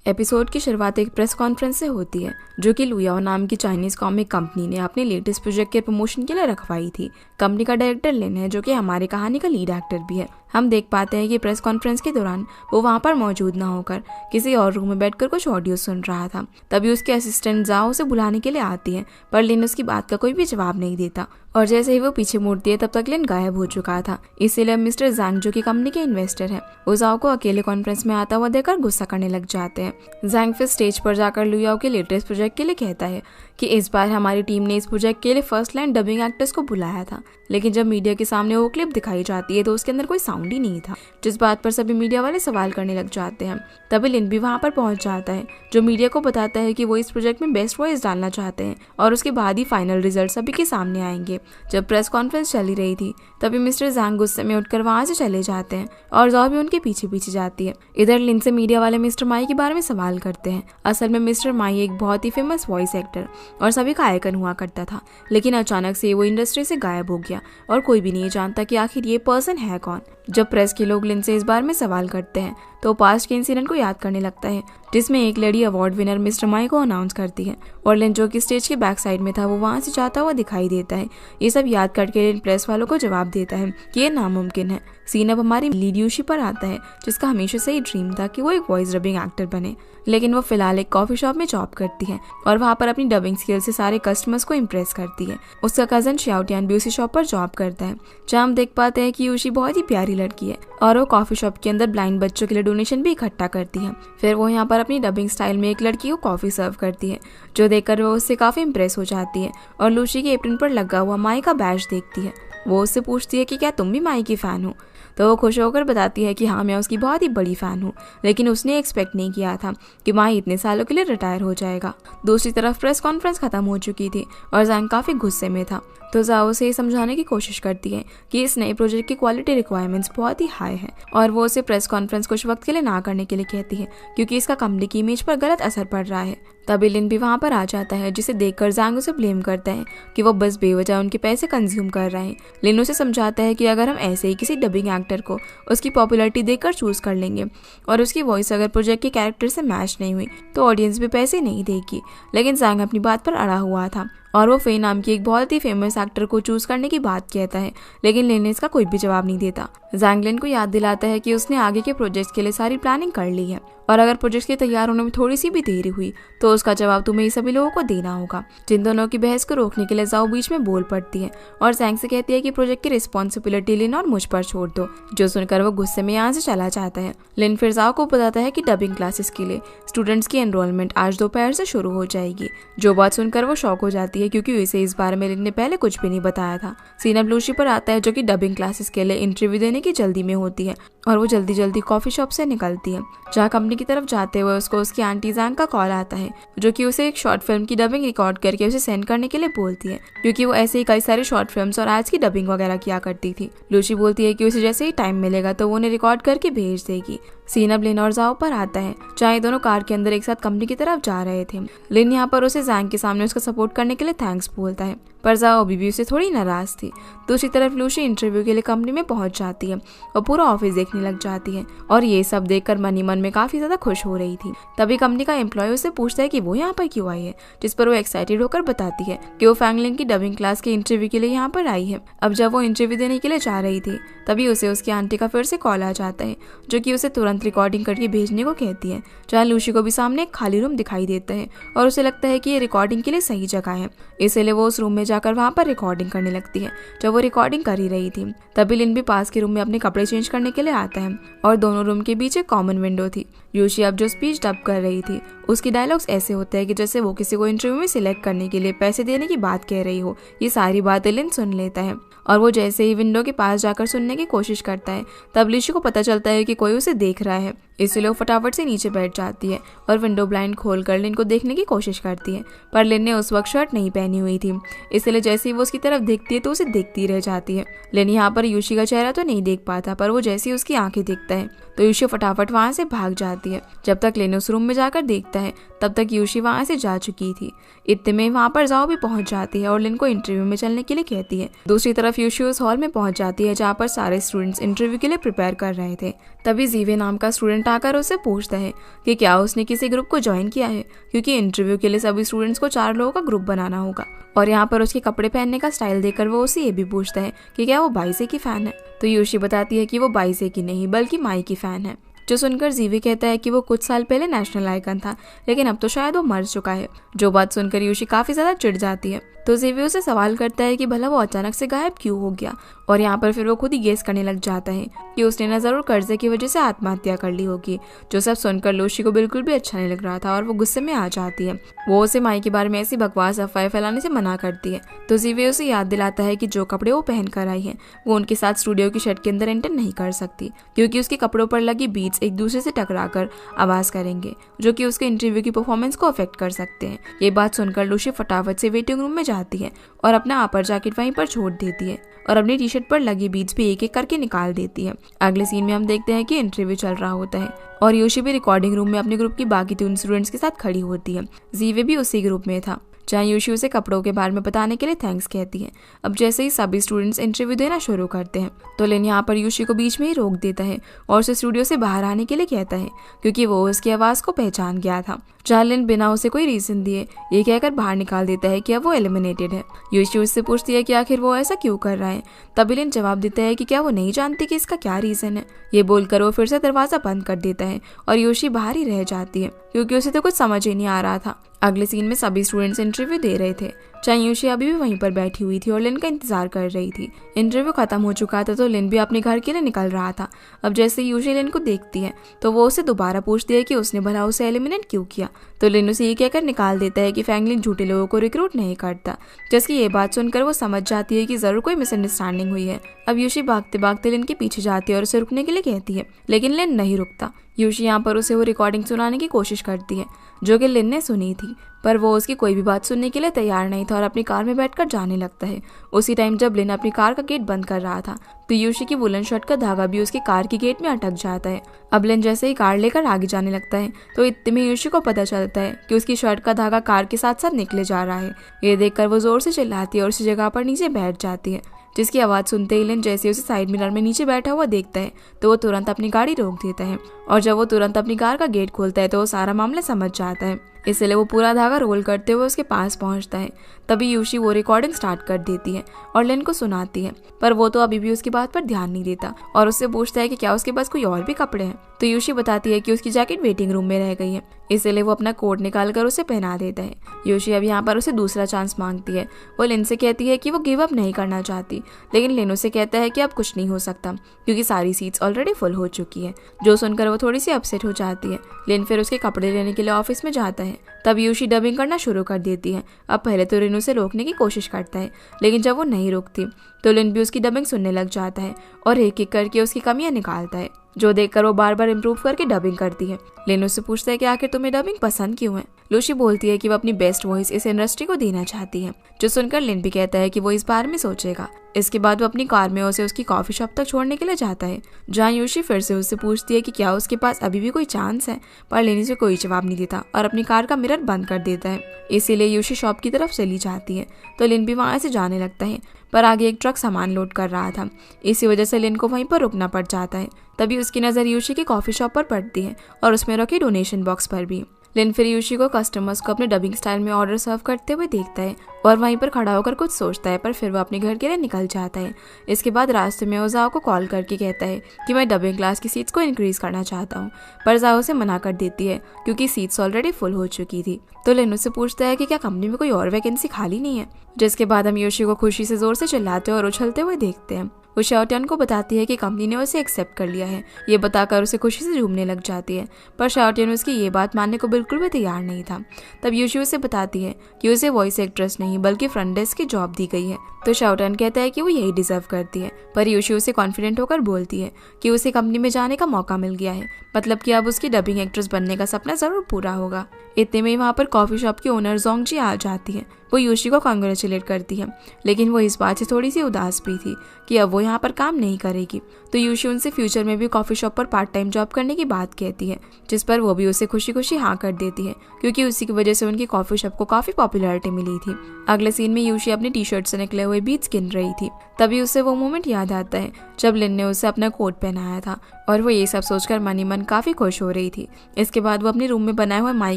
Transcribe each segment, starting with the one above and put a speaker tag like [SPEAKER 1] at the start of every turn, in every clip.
[SPEAKER 1] Episode की शुरुआत एक प्रेस कॉन्फ्रेंस से होती है जो कि लुयाओ नाम की चाइनीज कॉमिक कंपनी ने अपने लेटेस्ट प्रोजेक्ट के प्रमोशन के लिए रखवाई थी। कंपनी का डायरेक्टर लिन है जो कि हमारी कहानी का लीड एक्टर भी है। हम देख पाते हैं कि प्रेस कॉन्फ्रेंस के दौरान वो वहाँ पर मौजूद ना होकर किसी और रूम में बैठकर कुछ ऑडियो सुन रहा था। तभी उसके असिस्टेंट जाओ उसे बुलाने के लिए आती है, पर लिन उसकी बात का कोई भी जवाब नहीं देता और जैसे ही वो पीछे मुड़ती है तब तक लिन गायब हो चुका था। इसीलिए मिस्टर जैंग जो कि कंपनी के इन्वेस्टर हैं, वो जाओ को अकेले कॉन्फ्रेंस में आता हुआ देखकर गुस्सा करने लग जाते हैं। जैंग फिर स्टेज पर जाकर लुयाओ के लेटेस्ट प्रोजेक्ट के लिए कहता है कि इस बार हमारी टीम ने इस प्रोजेक्ट के लिए फर्स्ट लाइन डबिंग एक्टर्स को बुलाया था, लेकिन जब मीडिया के सामने वो क्लिप दिखाई जाती है तो उसके अंदर कोई साउंड ही नहीं था, जिस बात पर सभी मीडिया वाले सवाल करने लग जाते हैं। तभी लिन भी वहां पर पहुंच जाता है जो मीडिया को बताता है कि वो इस प्रोजेक्ट में बेस्ट वॉइस डालना चाहते हैं और उसके बाद ही फाइनल रिजल्ट सभी के सामने आएंगे। जब प्रेस कॉन्फ्रेंस चली रही थी तभी मिस्टर जैंग गुस्से में उठकर वहां से चले जाते हैं और जाओ भी उनके पीछे पीछे जाती है। इधर लिन से मीडिया वाले मिस्टर माई के बारे में सवाल करते हैं। असल में मिस्टर माई एक बहुत ही फेमस वॉइस एक्टर और सभी का आइकन हुआ करता था, लेकिन अचानक से वो इंडस्ट्री से गायब हो गया और कोई भी नहीं जानता कि आखिर ये पर्सन है कौन। जब प्रेस के लोग लिन से इस बारे में सवाल करते हैं तो पास्ट के इंसिडेंट को याद करने लगता है जिसमें एक लेडी अवार्ड विनर मिस्टर माई को अनाउंस करती है और लिन जो कि स्टेज के बैक साइड में था वो वहां से जाता हुआ दिखाई देता है। ये सब याद करके लिन प्रेस वालों को जवाब देता है कि ये नामुमकिन है। सीन अब हमारी लीड यूशी पर आता है जिसका हमेशा से ही ड्रीम था कि वो एक वॉइस डबिंग एक्टर बने, लेकिन वो फिलहाल एक कॉफी शॉप में जॉब करती है और वहाँ पर अपनी डबिंग स्किल से सारे कस्टमर्स को इम्प्रेस करती है। उसका कजन श्याओटियान भी उसी शॉप पर जॉब करता है, जहाँ हम देख पाते हैं कि यूशी बहुत ही प्यारी लड़की है और वो कॉफी शॉप के अंदर ब्लाइंड बच्चों के लिए डोनेशन भी इकट्ठा करती है। फिर वो यहाँ पर अपनी डबिंग स्टाइल में एक लड़की को कॉफी सर्व करती है जो देखकर वो उससे काफी इम्प्रेस हो जाती है और लूसी के एप्रन पर लगा हुआ माई का बैज देखती है। वो उससे पूछती है कि क्या तुम भी माई की फैन हो, तो वो खुश होकर बताती है कि हाँ मैं उसकी बहुत ही बड़ी फैन हूँ, लेकिन उसने एक्सपेक्ट नहीं किया था कि माई इतने सालों के लिए रिटायर हो जाएगा। दूसरी तरफ प्रेस कॉन्फ्रेंस खत्म हो चुकी थी और जैंग काफी गुस्से में था, तो जाओ उसे ये समझाने की कोशिश करती है कि इस नए प्रोजेक्ट की क्वालिटी रिक्वायरमेंट्स बहुत ही हाई है और वो उसे प्रेस कॉन्फ्रेंस कुछ वक्त के लिए ना करने के लिए कहती है क्योंकि इसका कंपनी की इमेज पर गलत असर पड़ रहा है। तभी लिन भी वहां पर आ जाता है जिसे देखकर जैंग उसे ब्लेम करता है कि वो बस बेवजह उनके पैसे कंज्यूम कर रहे हैं। लिन उसे समझाता है कि अगर हम ऐसे ही किसी डबिंग एक्टर को उसकी पॉपुलैरिटी देखकर चूज कर लेंगे और उसकी वॉइस अगर प्रोजेक्ट के कैरेक्टर से मैच नहीं हुई तो ऑडियंस भी पैसे नहीं देगी, लेकिन जैंग अपनी बात पर अड़ा हुआ था और वो फे नाम की एक बहुत ही फेमस एक्टर को चूज करने की बात कहता है, लेकिन लिन इसका कोई भी जवाब नहीं देता। जैंग लिन को याद दिलाता है कि उसने आगे के प्रोजेक्ट्स के लिए सारी प्लानिंग कर ली है और अगर प्रोजेक्ट के तैयार होने में थोड़ी सी भी देरी हुई तो उसका जवाब तुम्हें सभी लोगों को देना होगा। जिन दोनों की बहस को रोकने के लिए जाओ बीच में बोल पड़ती है और जैंग से कहती है कि प्रोजेक्ट की रिस्पॉन्सिबिलिटी लिन और मुझ पर छोड़ दो, जो सुनकर वो गुस्से में यहाँ से चला जाता है। लिन फिर जाओ को बताता है कि डबिंग क्लासेस के लिए स्टूडेंट्स की एनरोलमेंट आज दोपहर से शुरू हो जाएगी, जो बात सुनकर वो शॉक हो जाती है क्योंकि इसे इस बारे में लिन ने पहले कुछ भी नहीं बताया था। सीन अब लूसी पर आता है जो कि डबिंग क्लासेस के लिए इंटरव्यू देने की जल्दी में होती है और वो जल्दी जल्दी कॉफी शॉप से निकलती है, जहाँ कंपनी की तरफ जाते हुए उसको उसकी आंटी जैंग का कॉल आता है जो कि उसे एक शॉर्ट फिल्म की डबिंग रिकॉर्ड करके उसे सेंड करने के लिए बोलती है क्योंकि वो ऐसे ही कई सारे शॉर्ट फिल्म्स और एड्स की डबिंग वगैरह किया करती थी। लूसी बोलती है कि उसे जैसे ही टाइम मिलेगा तो वो उन्हें रिकॉर्ड करके भेज देगी। सीन अब लिन और जाओ पर आता है जहाँ दोनों कार के अंदर एक साथ कंपनी की तरफ जा रहे थे। लिन यहाँ पर उसे जैंग के सामने उसका सपोर्ट करने के लिए थैंक्स बोलता है, पर जाओ अभी भी उसे थोड़ी नाराज थी। दूसरी तरफ लूसी इंटरव्यू के लिए कंपनी में पहुंच जाती है और पूरा ऑफिस देखने लग जाती है और ये सब देखकर मनी मन में काफी ज्यादा खुश हो रही थी। तभी कंपनी का एम्प्लॉय उसे पूछता है कि वो यहाँ पर क्यों आई है, जिस पर वो एक्साइटेड होकर बताती है कि वो फैंगलिन की डबिंग क्लास के इंटरव्यू के लिए यहाँ पर आई है। अब जब वो इंटरव्यू देने के लिए जा रही थी तभी उसे उसकी आंटी का फिर से कॉल आ जाता है जो कि उसे तुरंत रिकॉर्डिंग करके भेजने को कहती है। जहाँ लूसी को भी सामने एक खाली रूम दिखाई देता है और उसे लगता है कि ये रिकॉर्डिंग के लिए सही जगह है, इसलिए वो उस रूम में जाकर वहाँ पर रिकॉर्डिंग करने लगती है। जब वो रिकॉर्डिंग कर ही रही थी तभी लिन भी पास के रूम में अपने कपड़े चेंज करने के लिए आता है और दोनों रूम के बीच एक कॉमन विंडो थी। यूशी अब जो स्पीच डब कर रही थी उसकी डायलॉग्स ऐसे होते हैं कि जैसे वो किसी को इंटरव्यू में सिलेक्ट करने के लिए पैसे देने की बात कह रही हो। ये सारी बातें लिन सुन लेता है और वो जैसे ही विंडो के पास जाकर सुनने की कोशिश करता है तब लूसी को पता चलता है कि कोई उसे देख रहा है, इसलिए वो फटाफट से नीचे बैठ जाती है और विंडो ब्लाइंड खोलकर लिन को देखने की कोशिश करती है, पर लिन ने उस वक्त शर्ट नहीं पहनी हुई थी, इसलिए जैसे ही वो उसकी तरफ देखती है तो उसे देखती रह जाती है। लिन यहाँ पर यूशी का चेहरा तो नहीं देख पाता, पर वो जैसे ही उसकी आंखें देखता है तो यूशी फटाफट वहां से भाग जाती है। जब तक लिन उस रूम में जाकर देखता है तब तक यूशी वहां से जा चुकी थी। इतने में वहां पर जाओ भी पहुंच जाती है और लिन को इंटरव्यू में चलने के लिए कहती है। दूसरी तरफ यूशी उस हॉल में पहुंच जाती है जहाँ पर सारे स्टूडेंट्स इंटरव्यू के लिए प्रिपेयर कर रहे थे। तभी जीवे नाम का स्टूडेंट आकर उससे पूछता है कि क्या उसने किसी ग्रुप को ज्वाइन किया है, क्योंकि इंटरव्यू के लिए सभी स्टूडेंट्स को 4 लोगों का ग्रुप बनाना होगा। और यहाँ पर उसके कपड़े पहनने का स्टाइल देखकर वो उसे ये भी पूछता है कि क्या वो बाइसे की फैन है। तो यूशी बताती है कि वो बाइसे की नहीं बल्कि माई की फैन है, जो सुनकर जीवी कहता है कि वो कुछ साल पहले नेशनल आइकन था, लेकिन अब तो शायद वो मर चुका है। जो बात सुनकर यूशी काफी ज्यादा चिढ़ जाती है। तो जीवी उसे सवाल करता है कि भला वो अचानक से गायब क्यों हो गया, और यहाँ पर फिर वो खुद ही गेस करने लग जाता है कि उसने ना जरूर कर्जे की वजह से आत्महत्या कर ली होगी। जो सब सुनकर लूसी को बिल्कुल भी अच्छा नहीं लग रहा था और वो गुस्से में आ जाती है। वो उसे माई के बारे में ऐसी बकवास अफवाहें फैलाने से मना करती है। तो जीवी उसे याद दिलाता है कि जो कपड़े वो पहन कर आई है वो उनके साथ स्टूडियो की शर्ट के अंदर एंटर नहीं कर सकती, क्योंकि उसके कपड़ों पर लगी बीट्स एक दूसरे से टकराकर आवाज करेंगे, जो कि उसके इंटरव्यू की परफॉर्मेंस को अफेक्ट कर सकते हैं। ये बात सुनकर लूसी फटाफट से वेटिंग रूम में जाती है और अपना अपर जैकेट वहीं पर छोड़ देती है और अपनी टी शर्ट पर लगी बीट्स भी एक एक करके निकाल देती है। अगले सीन में हम देखते हैं कि इंटरव्यू चल रहा होता है और योशी भी रिकॉर्डिंग रूम में अपने ग्रुप की बाकी 3 स्टूडेंट्स के साथ खड़ी होती है। जीवे भी उसी ग्रुप में था, जहाँ योशी उसे कपड़ों के बारे में बताने के लिए थैंक्स कहती है। अब जैसे ही सभी स्टूडेंट्स इंटरव्यू देना शुरू करते हैं तो लिन यहाँ पर योशी को बीच में ही रोक देता है और उसे स्टूडियो से बाहर आने के लिए कहता है, क्योंकि वो उसकी आवाज को पहचान गया था। जहाँ लिन बिना उसे कोई रीजन दिए ये कहकर बाहर निकाल देता है कि अब वो एलिमिनेटेड है। योशी उससे पूछती है कि आखिर वो ऐसा क्यों कर रहा है। तभी लिन जवाब देता है कि क्या वो नहीं जानती कि इसका क्या रीजन है। ये बोलकर वो फिर से दरवाजा बंद कर देता है और योशी बाहर ही रह जाती है, क्योंकि उसे तो कुछ समझ ही नहीं आ रहा था। अगले सीन में सभी स्टूडेंट्स इंटरव्यू दे रहे थे, जहाँ योशी अभी भी वहीं पर बैठी हुई थी और लिन का इंतजार कर रही थी। इंटरव्यू खत्म हो चुका था तो लिन भी अपने घर के लिए निकल रहा था। अब जैसे योशी लिन को देखती है तो वो उसे दोबारा पूछती है कि उसने भला उसे एलिमिनेट क्यों किया। तो लिन उसे ये कहकर निकाल देता है कि फ्रैंकलिन झूठे लोगों को रिक्रूट नहीं करता। जिसकी ये बात सुनकर वो समझ जाती है कि जरूर कोई मिसअंडरस्टैंडिंग हुई है। अब योशी भागते भागते लिन के पीछे जाती है और उसे रुकने के लिए कहती है, लेकिन लिन नहीं रुकता। योशी यहाँ पर उसे वो रिकॉर्डिंग सुनाने की कोशिश करती है जो कि लिन ने सुनी थी, पर वो उसकी कोई भी बात सुनने के लिए तैयार नहीं था और अपनी कार में बैठकर जाने लगता है। उसी टाइम जब लिन अपनी कार का गेट बंद कर रहा था तो योशी की वुलन शर्ट का धागा भी उसकी कार की गेट में अटक जाता है। अब लिन जैसे ही कार लेकर आगे जाने लगता है तो इतने में योशी को पता चलता है कि उसकी शर्ट का धागा कार के साथ साथ निकले जा रहा है। ये देखकर वो जोर से चिल्लाती है और उसी जगह पर नीचे बैठ जाती है। जिसकी आवाज़ सुनते ही लिन जैसे उसे साइड मिरर में नीचे बैठा हुआ देखता है तो वो तुरंत अपनी गाड़ी रोक देता है, और जब वो तुरंत अपनी कार का गेट खोलता है तो वो सारा मामला समझ जाता है। इसलिए वो पूरा धागा रोल करते हुए उसके पास पहुंचता है। तभी योशी वो रिकॉर्डिंग स्टार्ट कर देती है और लिन को सुनाती है, पर वो तो अभी भी उसकी बात पर ध्यान नहीं देता और उससे पूछता है कि क्या उसके पास कोई और भी कपड़े हैं। तो योशी बताती है कि उसकी जैकेट वेटिंग रूम में रह गई है, इसलिए वो अपना कोट निकाल कर उसे पहना देता है। योशी अब यहाँ पर उसे दूसरा चांस मांगती है। वो लिन से कहती है कि वो गिव अप नहीं करना चाहती, लेकिन लिन उसे कहता है कि अब कुछ नहीं हो सकता क्योंकि सारी सीट्स ऑलरेडी फुल हो चुकी है। जो सुनकर वो थोड़ी सी अपसेट हो जाती है। लिन फिर उसके कपड़े लेने के लिए ऑफिस में जाता है। तब योशी डबिंग करना शुरू कर देती है। अब पहले तो लिन उसे रोकने की कोशिश करता है, लेकिन जब वो नहीं रुकती तो लिन भी उसकी डबिंग सुनने लग जाता है और एक एक करके उसकी कमियां निकालता है, जो देखकर वो बार बार इम्प्रूव करके डबिंग करती है। लिन उससे पूछता है कि आखिर तुम्हें डबिंग पसंद क्यों है। लूसी बोलती है कि वो अपनी बेस्ट वॉइस इस इंडस्ट्री को देना चाहती है, जो सुनकर लिन भी कहता है कि वो इस बारे में सोचेगा। इसके बाद वो अपनी कार में उसे उसकी कॉफी शॉप तक छोड़ने के लिए जाता है, जहाँ योशी फिर से उससे पूछती है कि क्या उसके पास अभी भी कोई चांस है, पर लिन से कोई जवाब नहीं देता और अपनी कार का मिरर बंद कर देता है। इसीलिए योशी शॉप की तरफ चली जाती है तो लिन भी वहां से जाने लगता है, पर आगे एक ट्रक सामान लोड कर रहा था। इसी वजह से लिन को वहीं पर रुकना पड़ जाता है। तभी उसकी नज़र योशी की कॉफी शॉप पर पड़ती है और उसमें रखे डोनेशन बॉक्स पर भी। लिन फिर योशी को कस्टमर्स को अपने डबिंग स्टाइल में ऑर्डर सर्व करते हुए देखता है और वहीं पर खड़ा होकर कुछ सोचता है, पर फिर वो अपने घर के लिए निकल जाता है। इसके बाद रास्ते में वो जाओ को कॉल करके कहता है कि मैं डबिंग क्लास की सीट्स को इंक्रीज करना चाहता हूँ, पर जाओ उसे मना कर देती है क्योंकि सीट्स ऑलरेडी फुल हो चुकी थी। तो लिन उससे पूछता है कि क्या कंपनी में कोई और वैकेंसी खाली नहीं है। जिसके बाद हम योशी को खुशी से जोर से चिल्लाते और उछलते हुए देखते हैं। वो शाओटियन को बताती है कि कंपनी ने उसे एक्सेप्ट कर लिया है। ये बताकर उसे खुशी से झूमने लग जाती है, पर शाओटियन उसकी ये बात मानने को बिल्कुल भी तैयार नहीं था। तब योशी उसे बताती है कि उसे वॉइस एक्ट्रेस नहीं बल्कि फ्रंट डेस्क की जॉब दी गई है। तो शाओटियन कहता है कि वो यही डिजर्व करती है, पर योशी उसे कॉन्फिडेंट होकर बोलती है कि उसे कंपनी में जाने का मौका मिल गया है, मतलब कि अब उसकी डबिंग एक्ट्रेस बनने का सपना जरूर पूरा होगा। इतने में वहाँ पर कॉफी शॉप की ओनर जोंग जी आ जाती है। वो योशी को कांग्रेचुलेट करती है, लेकिन वो इस बात से थोड़ी सी उदास भी थी कि अब वो यहाँ पर काम नहीं करेगी। तो यूशी उनसे फ्यूचर में भी कॉफी शॉप पर पार्ट टाइम जॉब करने की बात कहती है, जिस पर वो भी उसे खुशी खुशी हाँ कर देती है, क्योंकि उसी की वजह से उनकी कॉफी शॉप को काफी पॉपुलैरिटी मिली थी। अगले सीन में यूशी अपनी टी शर्ट से निकले हुए बीट्स गिन रही थी। तभी उसे वो मोमेंट याद आता है जब लिन ने उसे अपना कोट पहनाया था, और वो ये सब सोचकर मन ही मन काफी खुश हो रही थी। इसके बाद वो अपने रूम में बनाए हुए माई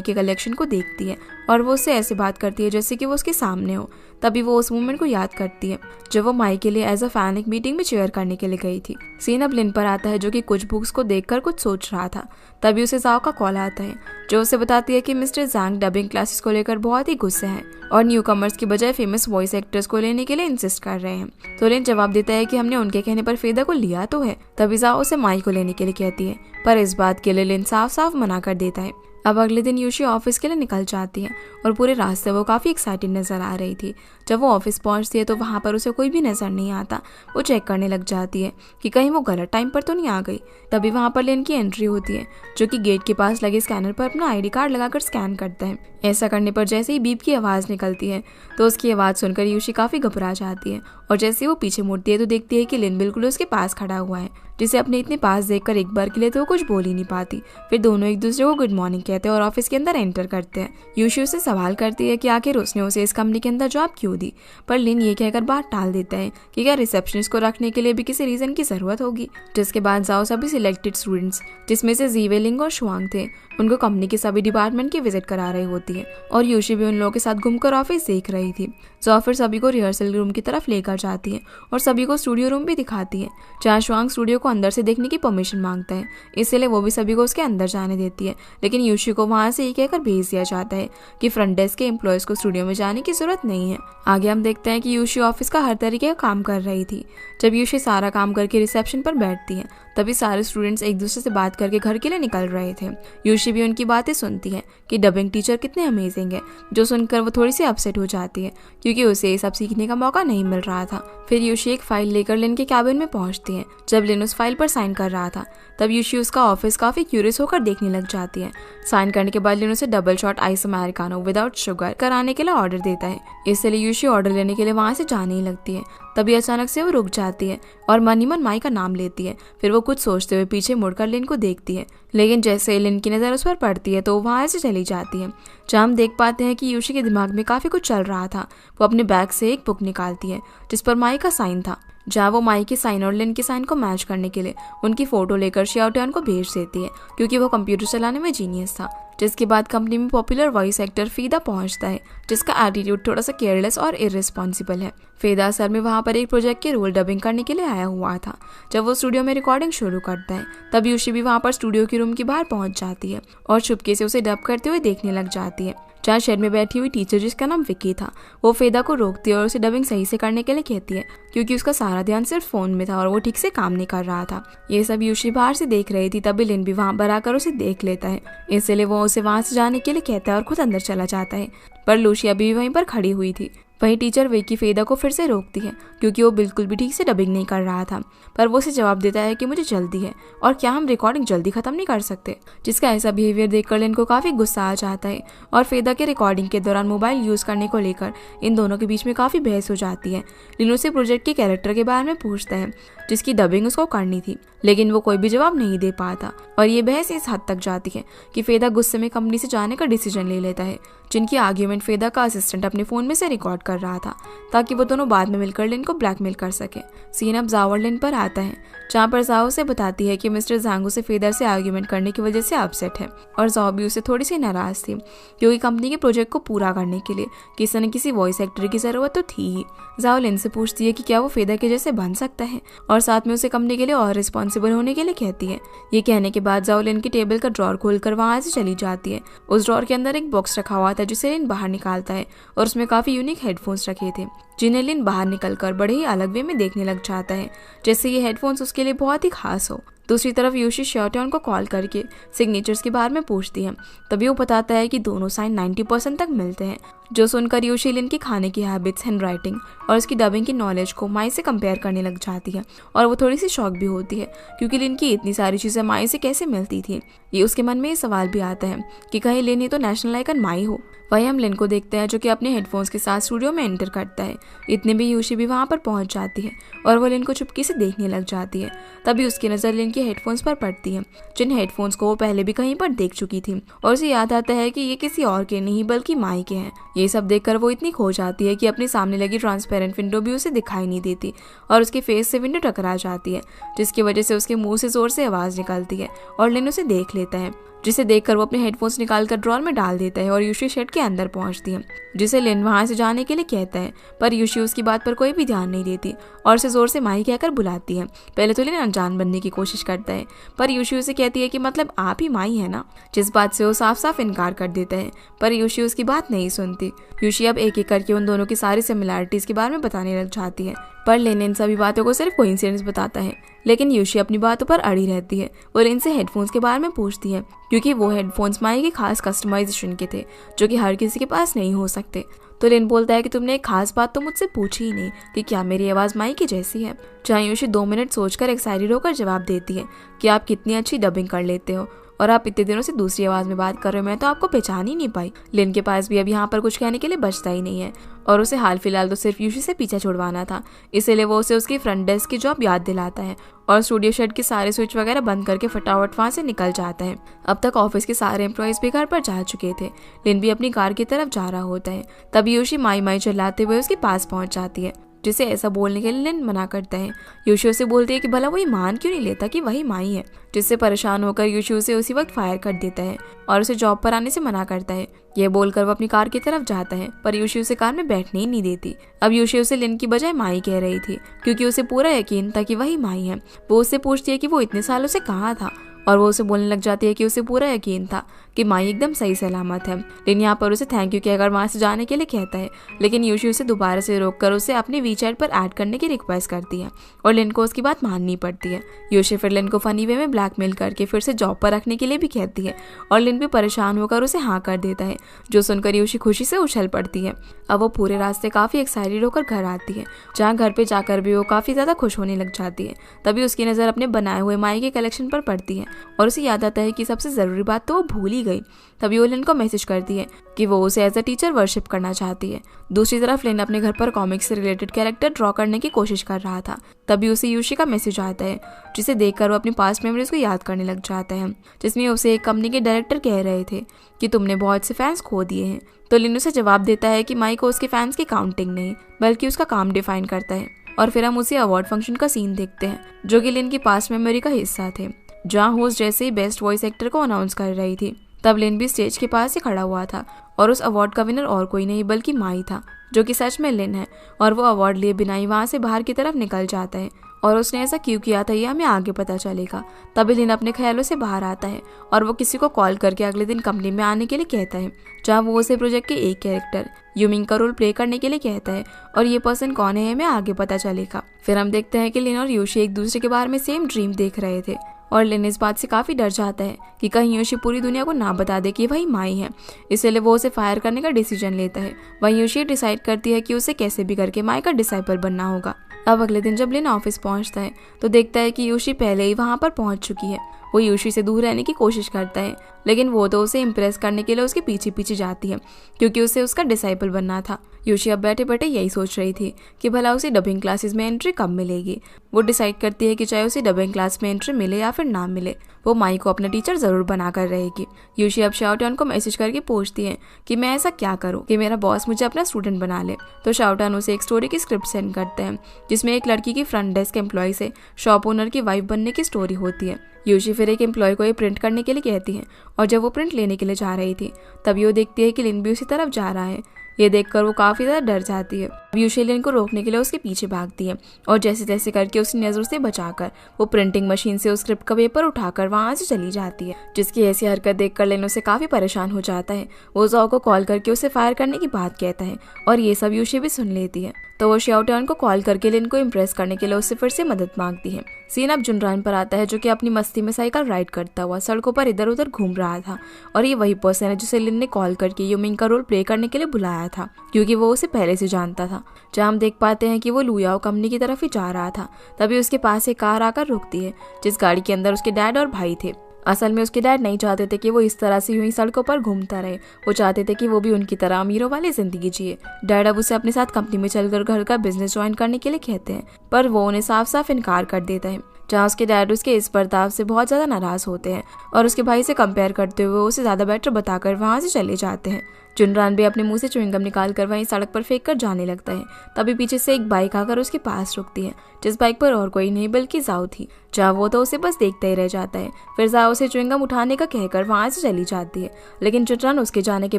[SPEAKER 1] के कलेक्शन को देखती है और वो उससे ऐसे बात करती है जैसे कि वो उसके सामने हो। तभी वो उस मोमेंट को याद करती है जब वो माई के लिए एज अ फैन एक मीटिंग में चेयर करने के लिए गई थी। सीन अब लिन पर आता है जो कि कुछ बुक्स को देखकर कुछ सोच रहा था। तभी उसे जाओ का कॉल आता है जो उसे बताती है कि मिस्टर जैंग डबिंग क्लासेस को लेकर बहुत ही गुस्से हैं और न्यू कमर्स की बजाय फेमस वॉइस एक्टर्स को लेने के लिए इंसिस्ट कर रहे हैं। तो लिन जवाब देता है कि हमने उनके कहने पर फेदा को लिया तो है। तभी जाओ उसे माई को लेने के लिए कहती है, पर इस बात के लिए लिन साफ साफ मना कर देता है। अब अगले दिन यूशी ऑफिस के लिए निकल जाती है और पूरे रास्ते वो काफ़ी एक्साइटेड नज़र आ रही थी। जब वो ऑफिस पहुंचती है तो वहाँ पर उसे कोई भी नज़र नहीं आता। वो चेक करने लग जाती है कि कहीं वो गलत टाइम पर तो नहीं आ गई। तभी वहाँ पर लिन की एंट्री होती है जो कि गेट के पास लगे स्कैनर पर अपना आईडी कार्ड लगाकर स्कैन करता है। ऐसा करने पर जैसे ही बीप की आवाज़ निकलती है तो उसकी आवाज़ सुनकर यूशी काफ़ी घबरा जाती है और जैसे ही वो पीछे मुड़ती है तो देखती है कि लिन बिल्कुल उसके पास खड़ा हुआ है, जिसे अपने इतने पास देखकर एक बार के लिए तो वो कुछ बोल ही नहीं पाती। फिर दोनों एक दूसरे को गुड मॉर्निंग कहते हैं और ऑफिस के अंदर एंटर करते हैं। यूशी उससे सवाल करती है कि आखिर उसने उसे इस कंपनी के अंदर जॉब क्यों दी, पर लिन ये कहकर बात टाल देता है कि क्या रिसेप्शनिस्ट को रखने के लिए भी किसी रीजन की जरूरत होगी। जिसके बाद जाओ सभी सिलेक्टेड स्टूडेंट्स, जिसमें से जीवे लिंग और शुआंग थे, उनको कंपनी के सभी डिपार्टमेंट की विजिट करा रही होती है और यूशी भी उन लोगों के साथ घूमकर ऑफिस देख रही थी। जो फिर सभी को रिहर्सल रूम की तरफ लेकर जाती है और सभी को स्टूडियो रूम भी दिखाती है, जहाँ शुआंग स्टूडियो को अंदर से देखने की परमिशन मांगता है, इसलिए वो भी सभी को उसके अंदर जाने देती है। लेकिन यूशी को वहां से ये कहकर भेज दिया जाता है कि फ्रंट डेस्क के एम्प्लॉयज को स्टूडियो में जाने की जरूरत नहीं है। आगे हम देखते हैं कि यूशी ऑफिस का हर तरीके का काम कर रही थी। जब यूशी सारा काम करके रिसेप्शन पर बैठती है तभी सारे स्टूडेंट्स एक दूसरे से बात करके घर के लिए निकल रहे थे। यूशी भी उनकी बातें सुनती है कि डबिंग टीचर कितने अमेजिंग है, जो सुनकर वो थोड़ी सी अपसेट हो जाती है क्योंकि उसे ये सब सीखने का मौका नहीं मिल रहा था। फिर यूशी एक फाइल लेकर लिन के कैबिन में पहुंचती है। जब लिन उस फाइल पर साइन कर रहा था तब यूशी उसका ऑफिस काफी क्यूरियस होकर देखने लग जाती है। साइन करने के बाद लिन उसे double shot ice americano without sugar कराने के लिए ऑर्डर देता है, इसलिए यूशी ऑर्डर लेने के लिए वहां से जाने ही लगती है। तभी अचानक से वो रुक जाती है और मन ही मन माई का नाम लेती है। फिर वो कुछ सोचते हुए पीछे मुड़कर लिन को देखती है, लेकिन जैसे लिन की नज़र उस पर पड़ती है तो वो वहाँ से चली जाती है। जहाँ हम देख पाते हैं कि यूशी के दिमाग में काफ़ी कुछ चल रहा था। वो अपने बैग से एक बुक निकालती है जिस पर माई का साइन था, जहाँ वो माई के साइन और लिन के साइन को मैच करने के लिए उनकी फोटो लेकर शियाओटियान को भेज देती है क्योंकि वो कंप्यूटर चलाने में जीनियस था। जिसके बाद कंपनी में पॉपुलर वॉइस एक्टर फेदा पहुंचता है, जिसका एटीट्यूड थोड़ा सा केयरलेस और इररिस्पॉन्सिबल है। फेदा असल में वहाँ पर एक प्रोजेक्ट के रोल डबिंग करने के लिए आया हुआ था। जब वो स्टूडियो में रिकॉर्डिंग शुरू करता है तब यूशी भी वहाँ पर स्टूडियो के रूम के बाहर पहुंच जाती है और चुपके से उसे डब करते हुए देखने लग जाती है। जहाँ शेड में बैठी हुई टीचर जिसका नाम विकी था, वो फेदा को रोकती है और उसे डबिंग सही से करने के लिए कहती है क्योंकि उसका सारा ध्यान सिर्फ फोन में था और वो ठीक से काम नहीं कर रहा था। ये सब यूशी बाहर से देख रही थी। तभी लिन भी वहाँ पर आकर उसे देख लेता है, इसलिए वो उसे वहाँ से जाने के लिए कहता है और खुद अंदर चला जाता है, पर लूसी अभी भी वहीं पर खड़ी हुई थी। वहीं टीचर विकी फेदा को फिर से रोकती है क्योंकि वो बिल्कुल भी ठीक से डबिंग नहीं कर रहा था, पर वो उसे जवाब देता है कि मुझे जल्दी है और क्या हम रिकॉर्डिंग जल्दी खत्म नहीं कर सकते। जिसका ऐसा बिहेवियर देखकर लिन को काफी गुस्सा आ जाता है और फेदा के रिकॉर्डिंग के दौरान मोबाइल यूज करने को लेकर इन दोनों के बीच में काफी बहस हो जाती है। लिन उसे प्रोजेक्ट के कैरेक्टर के बारे में पूछता है जिसकी डबिंग उसको करनी थी, लेकिन वो कोई भी जवाब नहीं दे पाता और ये बहस इस हद तक जाती है कि फेदा गुस्से में कंपनी से जाने का डिसीजन ले लेता है, जिनकी आर्ग्यूमेंट फेदा का असिस्टेंट अपने फोन में से रिकॉर्ड कर रहा था ताकि वो दोनों बाद में मिलकर लिन को ब्लैकमेल कर सके। सीन अब जाओ और लिन पर आता है, जहाँ पर जाओ से बताती है कि मिस्टर झांगू से फेदर से आर्ग्यूमेंट करने की वजह से अपसेट है और जाओ भी उसे थोड़ी सी नाराज थी क्योंकि कंपनी के प्रोजेक्ट को पूरा करने के लिए किसी न किसी वॉइस एक्टर की जरूरत तो थी ही। जाओ लिन से पूछती है कि क्या वो फेदर के जैसे बन सकता है और साथ में उसे कंपनी के लिए और रिस्पॉन्सिबल होने के लिए कहती है। ये कहने के बाद जाओ लिन की टेबल का ड्रॉर खोलकर वहां से चली जाती है। उस ड्रॉर के अंदर एक बॉक्स रखा हुआ था जिसे लिन बाहर निकालता है और उसमें काफी यूनिक हेडफोन्स रखे थे जिन्हें लिन बाहर निकलकर बड़े ही अलग वे में देखने लग जाता है, जैसे ये हेडफोन्स उसके लिए बहुत ही खास हो। दूसरी तरफ यूशी शाओटियान को कॉल करके सिग्नेचर्स के बारे में पूछती है। तभी वो बताता है कि दोनों साइन 90% तक मिलते हैं, जो सुनकर यूशी लिन की खाने की हैबिट्स, हैंडराइटिंग और उसकी डबिंग की नॉलेज को माई से कंपेयर करने लग जाती है। और वो थोड़ी सी शॉक भी होती है क्योंकि लिन की इतनी सारी चीज़ें माई से कैसे मिलती थी। ये उसके मन में ये सवाल भी आता है कि कहीं लिन ही तो नेशनल आइकन माई हो। वहीं हम लिन को देखते हैं जो कि अपने हेडफोन्स के साथ स्टूडियो में एंटर करता है। इतने भी यूशी भी वहाँ पर पहुँच जाती है और वो लिन को चुपके से देखने लग जाती है। तभी उसकी नज़र लिन के हेडफोन्स पर पड़ती है, जिन हेडफोन्स को वो पहले भी कहीं पर देख चुकी थी, और उसे याद आता है कि ये किसी और के नहीं बल्कि माई के हैं। ये सब देखकर वो इतनी खो जाती है कि अपने सामने लगी ट्रांसपेरेंट विंडो भी उसे दिखाई नहीं देती और उसके फेस से विंडो टकरा जाती है, जिसकी वजह से उसके मुंह से जोर से आवाज़ निकलती है और लिन उसे देख लेता है, जिसे देखकर वो अपने हेडफोन्स निकालकर ड्रॉर में डाल देता है और यूशी शेड के अंदर पहुंचती है, जिसे लिन वहां से जाने के लिए कहता है। पर यूशी उसकी बात पर कोई भी ध्यान नहीं देती और उसे जोर से माई कहकर बुलाती है। पहले तो लिन अनजान बनने की कोशिश करता है, पर यूशी उसे कहती है कि मतलब आप ही माई है ना, जिस बात से वो साफ साफ इनकार कर देता है। पर यूशी उसकी बात नहीं सुनती। यूशी अब एक एक करके उन दोनों की सारी सिमिलैरिटीज के बारे में बताने लग जाती है, पर लिन इन सभी बातों को सिर्फ कोइंसिडेंस बताता है। लेकिन यूशी अपनी बातों पर अड़ी रहती है। वो लिन से हेडफोन्स के बारे में पूछती है क्योंकि वो हेडफोन्स माई के खास कस्टमाइजेशन के थे जो कि हर किसी के पास नहीं हो सकते। तो लिन बोलता है कि तुमने एक खास बात तो मुझसे पूछी ही नहीं कि क्या मेरी आवाज़ माई की जैसी है। जहाँ यूशी 2 मिनट सोचकर एक्साइटेड होकर जवाब देती है कि आप कितनी अच्छी डबिंग कर लेते हो और आप इतने दिनों से दूसरी आवाज़ में बात कर रहे हो, मैं तो आपको पहचान ही नहीं पाई। लिन के पास भी अब यहाँ पर कुछ कहने के लिए बचता ही नहीं है और उसे हाल फिलहाल तो सिर्फ यूशी से पीछा छुड़वाना था, इसीलिए वो उसे उसकी फ्रंट डेस्क की जॉब याद दिलाता है और स्टूडियो शेड के सारे स्विच वगैरह बंद करके फटाफट वहाँ से निकल जाता है। अब तक ऑफिस के सारे एम्प्लॉयज भी घर पर जा चुके थे। लिन भी अपनी कार की तरफ जा रहा होता है। तभी यूशी माई माई चिल्लाते हुए उसके पास पहुंच जाती है, जिसे ऐसा बोलने के लिए लिन मना करता है। यूशी उसे बोलती है कि भला वो ये मान क्यों नहीं लेता कि वही माई है, जिससे परेशान होकर यूशी उसे उसी वक्त फायर कर देता है और उसे जॉब पर आने से मना करता है। ये बोलकर वो अपनी कार की तरफ जाता है, पर यूशी उसे कार में बैठने ही नहीं देती। अब यूशी उसे लिन की बजाय माई कह रही थी क्योंकि उसे पूरा यकीन था कि वही माई है। वो उससे पूछती है कि वो इतने सालों से कहाँ था और वो उसे बोलने लग जाती है कि उसे पूरा यकीन था कि माई एकदम सही सलामत है। लिन यहाँ पर उसे थैंक यू कहकर वहाँ से जाने के लिए कहता है, लेकिन यूशी उसे दोबारा से रोककर उसे अपने वीचैट पर ऐड करने की रिक्वेस्ट करती है और लिन को उसकी बात माननी पड़ती है। यूशी फिर लिन को फनी वे में ब्लैकमेल करके फिर से जॉब पर रखने के लिए भी कहती है और लिन भी परेशान होकर उसे हाँ कर देता है, जो सुनकर यूशी खुशी से उछल पड़ती है। अब वो पूरे रास्ते काफ़ी एक्साइटेड होकर घर आती है, जहाँ घर पे जाकर भी वो काफ़ी ज़्यादा खुश होने लग जाती है। तभी उसकी नज़र अपने बनाए हुए माई के कलेक्शन पर पड़ती है और उसे याद आता है कि सबसे ज़रूरी बात तो वो भूल ही गई। तभी वो लिन को मैसेज करती है कि वो उसे एज अ टीचर वर्शिप करना चाहती है। दूसरी तरफ लिन अपने घर पर कॉमिक्स से रिलेटेड कैरेक्टर ड्रॉ करने की कोशिश कर रहा था। तभी उसे यूशी का मैसेज आता है, जिसे देखकर वो अपनी पास्ट मेमोरीज को याद करने लग जाता है, जिसमें उसे एक कंपनी के डायरेक्टर कह रहे थे कि तुमने बहुत से फैंस खो दिए हैं। तो लिन उसे जवाब देता है कि माई को उसके फैंस की काउंटिंग नहीं बल्कि उसका काम डिफाइन करता है। और फिर हम उसे अवार्ड फंक्शन का सीन देखते हैं जो कि लिन की पास्ट मेमोरी का हिस्सा थे, जहाँ होस्ट जैसे ही बेस्ट वॉइस एक्टर को अनाउंस कर रही थी, तब लिन भी स्टेज के पास ही खड़ा हुआ था और उस अवार्ड का विनर और कोई नहीं बल्कि माई था, जो कि सच में लिन है। और वो अवार्ड लिए बिना ही वहाँ से बाहर की तरफ निकल जाता है और उसने ऐसा क्यों किया था ये हमें आगे पता चलेगा। तभी लिन अपने ख्यालों से बाहर आता है और वो किसी को कॉल करके अगले दिन कंपनी में आने के लिए कहता है, जहाँ वो उसे प्रोजेक्ट के एक कैरेक्टर यूमिंग का रोल प्ले करने के लिए कहता है और ये पर्सन कौन है हमें आगे पता चलेगा। फिर हम देखते हैं कि लिन और यूशी एक दूसरे के बारे में सेम ड्रीम देख रहे थे और लिन इस बात से काफ़ी डर जाता है कि कहीं यूशी पूरी दुनिया को ना बता दे कि वही माई है, इसलिए वो उसे फायर करने का डिसीजन लेता है। वहीं यूशी डिसाइड करती है कि उसे कैसे भी करके माई का डिसाइपल बनना होगा। अब अगले दिन जब लिन ऑफिस पहुंचता है तो देखता है कि यूशी पहले ही वहां पर पहुंच चुकी है। वो यूशी से दूर रहने की कोशिश करता है, लेकिन वो तो उसे इम्प्रेस करने के लिए उसके पीछे पीछे जाती है क्योंकि उसे उसका डिसाइपल बनना था। यूशी अब बैठे बैठे यही सोच रही थी कि भला उसे डबिंग क्लासेस में एंट्री कब मिलेगी। वो डिसाइड करती है कि चाहे उसे डबिंग क्लास में एंट्री मिले या फिर ना मिले, वो माई को अपना टीचर जरूर बना कर रहेगी। यूशी अब शाओटियान को मैसेज करके पूछती है कि मैं ऐसा क्या करूं कि मेरा बॉस मुझे अपना स्टूडेंट बना ले। तो शाओटियान उसे एक स्टोरी की स्क्रिप्ट सेंड करते हैं, जिसमें एक लड़की की फ्रंट डेस्क एम्प्लॉय से शॉप ओनर की वाइफ बनने की स्टोरी होती है। यूशी फिर एक एम्प्लॉय को ये प्रिंट करने के लिए कहती है और जब वो प्रिंट लेने के लिए जा रही थी तभी वो देखती है कि लिन भी उसी तरफ जा रहा है। ये देखकर वो काफ़ी ज़्यादा डर जाती है। यूशी लिन को रोकने के लिए उसके पीछे भागती है और जैसे तैसे करके उसकी नज़रों से बचाकर वो प्रिंटिंग मशीन से उस स्क्रिप्ट का पेपर उठाकर वहाँ से चली जाती है, जिसकी ऐसी हरकत देखकर लिन उसे काफ़ी परेशान हो जाता है। वो जॉ को कॉल करके उसे फायर करने की बात कहता है और ये सब यूशी भी सुन लेती है। तो वो शाओटियान को कॉल करके लिन को इम्प्रेस करने के लिए उससे फिर से मदद मांगती है। सीन अब जुनरान पर आता है, जो कि अपनी मस्ती में साइकिल राइड करता हुआ सड़कों पर इधर उधर घूम रहा था। और ये वही पर्सन है जिसे लिन ने कॉल करके यूमिंग का रोल प्ले करने के लिए बुलाया था, क्योंकि वो उसे पहले से जानता था। जहाँ हम देख पाते हैं कि वो लुयाओ कंपनी की तरफ ही जा रहा था। तभी उसके पास एक कार आकर रुकती है, जिस गाड़ी के अंदर उसके डैड और भाई थे। असल में उसके डैड नहीं चाहते थे कि वो इस तरह से यूं ही सड़कों पर घूमता रहे। वो चाहते थे कि वो भी उनकी तरह अमीरों वाली जिंदगी जिए। डैड अब उसे अपने साथ कंपनी में चलकर घर का बिजनेस ज्वाइन करने के लिए कहते हैं, पर वो उन्हें साफ साफ इनकार कर देता है। जहाँ उसके डैड उसके इस बर्ताव से बहुत ज्यादा नाराज होते हैं और उसके भाई से कंपेयर करते हुए उसे ज्यादा बेटर बताकर वहाँ से चले जाते हैं। जुनरान भी अपने मुंह से च्युइंगम निकाल कर वहीं सड़क पर फेंक कर जाने लगता है। तभी पीछे से एक बाइक आकर उसके पास रुकती है, जिस बाइक पर और कोई नहीं बल्कि जाओ थी। जहाँ वो तो उसे बस देखता ही रह जाता है। फिर जाओ उसे च्युइंगम उठाने का कहकर वहाँ से चली जाती है, लेकिन जुनरान उसके जाने के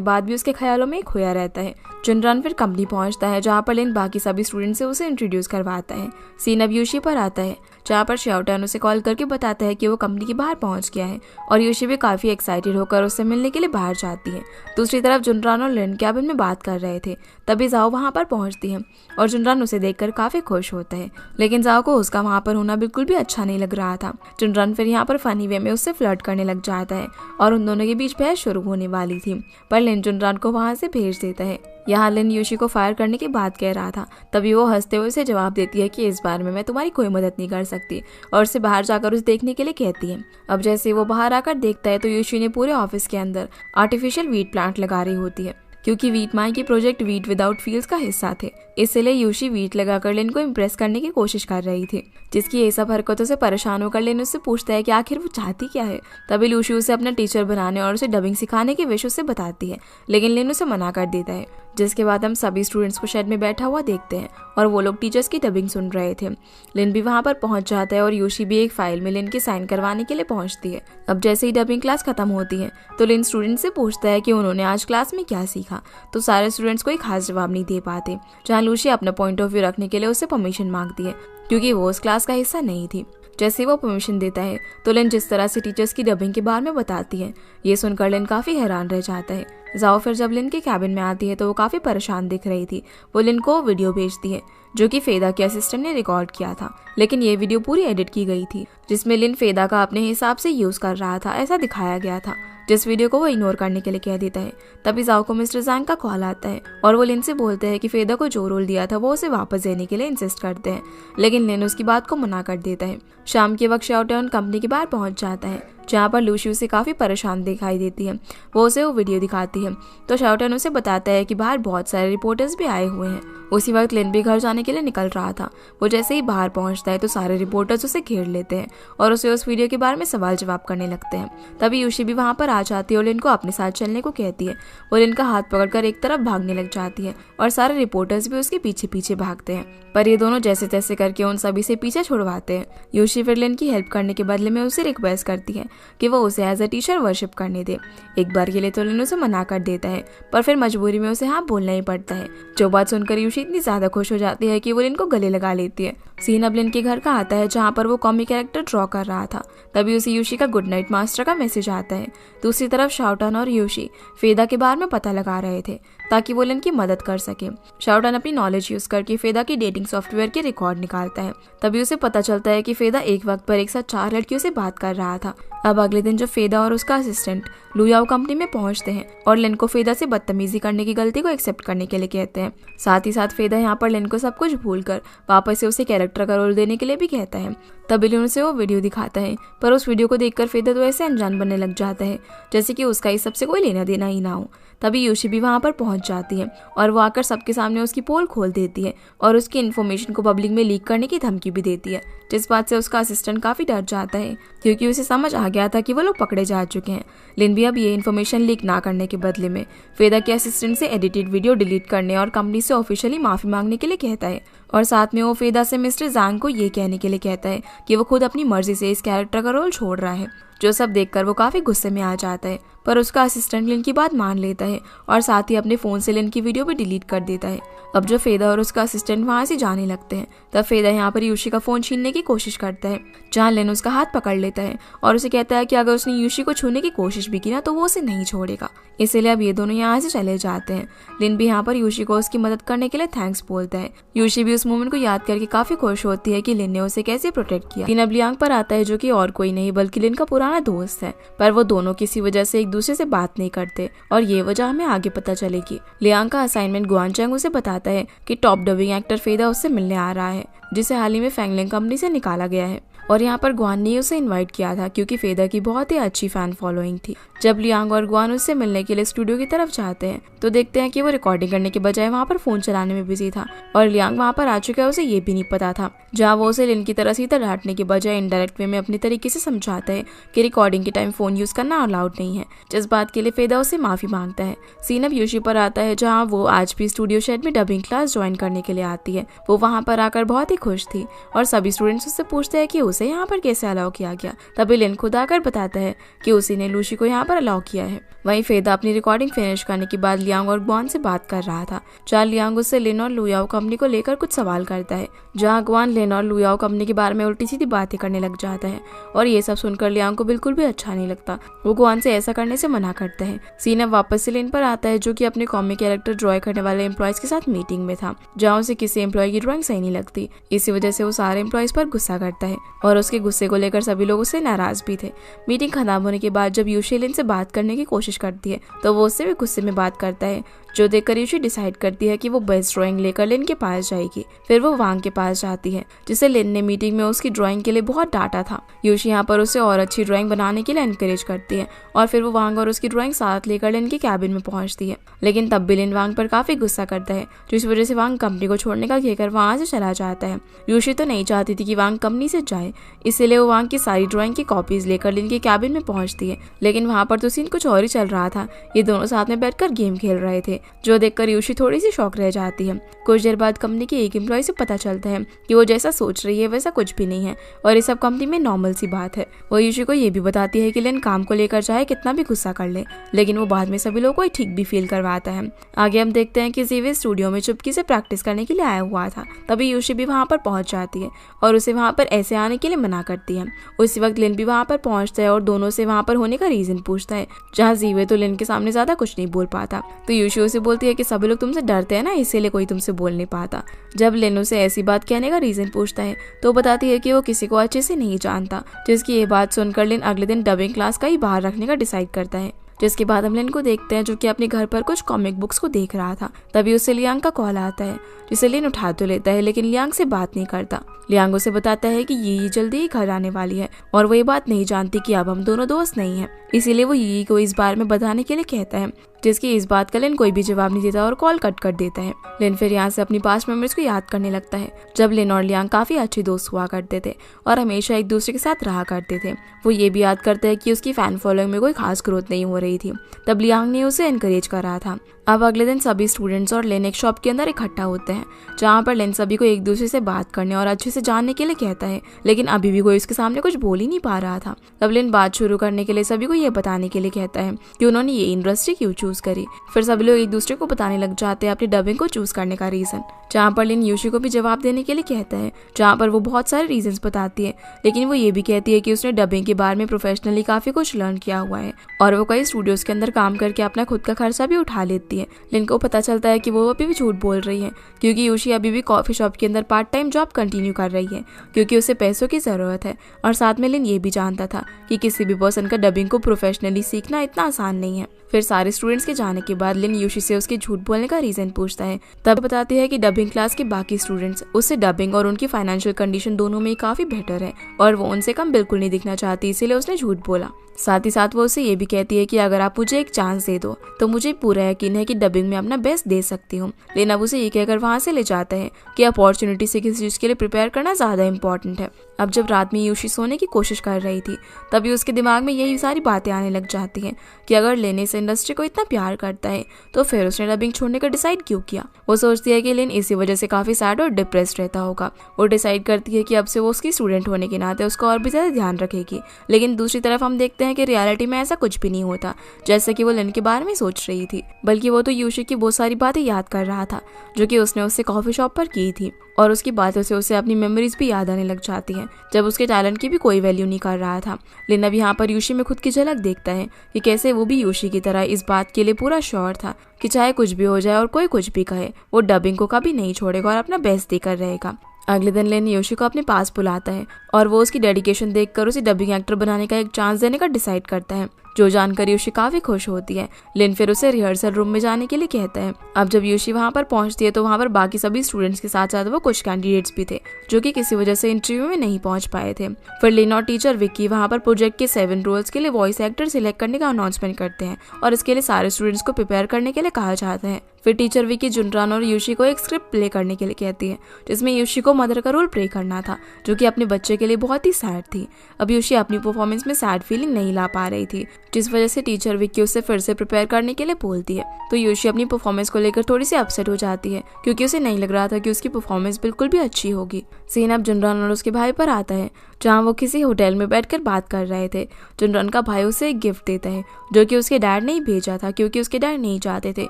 [SPEAKER 1] बाद भी उसके ख्यालों में खोया रहता है। जुनरान फिर कंपनी पहुंचता है, जहाँ पर लिन बाकी सभी स्टूडेंट से उसे इंट्रोड्यूस करवाता है। सीन अब यूशी पर आता है, जहाँ पर शाओटान उसे कॉल करके बताता है कि वो कंपनी के बाहर पहुंच गया है और यूशी भी काफी एक्साइटेड होकर उससे मिलने के लिए बाहर जाती है। दूसरी तरफ जुनरान और लिन कैबिन में बात कर रहे थे। तभी जाओ वहाँ पर पहुंचती है और जुनरान उसे देखकर काफी खुश होता है, लेकिन जाओ को उसका वहाँ पर होना बिल्कुल भी अच्छा नहीं लग रहा था। जुनरान फिर यहाँ पर फनी वे में उससे फ्लर्ट करने लग जाता है और उन दोनों के बीच बहस शुरू होने वाली थी, पर लिन जुनरान को वहाँ से भेज देता है। यहाँ लिन यूशी को फायर करने की बात कह रहा था। तभी वो हंसते हुए उसे जवाब देती है कि इस बार में मैं तुम्हारी कोई मदद नहीं कर सकती, और उसे बाहर जाकर उसे देखने के लिए कहती है। अब जैसे वो बाहर आकर देखता है तो यूशी ने पूरे ऑफिस के अंदर आर्टिफिशियल वीट प्लांट लगा रही होती है, क्योंकि वीट माई की प्रोजेक्ट वीट विदाउट फील्ड्स का हिस्सा थे। इसलिए यूशी वीट लगाकर लिन को इम्प्रेस करने की कोशिश कर रही थी, जिसकी ये सब हरकतों से परेशान होकर लिन उससे पूछता है कि आखिर वो चाहती क्या है। तभी यूशी उसे अपना टीचर बनाने और उसे डबिंग सिखाने की विश उससे बताती है, लेकिन लिन उसे मना कर देता है। जिसके बाद हम सभी स्टूडेंट्स को शेड में बैठा हुआ देखते हैं और वो लोग टीचर्स की डबिंग सुन रहे थे। लिन भी वहाँ पर पहुंच जाता है और यूशी भी एक फाइल में लिन की साइन करवाने के लिए पहुंचती है। अब जैसे ही डबिंग क्लास खत्म होती है तो लिन स्टूडेंट से पूछता है कि उन्होंने आज क्लास में क्या सीखा, तो सारे स्टूडेंट्स कोई खास जवाब नहीं दे पाते। जहाँ लूशी अपना पॉइंट ऑफ व्यू रखने के लिए उससे परमिशन मांगती है, क्योंकि वो उस क्लास का हिस्सा नहीं थी। जैसे वो परमिशन देता है तो लिन जिस तरह से टीचर्स की डबिंग के बारे में बताती है, ये सुनकर लिन काफी हैरान रह जाता है। जाओ फिर जब लिन के कैबिन में आती है तो वो काफी परेशान दिख रही थी। वो लिन को वीडियो भेजती है जो कि फेदा के असिस्टेंट ने रिकॉर्ड किया था, लेकिन ये वीडियो पूरी एडिट की गई थी, जिसमें लिन फेदा का अपने हिसाब से यूज कर रहा था ऐसा दिखाया गया था, जिस वीडियो को वो इग्नोर करने के लिए कह देता है। तभी जाओ को मिस्टर जैंग का कॉल आता है और वो लिन से बोलते हैं कि फेदा को जो रोल दिया था वो उसे वापस देने के लिए इंसिस्ट करते हैं, लेकिन लिन उसकी बात को मना कर देता है। शाम के वक्त शाओटान कंपनी के बाहर पहुंच जाता है, जहाँ पर लूशी उसे काफी परेशान दिखाई देती है। वो उसे वो वीडियो दिखाती है तो शाओटान उसे बताता है कि बाहर बहुत सारे रिपोर्टर्स भी आए हुए हैं। उसी वक्त लिन भी घर जाने के लिए निकल रहा था। वो जैसे ही बाहर पहुंचता है तो सारे रिपोर्टर्स उसे घेर लेते हैं और उसे उस वीडियो के बारे में सवाल जवाब करने लगते हैं। तभी यूशी भी वहां पर आ जाती है और लिन को अपने साथ चलने को कहती है। वो लिन का हाथ पकड़कर एक तरफ भागने लग जाती है और सारे रिपोर्टर्स भी उसके पीछे पीछे भागते हैं, पर ये दोनों जैसे तैसे करके उन सभी से पीछे छुड़वाते हैं। यूशी फिर लिन की हेल्प करने के बदले में उसे रिक्वेस्ट करती है कि वो उसे एज अ टीचर वर्शिप करने दे। एक बार के लिए तो लिन उसे मना कर देता है, पर फिर मजबूरी में उसे हाँ बोलना ही पड़ता है। जो बात सुनकर यूशी इतनी ज्यादा खुश हो जाती है कि वो लिन को गले लगा लेती है। सीन अब लिन के घर का आता है, जहाँ पर वो कॉमिक कैरेक्टर ड्रॉ कर रहा था। तभी उसे यूशी का गुड नाइट मास्टर का मैसेज आता है। दूसरी तरफ शाओटान और यूशी फेदा के बारे में पता लगा रहे थे ताकि वो लिन की मदद कर सके। शाओटान अपनी नॉलेज यूज करके फेदा की डेटिंग सॉफ्टवेयर के रिकॉर्ड निकालता है। तभी उसे पता चलता है कि फेदा एक वक्त पर एक साथ 4 लड़कियों से बात कर रहा था। अब अगले दिन जब फेदा और उसका असिस्टेंट लुयाओ कंपनी में पहुंचते हैं और लिन को फेदा से बदतमीजी करने की गलती को एक्सेप्ट करने के लिए कहते हैं। साथ ही साथ फेदा यहाँ पर लिन को सब कुछ भूलकर वापस से उसे कैरेक्टर का रोल देने के लिए भी कहता है। तभी लिन उसे वो वीडियो दिखाता है, पर उस वीडियो को देखकर फेदा तो ऐसे अनजान बनने लग जाता है जैसे कि उसका इस सबसे कोई लेना देना ही ना हो। तभी यूशी भी वहां पर पहुंच जाती है और वो आकर सबके सामने उसकी पोल खोल देती है और उसकी इन्फॉर्मेशन को पब्लिक में लीक करने की धमकी भी देती है, जिस बात से उसका असिस्टेंट काफी डर जाता है क्योंकि उसे समझ आ गया था कि वो लोग पकड़े जा चुके हैं। लिन भी अब ये इन्फॉर्मेशन लीक ना करने के बदले में फेदा के असिस्टेंट से एडिटेड वीडियो डिलीट करने और कंपनी से ऑफिशियली माफी मांगने के लिए कहता है, और साथ में वो फेदा से मिस्टर जैंग को ये कहने के लिए कहता है कि वो खुद अपनी मर्जी से इस कैरेक्टर का रोल छोड़ रहा है। जो सब देखकर वो काफी गुस्से में आ जाता है, पर उसका असिस्टेंट लिन की बात मान लेता है और साथ ही अपने फोन से लिन की वीडियो भी डिलीट कर देता है। अब जो फेदा और उसका असिस्टेंट वहां से जाने लगते हैं, तब फेदा यहाँ पर यूशी का फोन छीनने की कोशिश करता है, जहाँ लिन उसका हाथ पकड़ लेता है और उसे कहता है कि अगर उसने यूशी को छूने की कोशिश भी की ना तो वो उसे नहीं छोड़ेगा। इसीलिए अब ये दोनों यहाँ से चले जाते हैं। लिन भी यहाँ पर यूशी को उसकी मदद करने के लिए थैंक्स बोलता है। यूशी भी उस मोमेंट को याद करके काफी खुश होती है कि लिन ने उसे कैसे प्रोटेक्ट किया। लिन अब लियांग पर आता है, जो कि और कोई नहीं बल्कि लिन का पुराना दोस्त है, पर वो दोनों किसी वजह से एक दूसरे से बात नहीं करते और ये वजह हमें आगे पता चलेगी। लियांग का असाइनमेंट गुआनचैंग उसे बताता है कि टॉप डबिंग एक्टर फेदा उससे मिलने आ रहा है, जिसे हाल ही में फैंगलिंग कंपनी से निकाला गया है। और यहाँ पर गुआन ने उसे इनवाइट किया था क्योंकि फेदा की बहुत ही अच्छी फैन फॉलोइंग थी। जब लियांग और गुआन उससे मिलने के लिए स्टूडियो की तरफ जाते हैं तो देखते हैं कि वो रिकॉर्डिंग करने के बजाय वहाँ पर फोन चलाने में बिजी था और लियांग वहाँ पर आ चुका है, उसे ये भी नहीं पता था। जहाँ वो उसे लिन की तरह सीधा डांटने के बजाय इनडायरेक्ट वे में अपने तरीके से समझाता है कि रिकॉर्डिंग के टाइम फोन यूज करना अलाउड नहीं है, जिस बात के लिए फेदा उससे माफी मांगता है। सीन अब यूशी पर आता है, जहाँ वो आज भी स्टूडियो शेड में डबिंग क्लास ज्वाइन करने के लिए आती है। वो वहाँ पर आकर बहुत ही खुश थी और सभी स्टूडेंट्स उससे पूछते हैं कि उसे यहाँ पर कैसे अलाउ किया गया। तभी लिन खुद आकर बताता है कि उसी ने लूशी को यहाँ पर अलाउ किया है। वहीं फेदा अपनी रिकॉर्डिंग फिनिश करने के बाद लियांग और गुआन से बात कर रहा था, जहाँ लियांग उससे लिन और लुयाओ कंपनी को लेकर कुछ सवाल करता है, जहाँ गुआन लिन और लुयाओ कंपनी के बारे में उल्टी सीधी बातें करने लग जाता है और ये सब सुनकर लियांग को बिल्कुल भी अच्छा नहीं लगता। वो गुआन से ऐसा करने से मना करता है। सीन अब वापस से लिन पर आता है, जो कि अपने कॉमिक कैरेक्टर ड्रॉ करने वाले एम्प्लॉयज के साथ मीटिंग में था, जहाँ उसे किसी एम्प्लॉय की ड्रॉइंग सही नहीं लगती। इसी वजह से वो सारे एम्प्लॉयज पर गुस्सा करता है और उसके गुस्से को लेकर सभी लोग उससे नाराज भी थे। मीटिंग खत्म होने के बाद जब यूशी लिन से बात करने की कोशिश करती है तो वो उससे भी गुस्से में बात करता है, जो देखकर यूशी डिसाइड करती है कि वो बेस्ट ड्राइंग लेकर लिन के पास जाएगी। फिर वो वांग के पास जाती है, जिसे लिन ने मीटिंग में उसकी ड्राइंग के लिए बहुत डांटा था। यूशी यहाँ पर उसे और अच्छी ड्राइंग बनाने के लिए एनकरेज करती है और फिर वो वांग और उसकी ड्राइंग साथ लेकर लिन के कैबिन में पहुंचती है। लेकिन तब भी लिन वांग पर काफी गुस्सा करता है, जिस वजह से वांग कंपनी को छोड़ने का कहकर वहां से चला जाता है। यूशी तो नहीं चाहती थी कि वांग कंपनी से जाए, इसीलिए वो वांग की सारी ड्राइंग की कॉपीज लेकर लिन के कैबिन में पहुंचती है। लेकिन वहां पर तो सीन कुछ और ही चल रहा था। ये दोनों साथ में बैठकर गेम खेल रहे थे, जो देखकर यूशी थोड़ी सी शॉक रह जाती है। कुछ देर बाद कंपनी के एक एम्प्लॉय से पता चलता है कि वो जैसा सोच रही है वैसा कुछ भी नहीं है और ये सब कंपनी में नॉर्मल सी बात है। वो यूशी को ये भी बताती है कि लिन काम को लेकर चाहे कितना भी गुस्सा कर ले, लेकिन वो बाद में सभी लोगों को ठीक भी फील करवाता है। आगे हम देखते हैं कि जीवे स्टूडियो में चुपकी से प्रैक्टिस करने के लिए आया हुआ था। तभी यूशी भी वहाँ पर पहुंच जाती है और उसे वहाँ पर ऐसे आने के लिए मना करती है। उसी वक्त लिन भी वहाँ पर पहुंचता है और दोनों से वहाँ पर होने का रीजन पूछता है, जहाँ जीवे तो लिन के सामने ज्यादा कुछ नहीं बोल पाता। तो यूशी उसे बोलती है कि सभी लोग तुमसे डरते हैं ना, इसीलिए कोई तुमसे बोल नहीं पाता। जब लिन उसे ऐसी बात कहने का रीजन पूछता है तो बताती है कि वो किसी को अच्छे से नहीं जानता, जिसकी ये बात सुनकर लिन अगले दिन डबिंग क्लास का ही बाहर रखने का डिसाइड करता है। जिसके बाद हम लिन को देखते हैं, जो कि अपने घर पर कुछ कॉमिक बुक्स को देख रहा था। तभी उसे लियांग का कॉल आता है, जिसे लिन उठा तो लेता है लेकिन लियांग से बात नहीं करता। लियांग उसे बताता है कि यी जल्दी ही घर आने वाली है और वो ये बात नहीं जानती कि अब हम दोनों दोस्त नहीं हैं। इसीलिए वो यी को इस बारे में बताने के लिए कहता है, जिसकी इस बात का लिन कोई भी जवाब नहीं देता और कॉल कट कर देता है। लिन फिर यहाँ से अपनी पास्ट मेमोरीज को याद करने लगता है, जब लिन और लियांग काफी अच्छे दोस्त हुआ करते थे और हमेशा एक दूसरे के साथ रहा करते थे। वो ये भी याद करता है कि उसकी फैन फॉलोइंग में कोई खास ग्रोथ नहीं हो रही थी, तब लियांग ने उसे एनकरेज करा था। अब अगले दिन सभी स्टूडेंट्स और लिन एक शॉप के अंदर इकट्ठा होते हैं, जहाँ पर लिन सभी को एक दूसरे से बात करने और अच्छे से जानने के लिए कहता है, लेकिन अभी भी कोई उसके सामने कुछ बोल ही नहीं पा रहा था। तब लिन बात शुरू करने के लिए सभी को ये बताने के लिए कहता है कि उन्होंने ये इंडस्ट्री क्यों चूज करी। फिर सभी लोग एक दूसरे को बताने लग जाते हैं अपनी डबिंग को चूज करने का रीजन, जहाँ पर लिन यूशी को भी जवाब देने के लिए कहता है, जहाँ पर वो बहुत सारे रीजंस बताती है, लेकिन वो ये भी कहती है कि उसने डबिंग के बारे में प्रोफेशनली काफी कुछ लर्न किया हुआ है और वो कई स्टूडियोज के अंदर काम करके अपना खुद का खर्चा भी उठा लेती है। लिन को पता चलता है कि वो अभी भी झूठ बोल रही है, क्योंकि यूशी अभी भी कॉफी शॉप के अंदर पार्ट टाइम जॉब कंटिन्यू कर रही है, क्योंकि उसे पैसों की जरूरत है। और साथ में लिन ये भी जानता था कि किसी भी पर्सन का डबिंग को प्रोफेशनली सीखना इतना आसान नहीं है। फिर सारे स्टूडेंट्स के जाने के बाद लिन यूशी से उसके झूठ बोलने का रीजन पूछता है। तब बताती है कि डबिंग क्लास के बाकी स्टूडेंट्स उससे डबिंग और उनकी फाइनेंशियल कंडीशन दोनों में काफी बेटर है और वो उनसे कम बिल्कुल नहीं दिखना चाहती, इसीलिए उसने झूठ बोला। साथ ही साथ वो उसे ये भी कहती है कि अगर आप मुझे एक चांस दे दो तो मुझे पूरा यकीन है कि डबिंग में अपना बेस्ट दे सकती हूँ। लेकिन अब उसे ये कहकर वहाँ से ले जाता है कि अपॉर्चुनिटी से किसी चीज़ के लिए प्रिपेयर करना ज़्यादा इंपॉर्टेंट है। अब जब रात में यूशी सोने की कोशिश कर रही थी तभी उसके दिमाग में यही सारी बातें आने लग जाती हैं कि अगर लेन इस इंडस्ट्री को इतना प्यार करता है तो फिर उसने डबिंग छोड़ने का डिसाइड क्यों किया। वो सोचती है कि लेन इसी वजह से काफ़ी सैड और डिप्रेस्ड रहता होगा। वो डिसाइड करती है कि अब से वो उसकी स्टूडेंट होने के नाते उसका और भी ज़्यादा ध्यान रखेगी। लेकिन दूसरी तरफ हम देखते हैं कि रियलिटी में ऐसा कुछ भी नहीं होता जैसे कि वो लेन के बारे में सोच रही थी, बल्कि वो तो यूशी की बहुत सारी बातें याद कर रहा था जो कि उसने उससे कॉफी शॉप पर की थी। और उसकी बातों से उसे अपनी मेमोरीज भी याद आने लग जाती हैं जब उसके टैलेंट की भी कोई वैल्यू नहीं कर रहा था। लेकिन अब यहाँ पर यूशी में खुद की झलक देखता है कि कैसे वो भी यूशी की तरह इस बात के लिए पूरा श्योर था कि चाहे कुछ भी हो जाए और कोई कुछ भी कहे वो डबिंग को कभी नहीं छोड़ेगा और अपना बेस्ट देकर रहेगा। अगले दिन लेन यूशी को अपने पास बुलाता है और वो उसकी डेडिकेशन देखकर उसे डबिंग एक्टर बनाने का एक चांस देने का डिसाइड करता है, जो जानकर यूशी काफी खुश होती है। लेन फिर उसे रिहर्सल रूम में जाने के लिए कहता है। अब जब यूशी वहाँ पर पहुँचती है तो वहाँ पर बाकी सभी स्टूडेंट्स के साथ साथ वो कुछ कैंडिडेट्स भी थे जो कि किसी वजह से इंटरव्यू में नहीं पहुँच पाए थे। फिर लेन और टीचर विक्की वहाँ पर प्रोजेक्ट के 7 रोल्स के लिए वॉइस एक्टर सिलेक्ट करने का अनाउंसमेंट करते हैं और इसके लिए सारे स्टूडेंट्स को प्रिपेयर करने के लिए कहा जाता है। फिर टीचर विक्की जुनरान और यूशी को एक स्क्रिप्ट प्ले करने के लिए कहती है जिसमें यूशी को मदर का रोल प्ले करना था जो कि अपने बच्चे के लिए बहुत ही सैड थी। अब यूशी अपनी परफॉर्मेंस में सैड फीलिंग नहीं ला पा रही थी जिस वजह से टीचर विक्की उसे फिर से प्रिपेयर करने के लिए बोलती है। तो यूशी अपनी परफॉर्मेंस को लेकर थोड़ी सी अपसेट हो जाती है क्योंकि उसे नहीं लग रहा था कि उसकी परफॉर्मेंस बिल्कुल भी अच्छी होगी। सीन अब जुनरान और उसके भाई पर आता है जहाँ वो किसी होटल में बैठकर बात कर रहे थे। जुनरान का भाई उसे एक गिफ्ट देता है जो कि उसके डैड ने ही भेजा था क्योंकि उसके डैड नहीं चाहते थे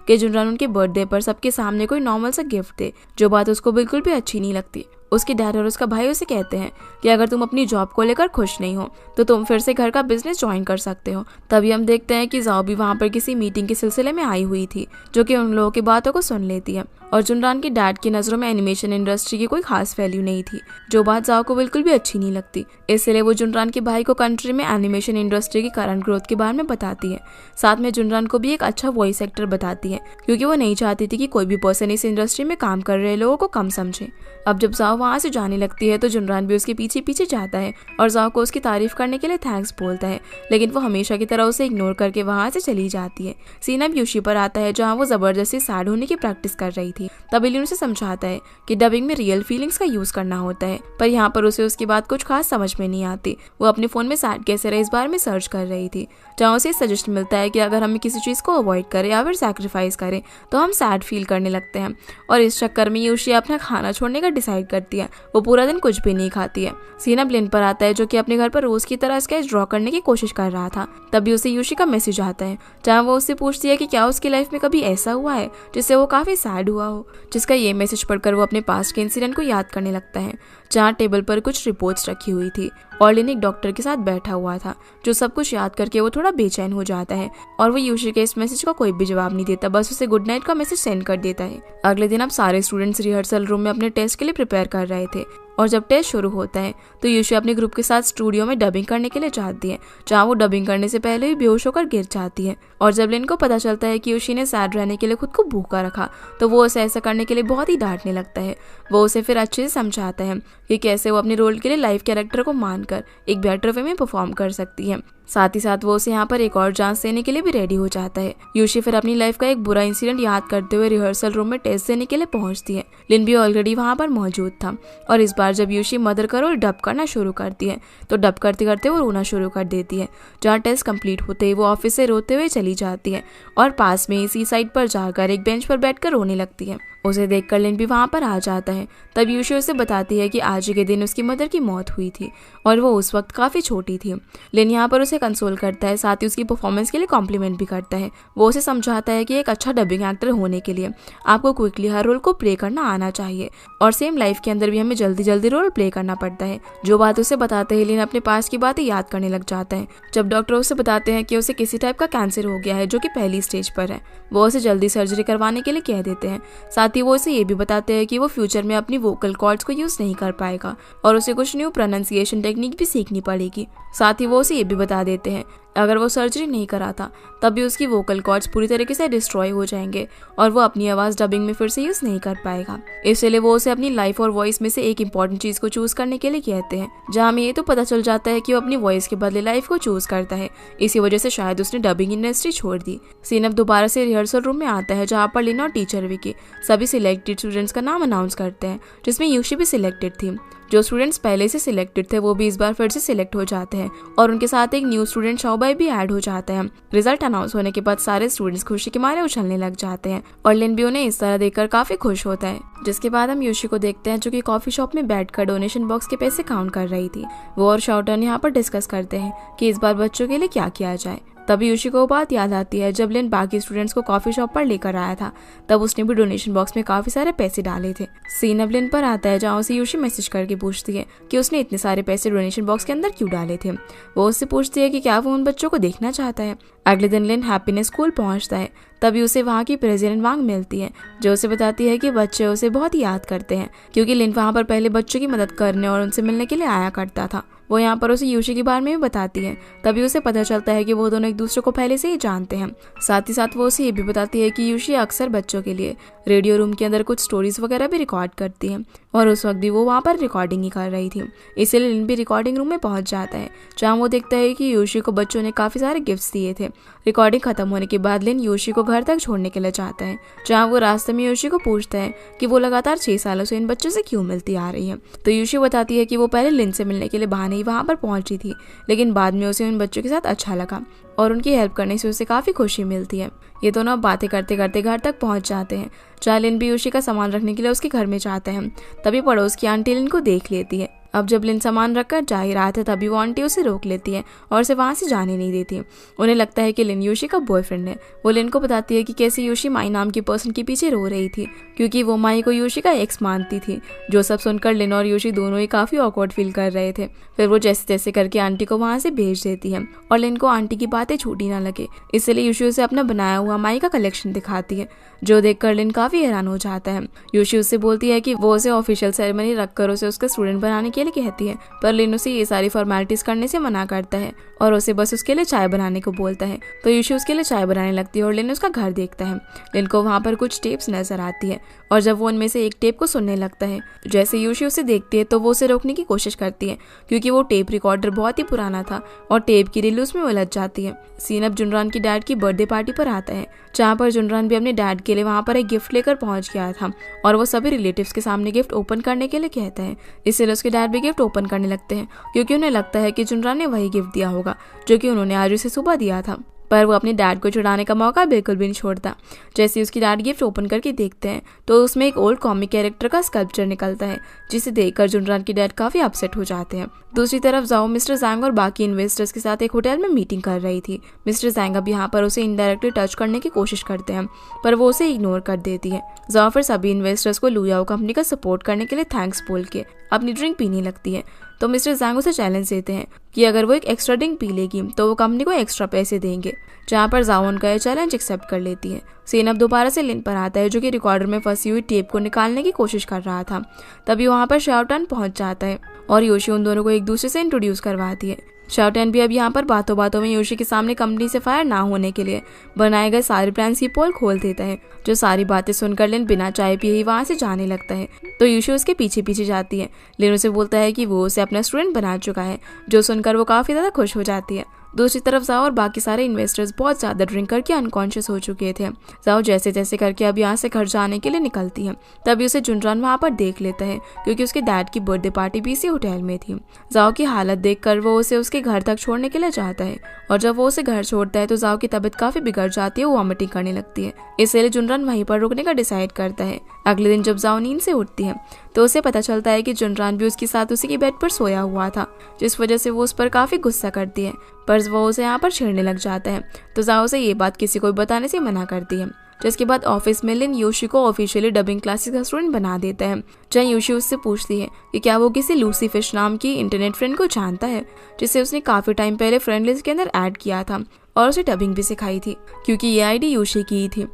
[SPEAKER 1] कि जुनरान उनके बर्थडे पर सबके सामने कोई नॉर्मल सा गिफ्ट दे, जो बात उसको बिल्कुल भी अच्छी नहीं लगती। उसके डैड और उसका भाई उसे कहते हैं कि अगर तुम अपनी जॉब को लेकर खुश नहीं हो तो तुम फिर से घर का बिजनेस ज्वाइन कर सकते हो। तभी हम देखते हैं कि जाओ भी वहाँ पर किसी मीटिंग के सिलसिले में आई हुई थी जो कि उन लोगों की बातों को सुन लेती है। और जुनरान के डैड की नज़रों में एनिमेशन इंडस्ट्री की कोई खास वैल्यू नहीं थी, जो बात जाओ को बिल्कुल भी अच्छी नहीं लगती। इसलिए वो जुनरान के भाई को कंट्री में एनिमेशन इंडस्ट्री की करंट ग्रोथ के बारे में बताती है। साथ में जुनरान को भी एक अच्छा वॉइस एक्टर बताती है क्योंकि वो नहीं चाहती थी कि कोई भी पर्सन इस इंडस्ट्री में काम कर रहे लोगों को कम समझे। अब जब जाओ वहाँ से जाने लगती है तो जुनरान भी उसके पीछे पीछे जाता है और जाओ को उसकी तारीफ करने के लिए थैंक्स बोलता है, लेकिन वो हमेशा की तरह उसे इग्नोर करके वहाँ से चली जाती है। सीन अब यूशी पर आता है जहाँ वो जबरदस्ती सैड होने की प्रैक्टिस कर रही थी। तभी लिन उसे समझाता है कि डबिंग में रियल फीलिंग्स का यूज करना होता है, पर यहाँ पर उसे उसकी बात कुछ खास समझ में नहीं आती। वो अपने फोन में सैड कैसे रहे इस बारे में सर्च कर रही थी, जहाँ उसे सजेशन मिलता है कि अगर हमें किसी चीज को अवॉइड करें या फिर सैक्रिफाइस करें तो हम सैड फील करने लगते हैं। और इस चक्कर में यूशी अपना खाना छोड़ने का डिसाइड करती है। वो पूरा दिन कुछ भी नहीं खाती है। सीन अब लिन पर आता है जो कि अपने घर पर रोज की तरह स्केच ड्रॉ करने की कोशिश कर रहा था। तभी उसे यूशी का मैसेज आता है जहाँ वो उससे पूछती है कि क्या उसकी लाइफ में कभी ऐसा हुआ है जिससे वो काफी सैड हुआ हो। जिसका ये मैसेज पढ़कर वो अपने पास्ट के इंसिडेंट को याद करने लगता है, जहाँ टेबल पर कुछ रिपोर्ट्स रखी हुई थी और लिन एक डॉक्टर के साथ बैठा हुआ था जो सब कुछ याद करके वो थोड़ा बेचैन हो जाता है और वो यूशी के इस मैसेज का कोई भी जवाब नहीं देता, बस उसे गुड नाइट का मैसेज सेंड कर देता है। अगले दिन अब सारे स्टूडेंट्स रिहर्सल रूम में अपने टेस्ट के लिए प्रिपेयर कर रहे थे और जब टेस्ट शुरू होता है तो यूशी अपने ग्रुप के साथ स्टूडियो में डबिंग करने के लिए जाती है, जहाँ वो डबिंग करने से पहले ही बेहोश होकर गिर जाती है। और जब लिन को पता चलता है कि यूशी ने सैड रहने के लिए खुद को भूखा रखा तो वो उसे ऐसा करने के लिए बहुत ही डांटने लगता है। वो उसे फिर अच्छे से समझाता है कि कैसे वो अपने रोल के लिए लाइव कैरेक्टर को मानकर एक बेटर वे में परफॉर्म कर सकती है। साथ ही साथ वो उसे यहाँ पर एक और चांस देने के लिए भी रेडी हो जाता है। यूशी फिर अपनी लाइफ का एक बुरा इंसिडेंट याद करते हुए रिहर्सल रूम में टेस्ट देने के लिए पहुंचती है। लिन भी ऑलरेडी वहाँ पर मौजूद था और इस बार जब यूशी मदर का रोल डब करना शुरू करती है तो डब करते करते वो रोना शुरू कर देती है। जहाँ टेस्ट कंप्लीट होते ही वो ऑफिस से रोते हुए चली जाती है और पास में ही सी साइड पर जाकर एक बेंच पर बैठकर रोने लगती है। उसे देखकर लिन भी वहाँ पर आ जाता है। तब यूशी उसे बताती है कि आज के दिन उसकी मदर की मौत हुई थी और वो उस वक्त काफ़ी छोटी थी। लिन यहाँ पर उसे कंसोल करता है, साथ ही उसकी परफॉर्मेंस के लिए कॉम्प्लीमेंट भी करता है। वो उसे समझाता है कि एक अच्छा डबिंग एक्टर होने के लिए आपको क्विकली हर रोल को प्ले करना आना चाहिए और सेम लाइफ के अंदर भी हमें जल्दी जल्दी रोल प्ले करना पड़ता है। जो बात उसे बताते ही लिन अपने पास की बातें याद करने लग जाता है। जब डॉक्टर उसे बताते हैं कि उसे किसी टाइप का कैंसर हो गया है जो कि पहली स्टेज पर है, वो उसे जल्दी सर्जरी करवाने के लिए कह देते हैं। साथ ही वो उसे ये भी बताते हैं कि वो फ्यूचर में अपनी वोकल कॉर्ड्स को यूज नहीं कर पाएगा और उसे कुछ न्यू प्रोनाउंसिएशन टेक्निक भी सीखनी पड़ेगी। साथ ही वो उसे ये भी बता देते हैं अगर वो सर्जरी नहीं कराता तब भी उसकी वोकल कॉर्ड्स पूरी तरीके से डिस्ट्रॉय हो जाएंगे और वो अपनी आवाज़ डबिंग में फिर से यूज़ नहीं कर पाएगा। इसलिए वो उसे अपनी लाइफ और वॉइस में से एक इंपॉर्टेंट चीज़ को चूज़ करने के लिए कहते हैं, जहाँ हमें ये तो पता चल जाता है कि वो अपनी वॉइस के बदले लाइफ को चूज़ करता है। इसी वजह से शायद उसने डबिंग इंडस्ट्री छोड़ दी। सीन अब दोबारा से रिहर्सल रूम में आता है, जहाँ पर लिन और टीचर विकी सभी सिलेक्टेड स्टूडेंट्स का नाम अनाउंस करते हैं, जिसमें यूशी भी सिलेक्टेड थी। जो स्टूडेंट्स पहले से सिलेक्टेड थे वो भी इस बार फिर से सिलेक्ट हो जाते हैं और उनके साथ एक न्यू स्टूडेंट शाओबाई भी ऐड हो जाता है। रिजल्ट अनाउंस होने के बाद सारे स्टूडेंट्स खुशी के मारे उछलने लग जाते हैं और लिन भी उन्हें इस तरह देखकर काफी खुश होता है। जिसके बाद हम यूशी को देखते हैं, जो कि कॉफी शॉप में बैठकर डोनेशन बॉक्स के पैसे काउंट कर रही थी। वो और शाओटन यहाँ पर डिस्कस करते हैं कि इस बार बच्चों के लिए क्या किया जाए। तभी यूशी को बात याद आती है, जब लिन बाकी स्टूडेंट्स को कॉफी शॉप पर लेकर आया था तब उसने भी डोनेशन बॉक्स में काफी सारे पैसे डाले थे। सीन अब लिन पर आता है, जहाँ उसे यूशी मैसेज करके पूछती है कि उसने इतने सारे पैसे डोनेशन बॉक्स के अंदर क्यों डाले थे। वो उससे पूछती है कि क्या वो उन बच्चों को देखना चाहता है। अगले दिन लिन हैप्पीनेस स्कूल पहुंचता है, तभी उसे वहाँ की प्रेसिडेंट वांग मिलती है, जो उसे बताती है कि बच्चे उसे बहुत ही याद करते हैं, क्योंकि लिन वहाँ पर पहले बच्चों की मदद करने और उनसे मिलने के लिए आया करता था। वो यहाँ पर उसे यूशी के बारे में भी बताती है। तभी उसे पता चलता है कि वो दोनों एक दूसरे को पहले से ही जानते हैं। साथ ही साथ वो उसे ये भी बताती है कि यूशी अक्सर बच्चों के लिए रेडियो रूम के अंदर कुछ स्टोरीज वगैरह भी रिकॉर्ड करती है और उस वक्त भी वो वहाँ पर रिकॉर्डिंग ही कर रही थी। इसलिए लिन भी रिकॉर्डिंग रूम में पहुंच जाता है, जहाँ वो देखता है कि यूशी को बच्चों ने काफी सारे गिफ्ट्स दिए थे। रिकॉर्डिंग खत्म होने के बाद लिन यूशी को घर तक छोड़ने के लिए जाता है, जहाँ वो रास्ते में यूशी को पूछता है कि वो लगातार 6 सालों से इन बच्चों से क्यों मिलती आ रही है। तो यूशी बताती है कि वो पहले लिन से मिलने के लिए बहाने ही वहाँ पर पहुंची थी, लेकिन बाद में उसे उन बच्चों के साथ अच्छा लगा और उनकी हेल्प करने से उसे काफी खुशी मिलती है। ये दोनों अब बातें करते करते घर तक पहुंच जाते हैं, जहाँ लिन भी यूशी का सामान रखने के लिए उसके घर में जाते हैं। तभी पड़ोस की आंटी लिन को देख लेती है। अब जब लिन सामान रखकर जा ही रहा था तभी वो आंटी उसे रोक लेती है और उसे वहाँ से जाने नहीं देती। उन्हें लगता है कि लिन यूशी का बॉयफ्रेंड है। वो लिन को बताती है कि कैसे यूशी माई नाम की पर्सन के पीछे रो रही थी, क्योंकि वो माई को यूशी का एक्स मानती थी। जो सब सुनकर लिन और यूशी दोनों ही काफी ऑकवर्ड फील कर रहे थे। फिर वो जैसे तैसे करके आंटी को वहाँ से भेज देती है और लिन को आंटी की बातें छूटी ना लगे, इसलिए यूशी उसे अपना बनाया हुआ माई का कलेक्शन दिखाती है, जो देखकर लिन काफी हैरान हो जाता है। यूशी उससे बोलती है कि वो उसे ऑफिशियल सेरेमनी रखकर उसे उसका स्टूडेंट बनाने के लिए कहती है, पर लिन उसे ये सारी फॉर्मेलिटीज करने से मना करता है और उसे बस उसके लिए चाय बनाने को बोलता है। तो यूशी उसके लिए चाय बनाने लगती है और लिन उसका घर देखता है। लिन को वहाँ पर कुछ टेप्स नजर आती है और जब वो उनमें से एक टेप को सुनने लगता है, जैसे यूशी उसे देखती है तो वो उसे रोकने की कोशिश करती है, क्योंकि वो टेप रिकॉर्डर बहुत ही पुराना था और टेप की रील उसमें उलझ जाती है। सीन अब जुनरान की डैड की बर्थडे पार्टी पर आता है, जहाँ पर जुनरान भी अपने डैड के लिए वहाँ पर एक गिफ्ट लेकर पहुंच गया था और वो सभी रिलेटिव्स के सामने गिफ्ट ओपन करने के लिए कहता है। इसलिए उसके डैड भी गिफ्ट ओपन करने लगते हैं, क्योंकि उन्हें लगता है कि जुनरान ने वही गिफ्ट दिया होगा जो कि उन्होंने आज उसे सुबह दिया था। पर वो अपने डैड को छुड़ाने का मौका बिल्कुल भी नहीं छोड़ता। जैसे उसकी डैड गिफ्ट ओपन करके देखते हैं तो उसमें एक ओल्ड कॉमिक कैरेक्टर का स्कल्पचर निकलता है, जिसे देखकर जुनरान की डैड काफी अपसेट हो जाते हैं। दूसरी तरफ जाओ मिस्टर जैंग और बाकी इन्वेस्टर्स के साथ एक होटल में मीटिंग कर रही थी। मिस्टर जैंग अब यहाँ पर उसे इनडायरेक्टली टच करने की कोशिश करते हैं, पर वो उसे इग्नोर कर देती है। जाओ फिर सभी इन्वेस्टर्स को लुयाओ कंपनी का सपोर्ट करने के लिए थैंक्स बोल के अपनी ड्रिंक पीने लगती है। तो मिस्टर जैंग उसे चैलेंज देते हैं कि अगर वो एक एक्स्ट्रा ड्रिंक पी लेगी तो वो कंपनी को एक्स्ट्रा पैसे देंगे, जहाँ पर जाओ उनका ये चैलेंज एक्सेप्ट कर लेती है। सीन अब दोबारा से लिन पर आता है, जो कि रिकॉर्डर में फंसी हुई टेप को निकालने की कोशिश कर रहा था। तभी वहाँ पर शाओटन पहुंच जाता है और यूशी उन दोनों को एक दूसरे से इंट्रोड्यूस करवाती है। शाओटन भी अब यहाँ पर बातों बातों में यूशी के सामने कंपनी से फायर ना होने के लिए बनाए गए सारे प्लान्स की पोल खोल देता है। जो सारी बातें सुनकर लिन बिना चाय पिए ही वहाँ से जाने लगता है, तो यूशी उसके पीछे पीछे जाती है। लिन उसे बोलता है कि वो उसे अपना स्टूडेंट बना चुका है, जो सुनकर वो काफी ज्यादा खुश हो जाती है। दूसरी तरफ जाओ और बाकी सारे इन्वेस्टर्स बहुत ज्यादा ड्रिंक करके अनकॉन्शियस हो चुके थे। जाओ जैसे तैसे करके अब यहाँ से घर जाने के लिए निकलती है, तभी उसे जुनरान वहाँ पर देख लेता है, क्योंकि उसके डैड की बर्थडे पार्टी भी इसी होटल में थी। जाओ की हालत देखकर वो उसे उसके घर तक छोड़ने के लिए चाहता है, और जब वो उसे घर छोड़ता है तो जाओ की तबीयत काफी बिगड़ जाती है, वो वॉमिटिंग करने लगती है। इसलिए जुनरान वहीं पर रुकने का डिसाइड करता है। अगले दिन जब जाओ नींद से उठती है तो उसे पता चलता है कि जुनरान भी उसके साथ उसी की बेड पर सोया हुआ था, जिस वजह से वो उस पर काफी गुस्सा करती है, पर वो उसे यहाँ पर छेड़ने लग जाता है। तो जाओ से ये बात किसी को बताने से मना करती है। जिसके बाद ऑफिस में लिन यूशी को ऑफिशियली डबिंग क्लासेस का स्टूडेंट बना देता है, जहाँ यूशी उससे पूछती है कि क्या वो किसी लूसी फिश नाम की इंटरनेट फ्रेंड को जानता है, जिसे उसने काफी टाइम पहले फ्रेंड लिस्ट के अंदर ऐड किया था और उसे डबिंग भी सिखाई थी, क्योंकि ये आईडी यूशी की ही थी।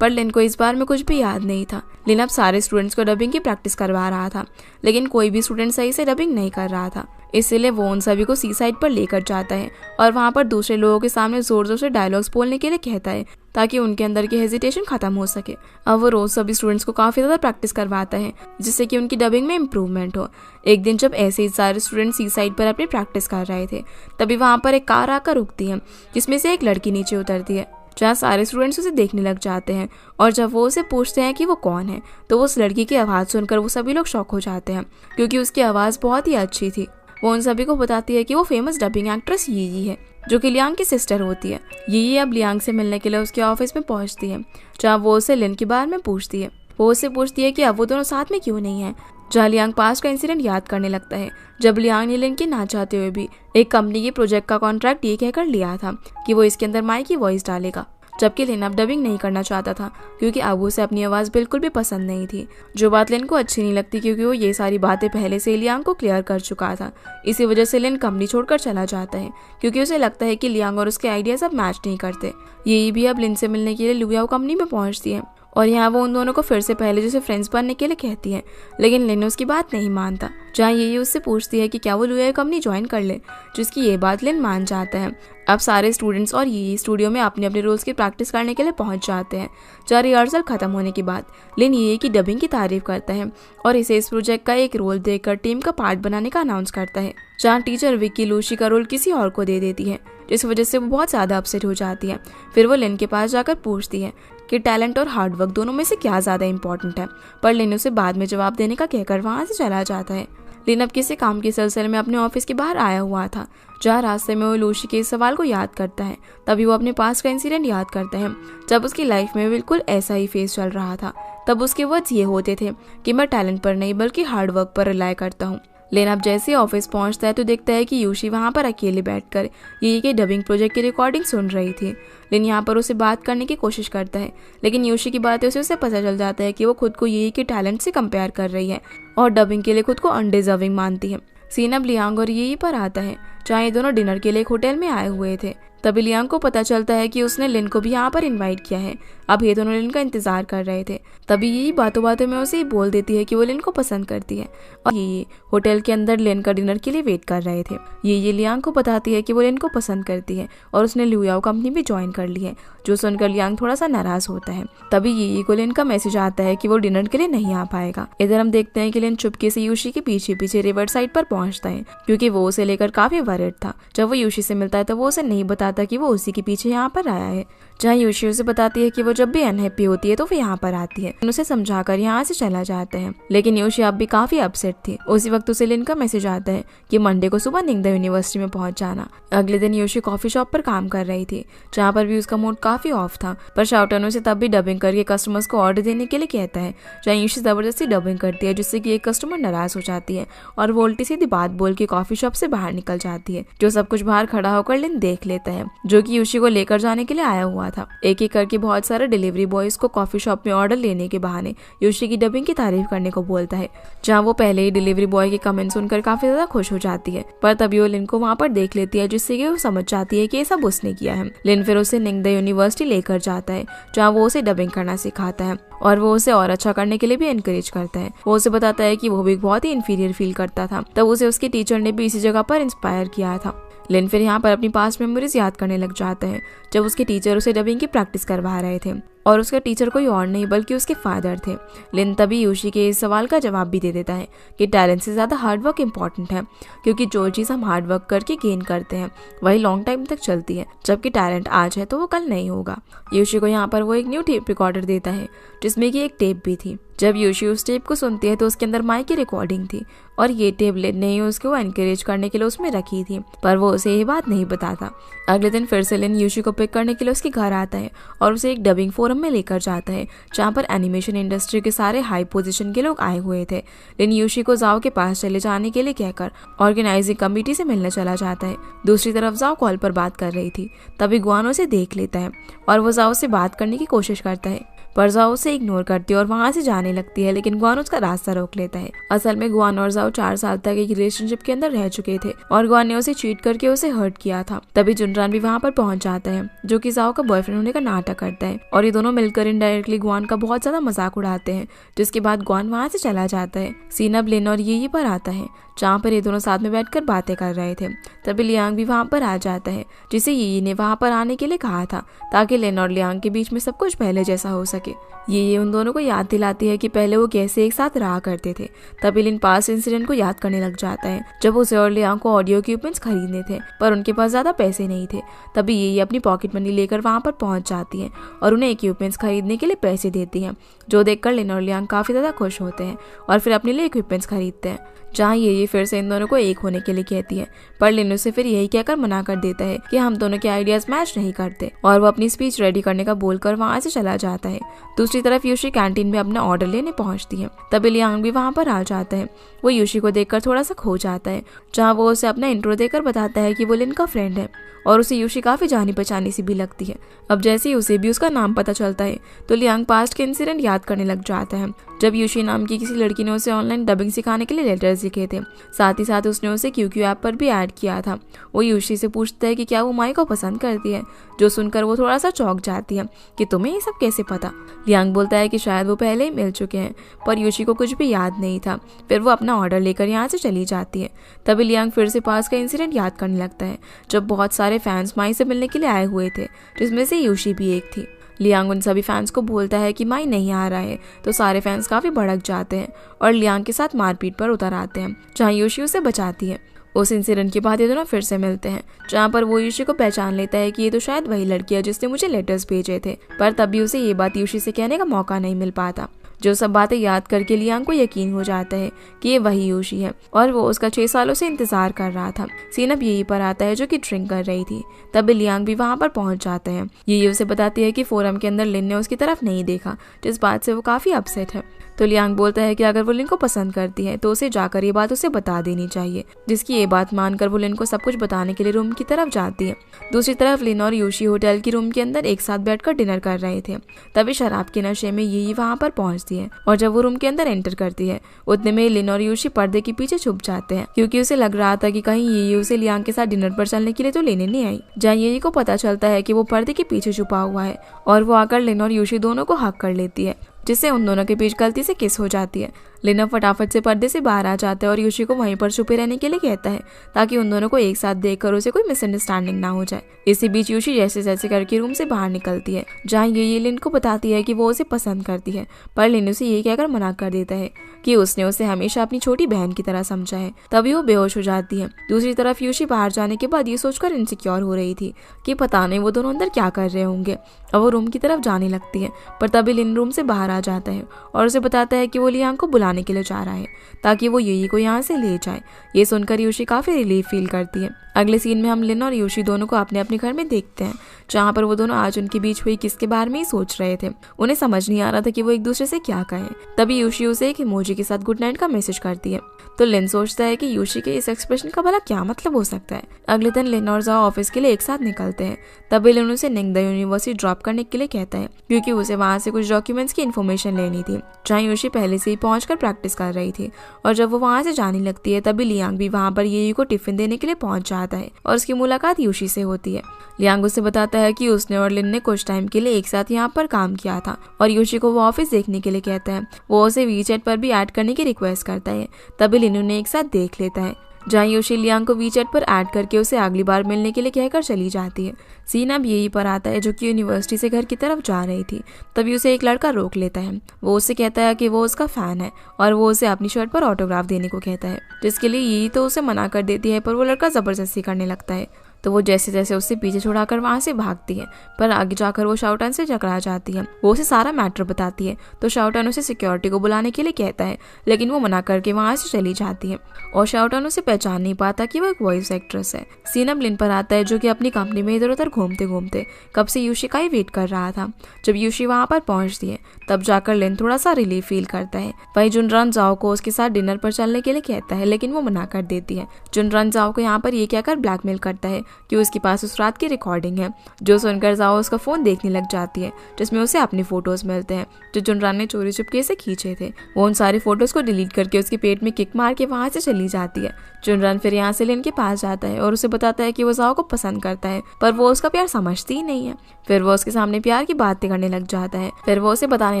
[SPEAKER 1] पर लिन को इस बार में कुछ भी याद नहीं था। लिन अब सारे स्टूडेंट्स को डबिंग की प्रैक्टिस करवा रहा था, लेकिन कोई भी स्टूडेंट सही से डबिंग नहीं कर रहा था। इसलिए वो उन सभी को सी साइड पर लेकर जाता है और वहाँ पर दूसरे लोगों के सामने जोर जोर से डायलॉग्स बोलने के लिए कहता है, ताकि उनके अंदर की हेजिटेशन खत्म हो सके। अब वो रोज सभी स्टूडेंट्स को काफी ज्यादा प्रैक्टिस करवाता है, जिससे कि उनकी डबिंग में इम्प्रूवमेंट हो। एक दिन जब ऐसे ही सारे स्टूडेंट सी साइड पर अपनी प्रैक्टिस कर रहे थे, तभी वहाँ पर एक कार आकर रुकती है, जिसमें से एक लड़की नीचे उतरती है। जहाँ सारे स्टूडेंट्स उसे देखने लग जाते हैं, और जब वो उसे पूछते हैं कि वो कौन है, तो वो उस लड़की की आवाज़ सुनकर वो सभी लोग शॉक हो जाते हैं, क्योंकि उसकी आवाज़ बहुत ही अच्छी थी। वो उन सभी को बताती है कि वो फेमस डबिंग एक्ट्रेस यी है, जो कि लियांग की सिस्टर होती है। यी अब लियांग से मिलने के लिए उसके ऑफिस में पहुंचती है, जहाँ वो उसे लिन के बारे में पूछती है। वो उससे पूछती है कि अब वो दोनों साथ में क्यों नहीं है। जहाँ लियांग पास्ट का इंसिडेंट याद करने लगता है, जब लियांग ने लिन के ना चाहते हुए भी एक कंपनी के प्रोजेक्ट का कॉन्ट्रैक्ट ये कहकर लिया था कि वो इसके अंदर माई की वॉइस डालेगा, जबकि लिन अब डबिंग नहीं करना चाहता था, क्योंकि अब उसे अपनी आवाज़ बिल्कुल भी पसंद नहीं थी। जो बात लिन को अच्छी नहीं लगती, क्योंकि वो ये सारी बातें पहले से लियांग को क्लियर कर चुका था। इसी वजह से लिन कंपनी छोड़कर चला जाता है, क्योंकि उसे लगता है कि लियांग और उसके आइडियाज अब मैच नहीं करते। यही भी अब लिन से मिलने के लिए लुयाओ कंपनी में पहुंचती है, और यहाँ वो उन दोनों को फिर से पहले जैसे फ्रेंड्स बनने के लिए कहती है, लेकिन लिन उसकी बात नहीं मानता। जहाँ यही उससे पूछती है कि क्या वो लुयाओ कंपनी ज्वाइन कर ले, जिसकी ये बात लिन मान जाता है। अब सारे स्टूडेंट्स और यही स्टूडियो में अपने अपने रोल्स की प्रैक्टिस करने के लिए पहुंच जाते हैं। जहाँ रिहर्सल खत्म होने के बाद लिन यही की डबिंग की तारीफ करता है और इसे इस प्रोजेक्ट का एक रोल देकर टीम का पार्ट बनाने का अनाउंस करता है। जहाँ टीचर विक्की लूसी का रोल किसी और को दे देती है, जिस वजह से वो बहुत ज़्यादा अपसेट हो जाती है। फिर वो लिन के पास जाकर पूछती है कि टैलेंट और हार्डवर्क दोनों में से क्या ज़्यादा इंपॉर्टेंट है, पर लिन उसे बाद में जवाब देने का कहकर वहाँ से चला जाता है। लिन अब किसी काम के सिलसिले में अपने ऑफिस के बाहर आया हुआ था, जहाँ रास्ते में वो लूसी के इस सवाल को याद करता है। तभी वो अपने पास का इंसिडेंट याद करता है, जब उसकी लाइफ में बिल्कुल ऐसा ही फेस चल रहा था। तब उसके वर्ड्स ये होते थे कि मैं टैलेंट पर नहीं बल्कि हार्डवर्क पर रिलाय करता हूँ। लेन अब जैसे ही ऑफिस पहुंचता है तो देखता है कि यूशी वहां पर अकेले बैठकर यही के डबिंग प्रोजेक्ट की रिकॉर्डिंग सुन रही थी। लेन यहाँ पर उसे बात करने की कोशिश करता है, लेकिन यूशी की बातें उसे पता चल जाता है कि वो खुद को यही के टैलेंट से कंपेयर कर रही है और डबिंग के लिए खुद को अनडिजर्विंग मानती है। सीन अब लियांग और यही पर आता है, जहाँ ये दोनों डिनर के लिए एक होटल में आए हुए थे। तभी लियांग को पता चलता है कि उसने लिन को भी यहाँ पर इनवाइट किया है। अब ये दोनों लिन का इंतजार कर रहे थे। तभी यही बातों बातों में उसे बोल देती है कि वो लिन को पसंद करती है, और ये होटल के अंदर लिन का डिनर के लिए वेट कर रहे थे। ये लियांग को बताती है कि वो लिन को पसंद करती है और उसने लुयाओ कंपनी भी ज्वाइन कर ली है, जो सुनकर लियांग थोड़ा सा नाराज होता है। तभी ये को लिन का मैसेज आता है कि वो डिनर के लिए नहीं आ पाएगा। इधर हम देखते हैं कि लिन चुपके से यूशी के पीछे पीछे रिवर साइड पर पहुंचता है, क्योंकि वो उसे लेकर काफी वरिड था। जब वो यूशी से मिलता है तो वो उसे नहीं बताता कि वो उसी के पीछे यहाँ पर आया है। जहाँ यूशी उसे बताती है कि वो जब भी अनहैप्पी होती है तो वो यहाँ पर आती है। उसे समझाकर यहाँ से चला जाता है, लेकिन यूशी अब भी काफी अपसेट थी। उसी वक्त उसे लिन का मैसेज आता है कि मंडे को सुबह निंगदा यूनिवर्सिटी में पहुंच जाना। अगले दिन यूशी कॉफी शॉप पर काम कर रही थी, जहाँ पर भी उसका मूड काफी ऑफ था, पर शाउटन उसे तब भी डबिंग करके कस्टमर्स को ऑर्डर देने के लिए कहता है। जहाँ यूशी जबरदस्ती डबिंग करती है, जिससे कि एक कस्टमर नाराज हो जाती है और वो उल्टी सीधी बात बोल के कॉफी शॉप से बाहर निकल जाती है। जो सब कुछ बाहर खड़ा होकर लिन देख लेता है, जो कि यूशी को लेकर जाने के लिए आया हुआ था। एक एक करके बहुत सारे डिलीवरी बॉयज को कॉफी शॉप में ऑर्डर लेने के बहाने यूशी की डबिंग की तारीफ करने को बोलता है, जहाँ वो पहले ही डिलीवरी बॉय के कमेंट सुनकर काफी ज्यादा खुश हो जाती है। पर तभी वो लिन को वहाँ पर देख लेती है, जिससे कि वो समझ जाती है कि ये सब उसने किया है। लिन फिर उसे निंगदा यूनिवर्सिटी लेकर जाता है, जहाँ वो उसे डबिंग करना सिखाता है और वो उसे और अच्छा करने के लिए भी एनकरेज करता है। वो उसे बताता है कि वो भी बहुत ही इंफीरियर फील करता था, तब उसे उसके टीचर ने भी इसी जगह पर इंस्पायर किया था। लिन फिर यहाँ पर अपनी पास्ट मेमोरीज याद करने लग जाता है, जब उसके टीचर उसे डबिंग की प्रैक्टिस करवा रहे थे और उसका टीचर कोई और नहीं बल्कि उसके फादर थे। लिन तभी यूशी के इस सवाल का जवाब भी दे देता है कि टैलेंट से ज़्यादा हार्डवर्क इम्पॉर्टेंट है, क्योंकि जो चीज़ हम हार्डवर्क करके गेन करते हैं वही लॉन्ग टाइम तक चलती है, जबकि टैलेंट आज है तो वो कल नहीं होगा। यूशी को यहाँ पर वो एक न्यू टेप रिकॉर्डर देता है, जिसमें कि एक टेप भी थी। जब यूशी उस टेप को सुनती है तो उसके अंदर माइक की रिकॉर्डिंग थी, और ये टेप लिन ने उसको एनकरेज करने के लिए उसमें रखी थी, पर वो उसे ये बात नहीं बताता। अगले दिन फिर से लिन यूशी को पिक करने के लिए उसके घर आता है और उसे एक डबिंग फोरम में लेकर जाता है, जहाँ पर एनिमेशन इंडस्ट्री के सारे हाई पोजीशन के लोग आए हुए थे। लिन यूशी को जाओ के पास चले जाने के लिए कहकर ऑर्गेनाइजिंग कमेटी से मिलने चला जाता है। दूसरी तरफ जाओ कॉल पर बात कर रही थी, तभी गुआन उसे देख लेता है और वो जाओ से बात करने की कोशिश करता है, पर जाओ उसे इग्नोर करती है और वहाँ से जाने लगती है, लेकिन गुआन उसका रास्ता रोक लेता है। असल में गुआन और जाओ 4 साल तक एक रिलेशनशिप के अंदर रह चुके थे और गुआन ने उसे चीट करके उसे हर्ट किया था। तभी जुनरान भी वहाँ पर पहुंच जाता है, जो कि जाओ का बॉयफ्रेंड होने का नाटक करता है और ये दोनों मिलकर इनडायरेक्टली गुआन का बहुत ज्यादा मजाक उड़ाते हैं, जिसके बाद गुआन वहाँ से चला जाता है। सीन अब लिन और ये पर आता है, जहाँ पर ये दोनों साथ में बैठकर बातें कर रहे थे। तभी लियांग भी वहाँ पर आ जाता है, जिसे ये ने वहाँ पर आने के लिए कहा था ताकि लिन और लियांग के बीच में सब कुछ पहले जैसा हो सके। ये उन दोनों को याद दिलाती है कि पहले वो कैसे एक साथ रहा करते थे। तभी लिन पास इंसिडेंट को याद करने लग जाता है, जब उसे और लियांग को ऑडियो इक्विपमेंट्स खरीदने थे पर उनके पास ज्यादा पैसे नहीं थे। तभी ये अपनी पॉकेट मनी लेकर वहाँ पर पहुंच जाती है और उन्हें इक्विपमेंट्स खरीदने के लिए पैसे देती है, जो देखकर लिन और लियांग काफी ज्यादा खुश होते हैं और फिर अपने लिए इक्विपमेंट्स खरीदते हैं। जहाँ ये फिर से इन दोनों को एक होने के लिए कहती है, पर लिन उसे फिर यही कहकर मना कर देता है कि हम दोनों के आइडियाज मैच नहीं करते और वो अपनी स्पीच रेडी करने का बोलकर वहाँ से चला जाता है। दूसरी तरफ यूशी कैंटीन में अपना ऑर्डर लेने पहुंचती है। तभी लियांग भी वहाँ पर आ जाता है। वो यूशी को देखकर थोड़ा सा खो जाता है, जहाँ वो उसे अपना इंट्रो देकर बताता है कि वो लिन का फ्रेंड है और उसे यूशी काफी जानी पहचानी सी भी लगती है। अब जैसे ही उसे भी उसका नाम पता चलता है तो लियांग पास्ट के इंसिडेंट याद करने लग जाता है, जब यूशी नाम की किसी लड़की ने उसे ऑनलाइन डबिंग सिखाने के लिए लेटर्स लिखे थे। साथ ही साथ उसने उसे QQ ऐप पर भी ऐड किया था। वो यूशी से पूछता है कि क्या वो माई को पसंद करती है, जो सुनकर वो थोड़ा सा चौंक जाती है कि तुम्हें ये सब कैसे पता। लियांग बोलता है कि शायद वो पहले ही मिल चुके हैं, पर यूशी को कुछ भी याद नहीं था। फिर वो अपना ऑर्डर लेकर यहाँ से चली जाती है। तभी लियांग फिर से पास का इंसिडेंट याद करने लगता है, जब बहुत सारे फैंस माई से मिलने के लिए आए हुए थे, जिसमें से यूशी भी एक थी। लियांग उन सभी फैंस को बोलता है कि माई नहीं आ रहा है, तो सारे फैंस काफी भड़क जाते हैं और लियांग के साथ मारपीट पर उतर आते हैं, जहाँ यूशी उसे बचाती है। उस इंसिडेंट के बाद ये दोनों फिर से मिलते हैं, जहाँ पर वो यूशी को पहचान लेता है कि ये तो शायद वही लड़की है जिसने मुझे लेटर्स भेजे थे, पर तभी उसे ये बात यूशी से कहने का मौका नहीं मिल पाता। जो सब बातें याद करके लियांग को यकीन हो जाता है कि ये वही यूशी है और वो उसका 6 सालों से इंतजार कर रहा था। सीन अब यही पर आता है, जो कि ड्रिंक कर रही थी। तभी लियांग भी वहाँ पर पहुंच जाते हैं। ये उसे बताती है कि फोरम के अंदर लिन ने उसकी तरफ नहीं देखा, जिस बात से वो काफी अपसेट है। तो लियांग बोलता है कि अगर वो लिन को पसंद करती है तो उसे जाकर ये बात उसे बता देनी चाहिए, जिसकी ये बात मानकर वो लिन को सब कुछ बताने के लिए रूम की तरफ जाती है। दूसरी तरफ लिन और यूशी होटल की रूम के अंदर एक साथ बैठकर डिनर कर रहे थे। तभी शराब के नशे में ये वहाँ पर पहुंचती है और जब वो रूम के अंदर एंटर करती है, उतने में लिन और यूशी पर्दे के पीछे छुप जाते हैं, क्योंकि उसे लग रहा था कि कहीं ये उसे लियांग के साथ डिनर पर चलने के लिए तो लेने नहीं आई। जहाँ ये को पता चलता है कि वो पर्दे के पीछे छुपा हुआ है और वो आकर लिन और यूशी दोनों को हक कर लेती है, जिससे उन दोनों के बीच गलती से किस हो जाती है। लिन फटाफट से पर्दे से बाहर आ जाता है और यूशी को वहीं पर छुपे रहने के लिए कहता है, ताकि उन दोनों को एक साथ देखकर उसे कोई मिसअंडरस्टैंडिंग ना हो जाए। इसी बीच यूशी जैसे जैसे करके रूम से बाहर निकलती है, जहाँ ये लिन को बताती है कि वो उसे पसंद करती है, पर लिन उसे ये कहकर मना कर देता है कि उसने उसे हमेशा अपनी छोटी बहन की तरह समझा है। तभी वो बेहोश हो जाती है। दूसरी तरफ यूशी बाहर जाने के बाद ये सोचकर इनसिक्योर हो रही थी कि पता नहीं वो दोनों अंदर क्या कर रहे होंगे, और वो रूम की तरफ जाने लगती है। पर तभी लिन रूम से बाहर आ जाता है और उसे बताता है कि वो लियांग को बुलाने के लिए जा रहा है, ताकि वो यूई को यहाँ से ले जाए। ये सुनकर यूशी काफी रिलीफ फील करती है। अगले सीन में हम लिन और यूशी दोनों को अपने अपने घर में देखते हैं, जहाँ पर वो दोनों आज उनके बीच हुई किसके बारे में ही सोच रहे थे। उन्हें समझ नहीं आ रहा था कि वो एक दूसरे से क्या कहें। तभी यूशी उसे एक इमोजी के साथ गुड नाइट का मैसेज करती है, तो लिन सोचता है कि यूशी के इस एक्सप्रेशन का भला क्या मतलब हो सकता है। अगले दिन लिन और जाओ ऑफिस के लिए एक साथ निकलते हैं। तभी लिन उसे निंगदा यूनिवर्सिटी ड्रॉप करने के लिए कहता है, क्योंकि उसे वहाँ से कुछ डॉक्यूमेंट्स की इन्फॉर्मेशन लेनी थी, जहाँ यूशी पहले से ही पहुंचकर प्रैक्टिस कर रही थी। और जब वो वहाँ से जाने लगती है, तभी लियांग भी वहाँ पर ये को टिफिन देने के लिए पहुंच जाता है और उसकी मुलाकात यूशी से होती है। लियांग उसे बताता है कि उसने और लिन ने कुछ टाइम के लिए एक साथ यहाँ पर काम किया था और यूशी को वो ऑफिस देखने के लिए कहता है। वो उसे वीचैट पर भी ऐड करने की रिक्वेस्ट करता है। तभी लिन उन्हें एक साथ देख लेता है, जहाँ यूशी लियांग को वीचैट पर ऐड करके उसे अगली बार मिलने के लिए कहकर चली जाती है। सीन अब यही पर आता है, जो कि यूनिवर्सिटी से घर की तरफ जा रही थी। तभी उसे एक लड़का रोक लेता है। वो उससे कहता है कि वो उसका फैन है और वो उसे अपनी शर्ट पर ऑटोग्राफ देने को कहता है, जिसके लिए यही तो उसे मना कर देती है, पर वो लड़का जबरदस्ती करने लगता है। तो वो जैसे जैसे उससे पीछे छुड़ाकर वहां से भागती है, पर आगे जाकर वो शाओटन से टकरा जाती है। वो उसे सारा मैटर बताती है, तो शाओटन उसे सिक्योरिटी को बुलाने के लिए कहता है, लेकिन वो मना करके वहां से चली जाती है और शाओटन उसे पहचान नहीं पाता कि वो एक वॉइस एक्ट्रेस है। सीन अब लिन पर आता है, जो कि अपनी कंपनी में इधर उधर घूमते घूमते कब से यूशी का ही वेट कर रहा था। जब यूशी वहां पर पहुंचती है, तब जाकर लिन थोड़ा सा रिलीफ फील करता है। वही जुनरान जाओ को उसके साथ डिनर पर चलने के लिए कहता है, लेकिन वो मना कर देती है। जुनरान जाओ को यहाँ पर ये कहकर ब्लैकमेल करता है कि उसके पास उस रात की रिकॉर्डिंग है, जो सुनकर जाओ उसका फ़ोन देखने लग जाती है जिसमें उसे अपने फ़ोटोज़ मिलते हैं जो जुनरान ने चोरी चुपके से खींचे थे। वो उन सारे फ़ोटोज़ को डिलीट करके उसके पेट में किक मार के वहाँ से चली जाती है। जुनरान फिर यहाँ से लिन के पास जाता है और उसे बताता है कि वो जाओ को पसंद करता है, पर वो उसका प्यार समझती ही नहीं है। फिर वो उसके सामने प्यार की बातें करने लग जाता है। फिर वो उसे बताने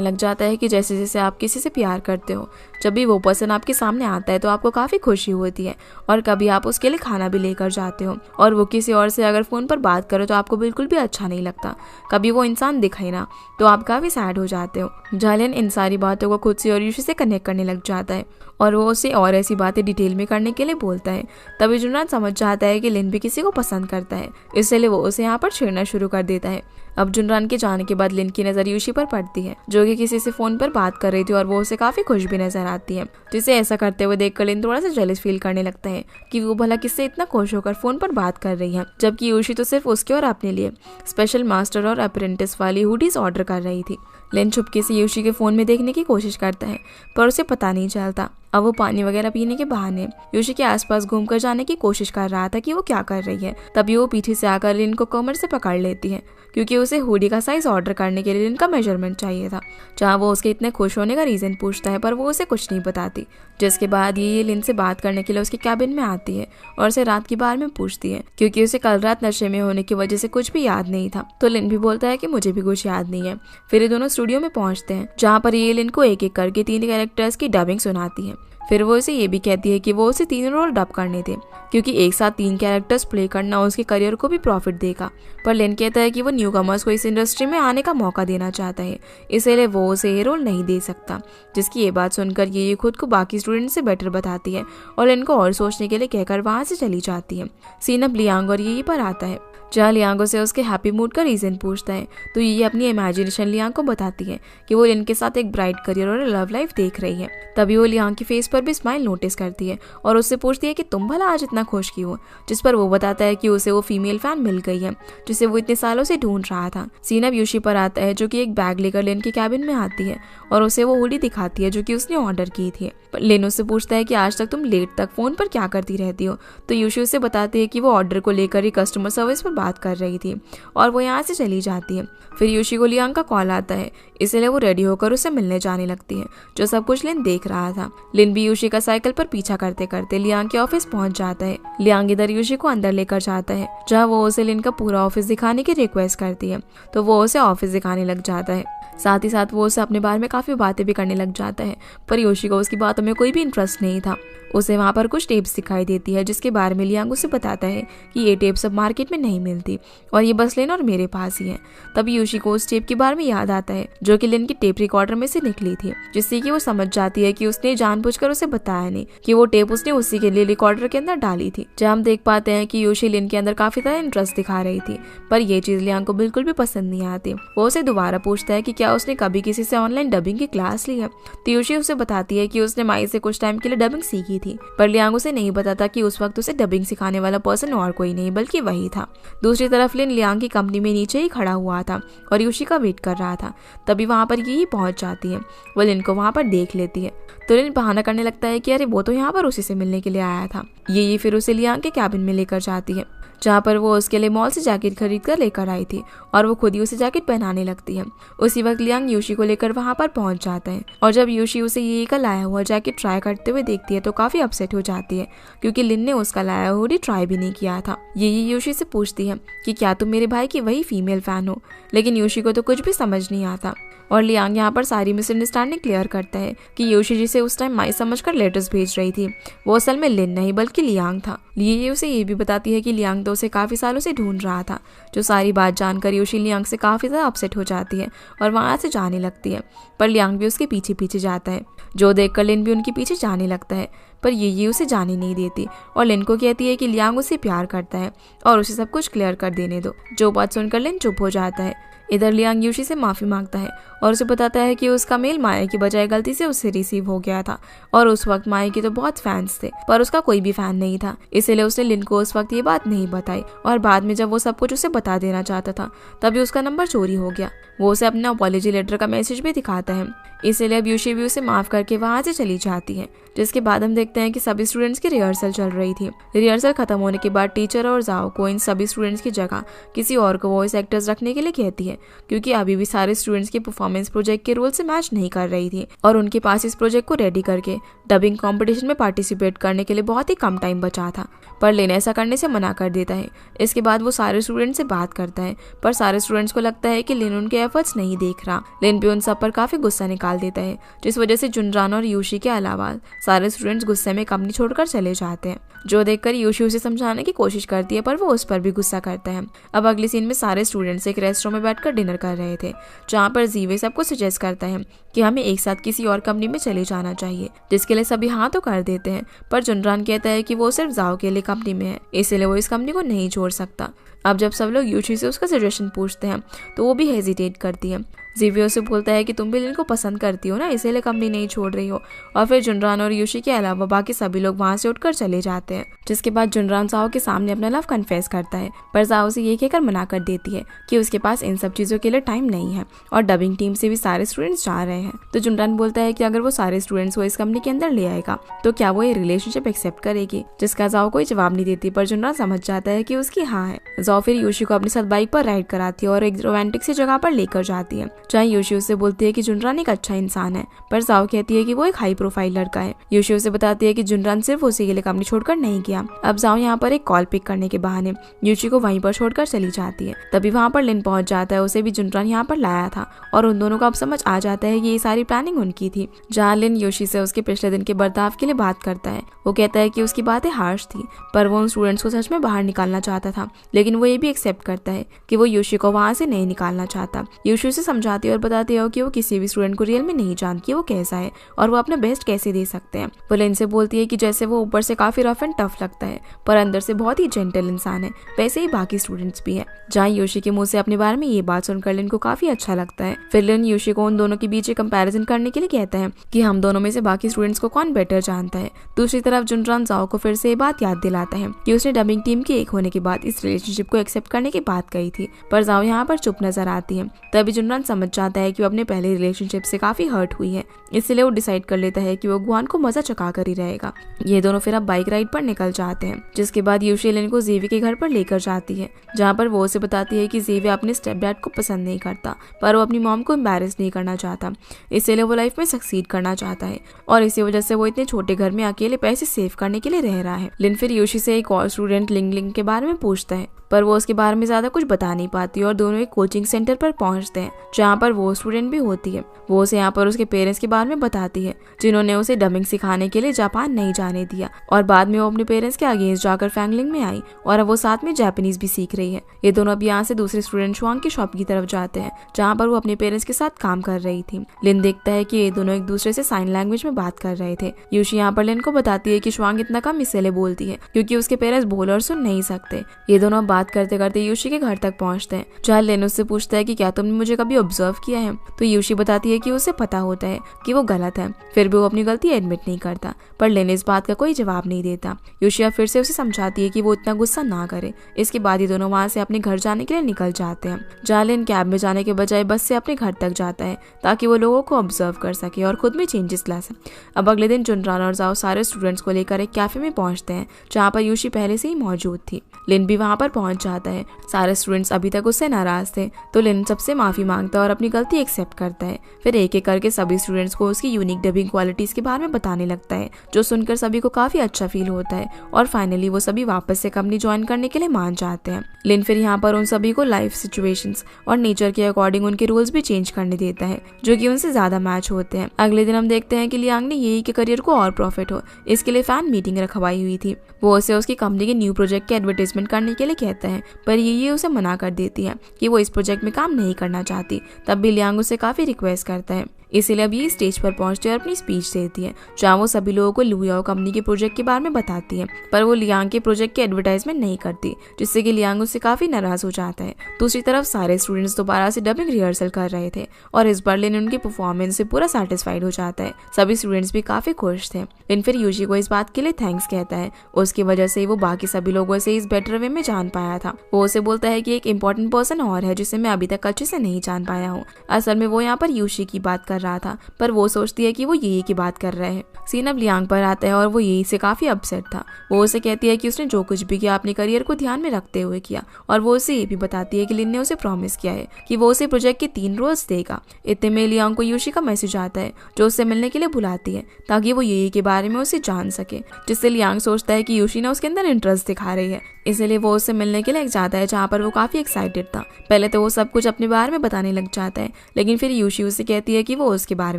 [SPEAKER 1] लग जाता है कि जैसे जैसे आप किसी से प्यार करते हो, जब भी वो पर्सन आपके सामने आता है तो आपको काफ़ी खुशी होती है और कभी आप उसके लिए खाना भी लेकर जाते हो, और वो किसी और से अगर फ़ोन पर बात करो तो आपको बिल्कुल भी अच्छा नहीं लगता। कभी वो इंसान दिखाई ना तो आप काफ़ी सैड हो जाते हो। जालिन इन सारी बातों को खुद से और यूशी से कनेक्ट करने लग जाता है और वो उसे और ऐसी बातें डिटेल में करने के लिए बोलता है। तभी जुनरान समझ जाता है कि लिन भी किसी को पसंद करता है, इसलिए वो उसे यहाँ पर छेड़ना शुरू कर देता है। अब जुनरान के जाने के बाद लिन की नज़र यूशी पर पड़ती है, जो कि किसी से फ़ोन पर बात कर रही थी और वो उसे काफ़ी खुश भी नजर आती है, जिसे ऐसा करते हुए देखकर लिन थोड़ा सा जेलस फील करने लगता है कि वो भला किससे इतना खुश होकर फ़ोन पर बात कर रही है, जबकि यूशी तो सिर्फ उसके और अपने लिए स्पेशल मास्टर और अप्रेंटिस वाली हुडीज ऑर्डर कर रही थी। लिन चुपके से यूशी के फ़ोन में देखने की कोशिश करता है, पर उसे पता नहीं चलता। अब वो पानी वगैरह पीने के बहाने यूशी के आसपास घूमकर जाने की कोशिश कर रहा था कि वो क्या कर रही है। तभी वो पीछे से आकर लिन को कमर से पकड़ लेती है, क्योंकि उसे हुडी का साइज ऑर्डर करने के लिए लिन का मेजरमेंट चाहिए था। जहाँ वो उसके इतने खुश होने का रीज़न पूछता है, पर वो उसे कुछ नहीं बताती। जिसके बाद ये लिन से बात करने के लिए उसके कैबिन में आती है और उसे रात के बारे में पूछती है, क्योंकि उसे कल रात नशे में होने की वजह से कुछ भी याद नहीं था। तो लिन भी बोलता है कि मुझे भी कुछ याद नहीं है। फिर ये दोनों स्टूडियो में पहुंचते हैं, जहाँ पर ये लिन को एक एक करके 3 कैरेक्टर्स की डबिंग सुनाती है। फिर वो उसे ये भी कहती है कि वो उसे 3 रोल डब करने थे, क्योंकि एक साथ 3 कैरेक्टर्स प्ले करना उसके करियर को भी प्रॉफिट देगा। पर लिन कहता है कि वो न्यू कमर्स को इस इंडस्ट्री में आने का मौका देना चाहता है, इसलिए वो उसे ये रोल नहीं दे सकता। जिसकी ये बात सुनकर ये खुद को बाकी स्टूडेंट से बेटर बताती है और लिन को और सोचने के लिए कहकर वहाँ से चली जाती है। सीन अब लियांग और ये पर आता है, जहाँ लियांगो से उसके हैप्पी मूड का रीज़न पूछता है, तो ये अपनी इमेजिनेशन लियांग को बताती है कि वो लिन के साथ एक ब्राइट करियर और लव लाइफ देख रही है। तभी वो लियांग की फेस पर भी स्माइल नोटिस करती है और उससे पूछती है कि तुम भला आज इतना खुश क्यों हो, जिस पर वो बताता है कि उसे वो फीमेल फैन मिल गई है जिसे वो इतने सालों से ढूंढ रहा था। सीन अब यूशी पर आता है, जो कि एक बैग लेकर लिन के कैबिन में आती है और उसे वो हुडी दिखाती है जो कि उसने ऑर्डर की थी। लिन उससे पूछता है कि आज तक तुम लेट तक फोन पर क्या करती रहती हो, तो यूशी उसे बताती है कि वो ऑर्डर को लेकर ही कस्टमर सर्विस पर बात कर रही थी और वो यहाँ से चली जाती है। फिर यूशी को लियांग का कॉल आता है, इसलिए वो रेडी होकर उसे मिलने जाने लगती है, जो सब कुछ लिन देख रहा था। लिन भी यूशी का साइकिल पर पीछा करते करते लियांग के ऑफिस पहुंच जाता है। लियांग इधर यूशी को अंदर लेकर जाता है, जहाँ वो उसे लिन का पूरा ऑफिस दिखाने की रिक्वेस्ट करती है, तो वो उसे ऑफिस दिखाने लग जाता है। साथ ही साथ वो उसे अपने बारे में काफ़ी बातें भी करने लग जाता है, पर योशी को उसकी बातों में कोई भी इंटरेस्ट नहीं था। उसे वहाँ पर कुछ टेप्स दिखाई देती है, जिसके बारे में लियांग उसे बताता है कि ये टेप सब मार्केट में नहीं मिलती और ये बस लिन और मेरे पास ही है। तभी योशी को उस टेप के बारे में याद आता है, जो कि लिन की टेप रिकॉर्डर में से निकली थी, जिससे कि वो समझ जाती है कि उसने जानबूझकर उसे बताया नहीं कि वो टेप उसने उसी के लिए रिकॉर्डर के अंदर डाली थी। जहाँ हम देख पाते हैं कि योशी लिन के अंदर काफी ज्यादा इंटरेस्ट दिखा रही थी, पर ये चीज लियांग को बिल्कुल भी पसंद नहीं आती। वो उसे दोबारा पूछता है कि क्या उसने कभी किसी से ऑनलाइन डबिंग की क्लास ली है, तो योशी उसे बताती है कि उसने माई से कुछ टाइम के लिए डबिंग सीखी थी, पर लियांग उसे नहीं बताता कि उस वक्त उसे डबिंग सिखाने वाला पर्सन और कोई नहीं बल्कि वही था। दूसरी तरफ लिन लियांग की कंपनी में नीचे ही खड़ा हुआ था और योशी का वेट कर रहा था। तभी वहाँ पर यही पहुंच जाती है। वो लिन को वहाँ पर देख लेती है, तो लिन बहाना करने लगता है कि अरे वो तो यहाँ पर उसी से मिलने के लिए आया था। ये फिर उसे लियांग के कैबिन में लेकर जाती है, जहाँ पर वो उसके लिए मॉल से जैकेट खरीद कर लेकर आई थी और वो खुद ही उसे जैकेट पहनाने लगती है। उसी वक्त लियांग योशी को लेकर वहाँ पर पहुँच जाता है और जब योशी उसे ये का लाया हुआ जैकेट ट्राई करते हुए देखती है तो काफी अपसेट हो जाती है, क्योंकि लिन ने उसका लाया हुडी ट्राई भी नहीं किया था। ये योशी से पूछती है कि क्या तुम मेरे भाई की वही फीमेल फैन हो, लेकिन योशी को तो कुछ भी समझ नहीं आता और लियांग यहाँ पर सारी मिसअंडरस्टैंडिंग क्लियर करता है कि योशी जिसे उस टाइम माई समझकर लेटर्स भेज रही थी वो असल में लिन नहीं बल्कि लियांग था। ये उसे ये भी बताती है कि लियांग तो उसे काफी सालों से ढूंढ रहा था। जो सारी बात जानकर योशी लियांग से काफी ज्यादा अपसेट हो जाती है और वहां से जाने लगती है, पर लियांग भी उसके पीछे पीछे जाता है, जो देखकर लिन भी उनके पीछे जाने लगता है, पर ये उसे जाने नहीं देती और लिन को कहती है कि लियांग उसे प्यार करता है और उसे सब कुछ क्लियर कर देने दो। जो बात सुनकर लिन चुप हो जाता है। इधर लियांग यूशी से माफी मांगता है और उसे बताता है कि उसका मेल माया की बजाय गलती से उससे रिसीव हो गया था और उस वक्त माया के तो बहुत फैंस थे पर उसका कोई भी फैन नहीं था, इसलिए उसने लिन को उस वक्त ये बात नहीं बताई और बाद में जब वो सब कुछ उसे बता देना चाहता था तभी उसका नंबर चोरी हो गया। वो उसे अपना अपॉलॉजी लेटर का मैसेज भी दिखाता है, इसलिए अब यूशी भी उसे माफ करके वहां से चली जाती है। जिसके बाद हम देखते हैं कि सभी स्टूडेंट्स की रिहर्सल चल रही थी। रिहर्सल खत्म होने के बाद टीचर और जाओ को इन सभी स्टूडेंट्स की जगह किसी और को वॉइस एक्टर्स रखने के लिए कहती है, क्योंकि अभी भी सारे स्टूडेंट्स की परफॉर्मेंस प्रोजेक्ट के रोल से मैच नहीं कर रही थी और उनके पास इस प्रोजेक्ट को रेडी करके डबिंग कॉम्पिटिशन में पार्टिसिपेट करने के लिए बहुत ही कम टाइम बचा था। पर लिन ऐसा करने से मना कर देता है। इसके बाद वो सारे स्टूडेंट से बात करता है पर सारे स्टूडेंट्स को लगता है कि लिन उनके एफर्ट्स नहीं देख रहा। लिन भी उन सब पर काफी गुस्सा निकाल देता है, जिस वजह से जुनरान और यूशी के अलावा सारे स्टूडेंट्स गुस्से में कंपनी छोड़कर चले जाते हैं, जो देखकर यूशी उसे समझाने की कोशिश करती है पर वो उस पर भी गुस्सा करता है। अब अगली सीन में सारे स्टूडेंट्स एक रेस्टोरेंट में बैठकर डिनर कर रहे थे, जहाँ पर जीवे सबको सजेस्ट करता है कि हमें एक साथ किसी और कंपनी में चले जाना चाहिए, जिसके लिए सभी हाँ तो कर देते हैं। पर जुनरान कहता है कि वो सिर्फ जाओ के लिए कंपनी में है, इसलिए वो इस कंपनी को नहीं छोड़ सकता। अब जब सब लोग यूशी से उसका सजेशन पूछते हैं तो वो भी हेजिटेट करती है। जीवियो से बोलता है कि तुम भी लिन को पसंद करती हो ना, इसीलिए कंपनी नहीं छोड़ रही हो। और फिर जुनरान और यूशी के अलावा बाकी सभी लोग वहां से उठकर चले जाते हैं। जिसके बाद जुनरान जाओ के सामने अपना लव कन्फेस करता है, पर जाओ से ये कहकर मना कर देती है कि उसके पास इन सब चीजों के लिए टाइम नहीं है और डबिंग टीम से भी सारे स्टूडेंट्स जा रहे हैं। तो जुनरान बोलता है कि अगर वो सारे स्टूडेंट्स को इस कंपनी के अंदर ले आएगा तो क्या वो ये रिलेशनशिप एक्सेप्ट करेगी, जिसका जाओ कोई जवाब नहीं देती। पर जुनरान समझ जाता है कि उसकी हाँ है। जाओ फिर यूशी को अपने साथ बाइक पर राइड कराती है और एक रोमांटिक सी जगह पर लेकर जाती है, जहाँ यूशी उससे बोलती है कि जुनरान एक अच्छा इंसान है, पर जाओ कहती है कि वो एक हाई प्रोफाइल लड़का है। यूशी उसे बताती है कि जुनरान सिर्फ उसी के लिए कंपनी छोड़कर नहीं गया। अब जाओ यहाँ पर एक कॉल पिक करने के बहाने यूशी को वहीं पर छोड़कर चली जाती है। तभी वहाँ पर लिन पहुंच जाता है, उसे भी जुनरान यहाँ पर लाया था और उन दोनों को अब समझ आ जाता है कि ये सारी प्लानिंग उनकी थी। जहाँ लिन यूशी से उसके पिछले दिन के बर्ताव के लिए बात करता है। वो कहता है कि उसकी बातें हार्श थी पर वो उन स्टूडेंट्स को सच में बाहर निकालना चाहता था, लेकिन वो ये भी एक्सेप्ट करता है कि वो यूशी को वहाँ से नहीं निकालना चाहता। यूशी उसे समझाती है और बताती है कि वो किसी भी स्टूडेंट को रियल में नहीं जानती वो कैसा है और वो अपना बेस्ट कैसे दे सकते हैं। वो लिन से बोलती है कि जैसे वो ऊपर से काफी रफ एंड टफ लगता है पर अंदर से बहुत ही जेंटल इंसान है, वैसे ही बाकी स्टूडेंट्स भी है। जहाँ यूशी के मुंह से अपने बारे में ये बात सुनकर लिन को काफी अच्छा लगता है। फिर लिन यूशी को उन दोनों के बीच एक कंपैरिजन करने के लिए कहता है कि हम दोनों में से बाकी स्टूडेंट्स को कौन बेटर जानता है। दूसरी तरफ जुनरान जाओ को फिर से ये बात याद दिलाता है कि उसने डबिंग टीम के एक होने के बाद इस रिलेशनशिप को एक्सेप्ट करने की बात कही थी, पर जाओ यहाँ पर चुप नजर आती है। तभी जुनरान समझ जाता है कि वो अपने पहले रिलेशनशिप से काफी हर्ट हुई है, इसलिए वो डिसाइड कर लेता है कि वो गुआन को मजा चका कर ही रहेगा। ये दोनों फिर अब बाइक राइड पर निकल जाते हैं, जिसके बाद यूशी लिन को जेवी के घर पर लेकर जाती है, जहाँ पर वो उसे बताती है कि जेवी अपने स्टेप डैड को पसंद नहीं करता पर वो अपनी मॉम को एम्बैरेस नहीं करना चाहता, इसलिए वो लाइफ में सक्सीड करना चाहता है और इसी वजह से वो इतने छोटे घर में अकेले पैसे सेव करने के लिए रह रहा है। लिन फिर यूशी से एक और स्टूडेंट लिंग के बारे में पूछता है पर वो उसके बारे में ज्यादा कुछ बता नहीं पाती और दोनों एक कोचिंग सेंटर पर पहुंचते हैं, जहाँ पर वो स्टूडेंट भी होती है। वो उसे यहाँ पर उसके पेरेंट्स के बारे में बताती है, जिन्होंने उसे डबिंग सिखाने के लिए जापान नहीं जाने दिया और बाद में वो अपने पेरेंट्स के अगेंस्ट जाकर फैंगलिंग में आई और अब वो साथ में जापानीज भी सीख रही है। ये दोनों अब यहाँ से दूसरे स्टूडेंट शुआंग की शॉप की तरफ जाते हैं, जहाँ पर वो अपने पेरेंट्स के साथ काम कर रही थी। लिन देखता है कि ये दोनों एक दूसरे से साइन लैंग्वेज में बात कर रहे थे। यूशी यहाँ पर लिन को बताती है कि शुआंग इतना कम इसलिए बोलती है क्योंकि उसके पेरेंट्स बोल और सुन नहीं सकते। ये दोनों बात करते करते यूशी के घर तक पहुंचते हैं, जहाँ लिन उससे पूछता है कि क्या तुमने मुझे कभी ऑब्जर्व किया है। तो यूशी बताती है कि उसे पता होता है कि वो गलत है, फिर भी वो अपनी गलती एडमिट नहीं करता, पर लिन इस बात का कोई जवाब नहीं देता। यूशी अब फिर से उसे समझाती है कि वो इतना गुस्सा ना करे। इसके बाद ये दोनों वहाँ से अपने घर जाने के लिए निकल जाते हैं, जहाँ लिन कैब में जाने के बजाय बस से अपने घर तक जाता है ताकि वो लोगों को ऑब्जर्व कर सके और खुद में चेंजेस ला सके। अब अगले दिन जुनरान और जाओ सारे स्टूडेंट्स को लेकर एक कैफे में पहुंचते हैं, जहाँ पर यूशी पहले से ही मौजूद थी। लिन भी वहाँ पर पहुंच जाता है। सारे स्टूडेंट्स अभी तक उससे नाराज थे, तो लिन सबसे माफी मांगता है और अपनी गलती एक्सेप्ट करता है। फिर एक एक करके सभी स्टूडेंट्स को उसकी यूनिक डबिंग क्वालिटीज के बारे में बताने लगता है, जो सुनकर सभी को काफी अच्छा फील होता है और फाइनली वो सभी वापस से कंपनी ज्वाइन करने के लिए मान जाते हैं। लिन फिर यहाँ पर उन सभी को लाइफ सिचुएशंस और नेचर के अकॉर्डिंग उनके रूल्स भी चेंज करने देता है, जो कि उनसे ज्यादा मैच होते हैं। अगले दिन हम देखते हैं कि लियांग ने यही के करियर को और प्रॉफिट हो इसके लिए फैन मीटिंग रखवाई हुई थी। वो उसे उसकी कंपनी के न्यू प्रोजेक्ट के एडवर्टाइजमेंट करने के लिए कहता है, पर ये उसे मना कर देती है कि वो इस प्रोजेक्ट में काम नहीं करना चाहती। तब भी लियांग उसे काफी रिक्वेस्ट करता है, इसीलिए अब ये स्टेज पर पहुंचती है और अपनी स्पीच देती है, जहाँ वो सभी लोगों को लुयाओ कंपनी के प्रोजेक्ट के बारे में बताती है। पर वो लियांग के प्रोजेक्ट की एडवर्टाइजमेंट नहीं करती, जिससे कि लियांग उससे काफी नाराज हो जाता है। दूसरी तरफ सारे स्टूडेंट्स दोबारा से डबिंग रिहर्सल कर रहे थे और इस बार लिन उनकी परफॉर्मेंस से पूरा सेटिस्फाइड हो जाता है। सभी स्टूडेंट्स भी काफी खुश थे। लिन फिर यूजी को इस बात के लिए थैंक्स कहता है, उसकी वजह से वो बाकी सभी लोगों से इस बेटर वे में जान पाया था। वो उसे बोलता है कि एक इम्पोर्टेंट पर्सन और है जिसे मैं अभी तक अच्छे से नहीं जान पाया हूँ। असल में वो यहाँ पर यूशी की बात कर रहा था, पर वो सोचती है कि वो यही की बात कर रहे हैं। सीन अब लियांग पर आता है और वो यही से काफी अपसेट था। वो उसे कहती है कि उसने जो कुछ भी किया अपने करियर को ध्यान में रखते हुए किया, और वो उसे ये भी बताती है कि लिन ने उसे प्रॉमिस किया है कि वो उसे प्रोजेक्ट के 3 रोल्स देगा। इतने में लियांग को यूशी का मैसेज आता है, जो उससे मिलने के लिए बुलाती है ताकि वो यही के बारे में उसे जान सके, जिससे लियांग सोचता है कि यूशी ने उसके अंदर इंटरेस्ट दिखा रही है, इसलिए वो उससे मिलने के लिए जाता है, जहाँ पर वो काफी एक्साइटेड था। पहले तो वो सब कुछ अपने बारे में बताने लग जाता है, लेकिन फिर यूशी उससे कहती है कि वो उसके बारे